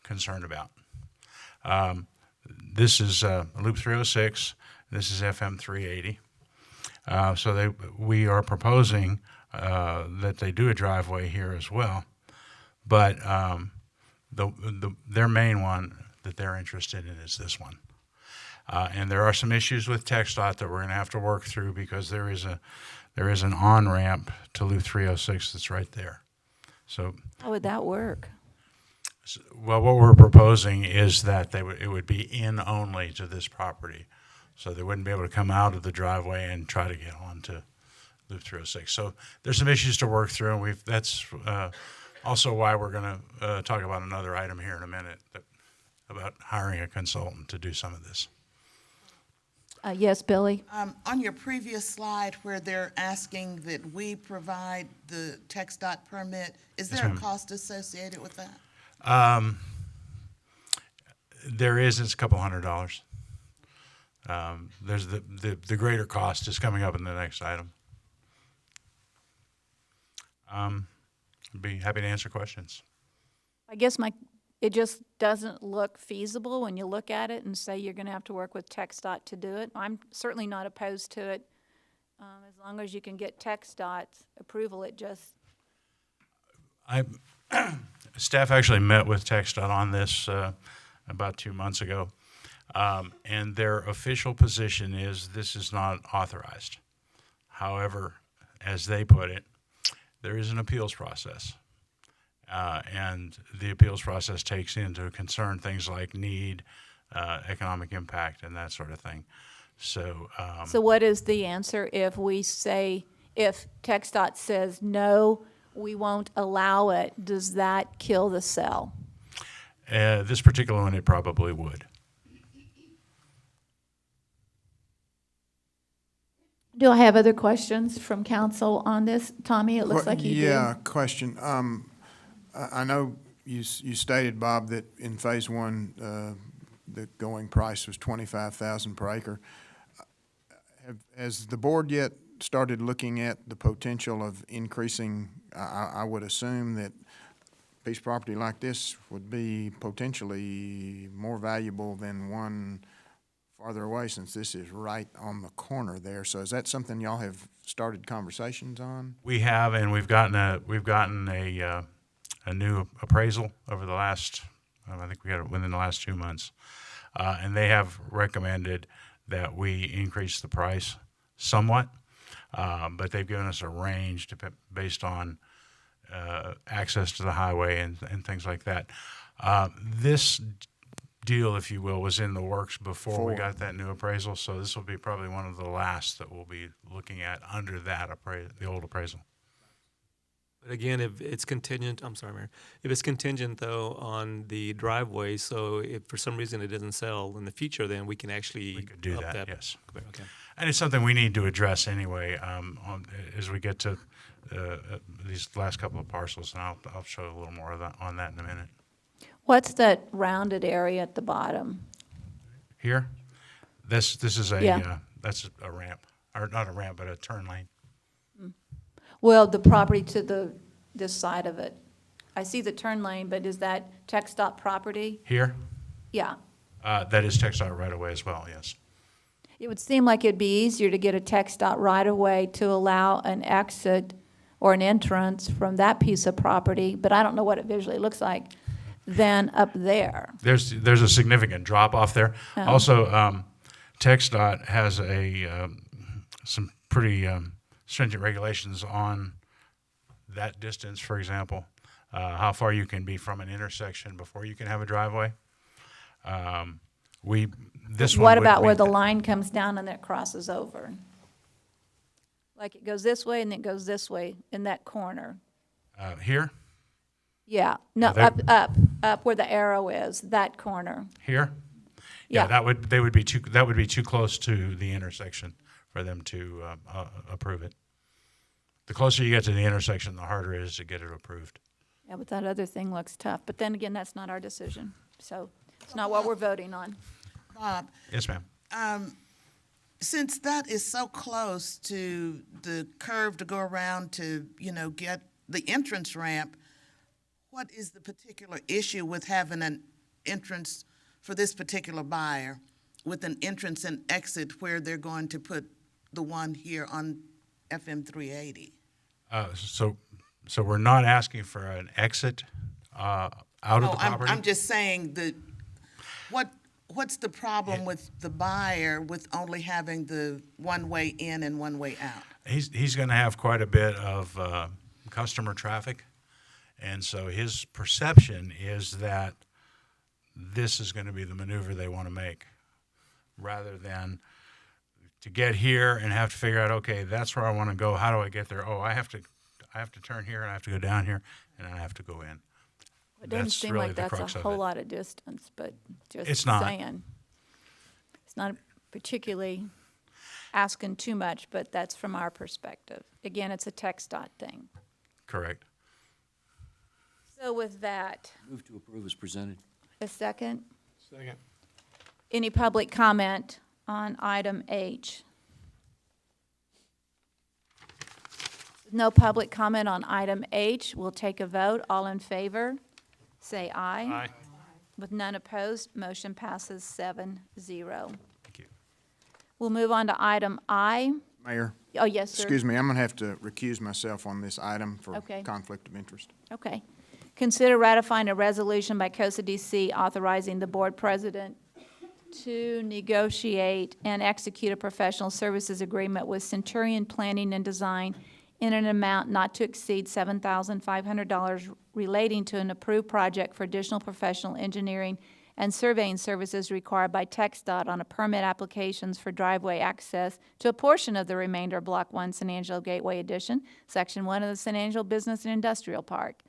concerned about. This is Loop 306. This is FM 380. So we are proposing that they do a driveway here as well. But their main one that they're interested in is this one. And there are some issues with TxDOT that we're going to have to work through because there is an on-ramp to Loop 306 that's right there. So how would that work? Well, what we're proposing is that it would be in only to this property. So they wouldn't be able to come out of the driveway and try to get onto Loop 306. So there's some issues to work through, and that's also why we're going to talk about another item here in a minute about hiring a consultant to do some of this. Yes, Billy? On your previous slide where they're asking that we provide the TxDOT permit, is there a cost associated with that? There is. It's a couple $100. There's the greater cost is coming up in the next item. I'd be happy to answer questions. I guess it just doesn't look feasible when you look at it and say you're going to have to work with TxDOT to do it. I'm certainly not opposed to it. As long as you can get TxDOT's approval, Staff actually met with TxDOT on this about 2 months ago, and their official position is this is not authorized. However, as they put it, there is an appeals process, and the appeals process takes into concern things like need, economic impact, and that sort of thing. So what is the answer if TxDOT says no, we won't allow it? Does that kill the sale? This particular one, it probably would. Do I have other questions from council on this? Tommy, it looks like you do. Yeah, question. I know you stated, Bob, that in Phase 1, the going price was $25,000 per acre. Has the board yet started looking at the potential of increasing? I would assume that a piece of property like this would be potentially more valuable than one farther away, since this is right on the corner there. So is that something y'all have started conversations on? We have, and we've gotten a new appraisal over the last, I think we got it within the last 2 months, and they have recommended that we increase the price somewhat, but they've given us a range based on access to the highway and things like that. This deal, if you will, was in the works before we got that new appraisal, so this will be probably one of the last that we'll be looking at under that the old appraisal. But again, if it's contingent, I'm sorry, Mayor, if it's contingent though on the driveway, so if for some reason it doesn't sell in the future, then we can actually do that. Yes. Okay. And it's something we need to address anyway as we get to these last couple of parcels, and I'll show a little more of that, on that in a minute. What's that rounded area at the bottom? Here, this is a Yeah. that's a ramp, or not a ramp, but a turn lane. Well, the property to this side of it. I see the turn lane, but is that TxDOT property? Here, Yeah. that is TxDOT right away as well. Yes. It would seem like it'd be easier to get a TxDOT right-of-way to allow an exit or an entrance from that piece of property, but I don't know what it visually looks like, than up there. There's a significant drop off there. Oh. Also, TxDOT has some pretty stringent regulations on that distance. For example, how far you can be from an intersection before you can have a driveway. What about where the line comes down and it crosses over? Like it goes this way and then it goes this way in that corner. Here? Yeah, no, up where the arrow is, that corner. Here? Yeah. that would be too close to the intersection for them to approve it. The closer you get to the intersection, the harder it is to get it approved. Yeah, but that other thing looks tough. But then again, that's not our decision. So it's not what we're voting on. Bob, Yes, ma'am. since that is so close to the curve to go around to, get the entrance ramp, what is the particular issue with having an entrance for this particular buyer with an entrance and exit where they're going to put the one here on FM 380? So we're not asking for an exit out of the property? I'm just saying that what's the problem with the buyer with only having the one way in and one way out? He's going to have quite a bit of customer traffic, and so his perception is that this is going to be the maneuver they want to make, rather than to get here and have to figure out, okay, that's where I want to go. How do I get there? Oh, I have to turn here, and I have to go down here, and I have to go in. It doesn't That's seem really like the that's crux a of whole it. lot of distance, but just It's not. saying. It's not particularly asking too much, but that's from our perspective. Again, it's a TxDOT thing. Correct. So with that, Move to approve as presented. a second. Second. Any public comment on item H? No public comment on item H. We'll take a vote. All in favor, say aye. Aye. With none opposed, motion passes 7-0. Thank you. We'll move on to item I. Mayor? Oh, yes, sir. Excuse me, I'm going to have to recuse myself on this item for Okay. conflict of interest. Okay. Consider ratifying a resolution by COSA DC authorizing the board president to negotiate and execute a professional services agreement with Centurion Planning and Design in an amount not to exceed $7,500 relating to an approved project for additional professional engineering and surveying services required by TxDOT on a permit applications for driveway access to a portion of the remainder of Block 1 San Angelo Gateway Addition, Section 1 of the San Angelo Business and Industrial Park.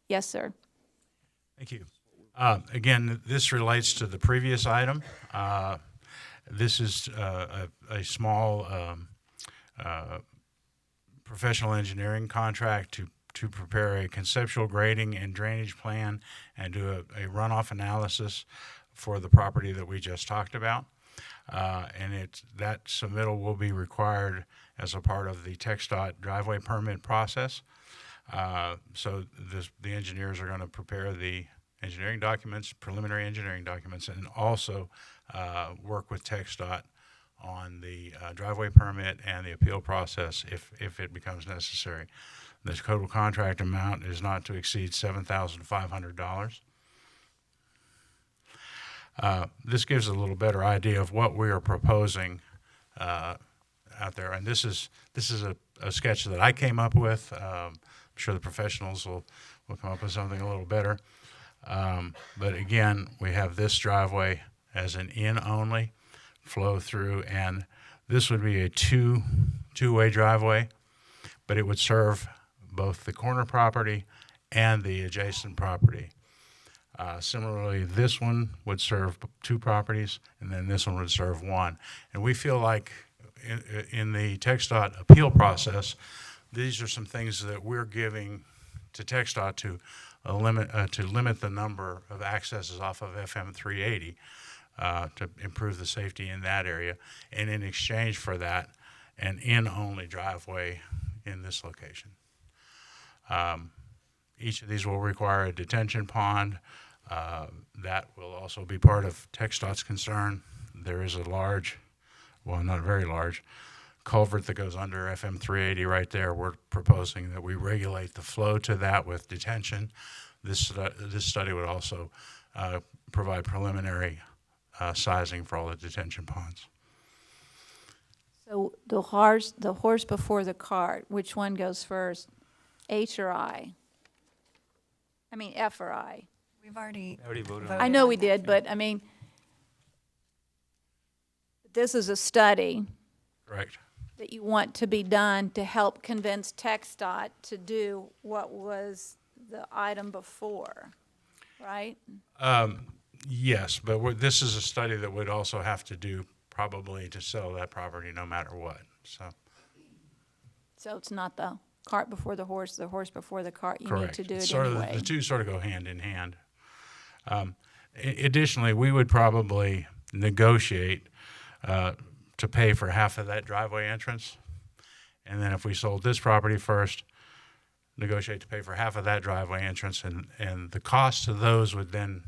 Yes, sir. Thank you. Again, this relates to the previous item. This is a small professional engineering contract to prepare a conceptual grading and drainage plan and do a runoff analysis for the property that we just talked about. And that submittal will be required as a part of the TxDOT driveway permit process. So the engineers are going to prepare the engineering documents, preliminary engineering documents, and also work with TxDOT on the driveway permit and the appeal process if it becomes necessary. The total contract amount is not to exceed $7,500. This gives a little better idea of what we are proposing out there, and this is a sketch that I came up with. I'm sure the professionals will come up with something a little better. But again, we have this driveway as an in-only flow through, and this would be a two-way driveway, but it would serve both the corner property and the adjacent property. Similarly, this one would serve 2 properties, and then this one would serve 1. And we feel like in the TxDOT appeal process, these are some things that we're giving to TxDOT to limit the number of accesses off of FM 380 to improve the safety in that area. And in exchange for that, an in-only driveway in this location. Each of these will require a detention pond. That will also be part of TxDOT's concern. There is a large, well, not very large, culvert that goes under FM 380 right there. We're proposing that we regulate the flow to that with detention. This study would also provide preliminary sizing for all the detention ponds. So the horse before the cart, which one goes first? H or I? I mean, F or I? We've already voted I know we did, but I mean, this is a study. Correct. That you want to be done to help convince TxDOT to do what was the item before, right? Yes, but this is a study that would also have to do probably to sell that property no matter what, so. So it's not the cart before the horse before the cart. You Correct. need to do it Sort anyway. of, the two sort of go hand in hand. Additionally, we would probably negotiate to pay for half of that driveway entrance. And then if we sold this property first, negotiate to pay for half of that driveway entrance, and the cost of those would then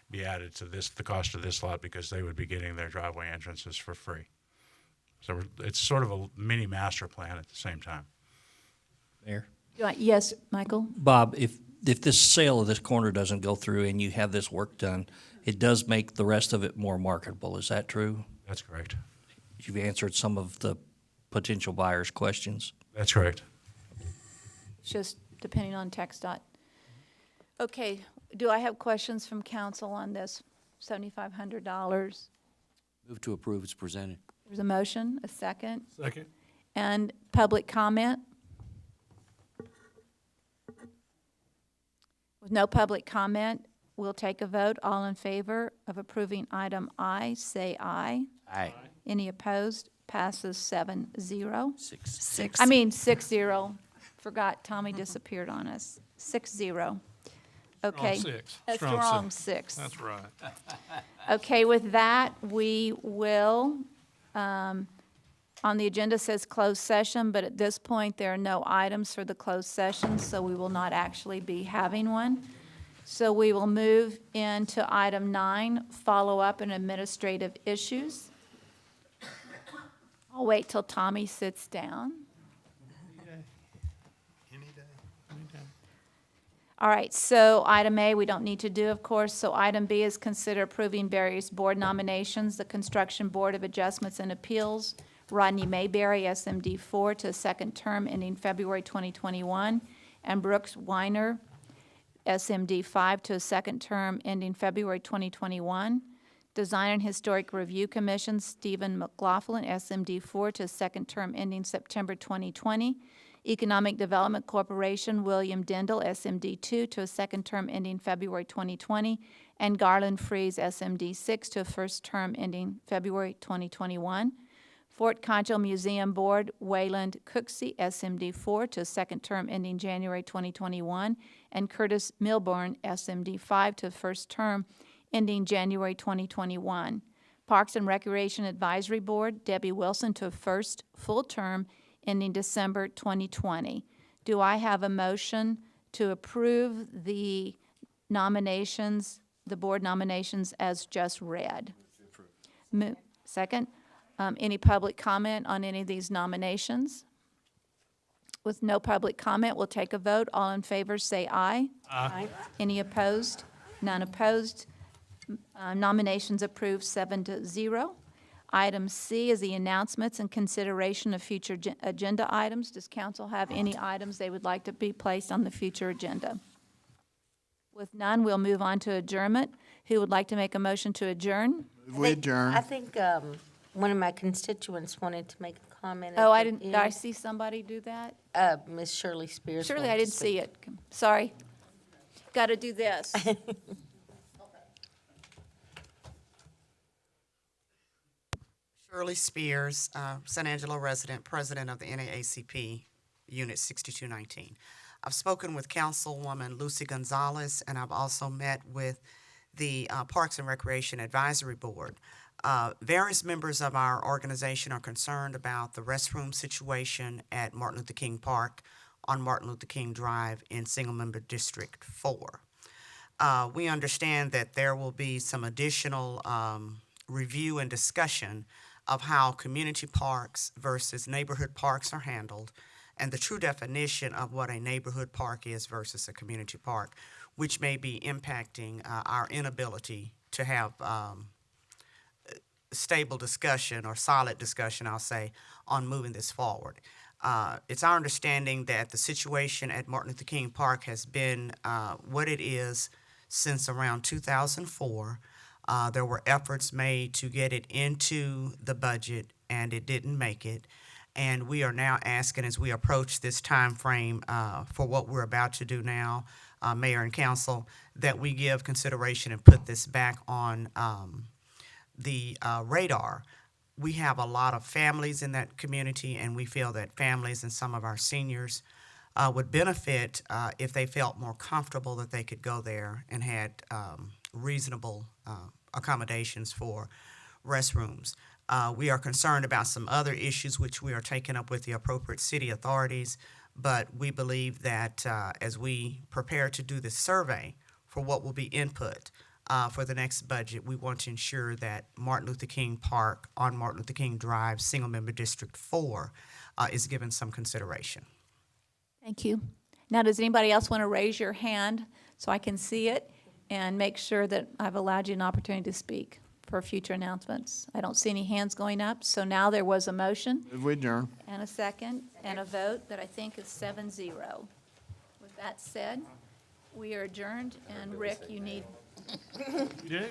be added to the cost of this lot, because they would be getting their driveway entrances for free. So it's sort of a mini master plan at the same time. Mayor? Yes, Michael? Bob, if this sale of this corner doesn't go through and you have this work done, it does make the rest of it more marketable. Is that true? That's correct. You've answered some of the potential buyers' questions. That's correct. Just depending on TxDOT. Okay, do I have questions from council on this $7,500? Move to approve as presented. There's a motion, a second, Second. and public comment? With no public comment, we'll take a vote. All in favor of approving item I, say aye. Aye. Any opposed? Passes 7-0. 6. 6-0. Forgot Tommy disappeared on us. 6-0. Okay. Strong six. A Strong strong six. 6. That's right. Okay, with that, we will, on the agenda says closed session, but at this point, there are no items for the closed session, so we will not actually be having one. So we will move into item 9, follow-up and administrative issues. I'll wait till Tommy sits down. All right, so item A, we don't need to do, of course. So item B is consider approving various board nominations. The Construction Board of Adjustments and Appeals, Rodney Mayberry, SMD 4, to a second term ending February 2021, and Brooks Weiner, SMD 5, to a second term ending February 2021. Design and Historic Review Commission, Stephen McLaughlin, SMD 4, to a second term ending September 2020. Economic Development Corporation, William Dindal, SMD 2, to a second term ending February 2020, and Garland Freeze, SMD 6, to a first term ending February 2021. Fort Concho Museum Board, Wayland Cooksey, SMD 4, to a second term ending January 2021, and Curtis Milburn, SMD 5, to a first term ending January 2021. Parks and Recreation Advisory Board, Debbie Wilson, to a first full term ending December 2020. Do I have a motion to approve the nominations, the board nominations as just read? Second. Any public comment on any of these nominations? With no public comment, we'll take a vote. All in favor, say aye. Aye. Any opposed? None opposed. Nominations approved 7-0. Item C is the announcements and consideration of future agenda items. Does council have any items they would like to be placed on the future agenda? With none, we'll move on to adjournment. Who would like to make a motion to adjourn? We adjourn. I think one of my constituents wanted to make a comment. Oh, I didn't, did I see somebody do that? Miss Shirley Spears. Shirley, wanted I to didn't see speak. it. Sorry. Got to do this. Shirley Spears, San Angelo resident, president of the NAACP, Unit 6219. I've spoken with Councilwoman Lucy Gonzalez, and I've also met with the Parks and Recreation Advisory Board. Various members of our organization are concerned about the restroom situation at Martin Luther King Park on Martin Luther King Drive in Single Member District 4. We understand that there will be some additional review and discussion of how community parks versus neighborhood parks are handled, and the true definition of what a neighborhood park is versus a community park, which may be impacting our inability to have stable discussion or solid discussion, I'll say, on moving this forward. It's our understanding that the situation at Martin Luther King Park has been what it is since around 2004. There were efforts made to get it into the budget, and it didn't make it. And we are now asking, as we approach this time frame for what we're about to do now, Mayor and Council, that we give consideration and put this back on the radar. We have a lot of families in that community, and we feel that families and some of our seniors would benefit if they felt more comfortable that they could go there and had reasonable accommodations for restrooms. We are concerned about some other issues which we are taking up with the appropriate city authorities, but we believe that as we prepare to do this survey for what will be input for the next budget, we want to ensure that Martin Luther King Park on Martin Luther King Drive, Single Member District 4, is given some consideration. Thank you. Now, does anybody else want to raise your hand so I can see it and make sure that I've allowed you an opportunity to speak for future announcements? I don't see any hands going up, so now there was a motion Move we adjourn. and a second and a vote that I think is 7-0. With that said, we are adjourned, and Rick, you need... Yeah.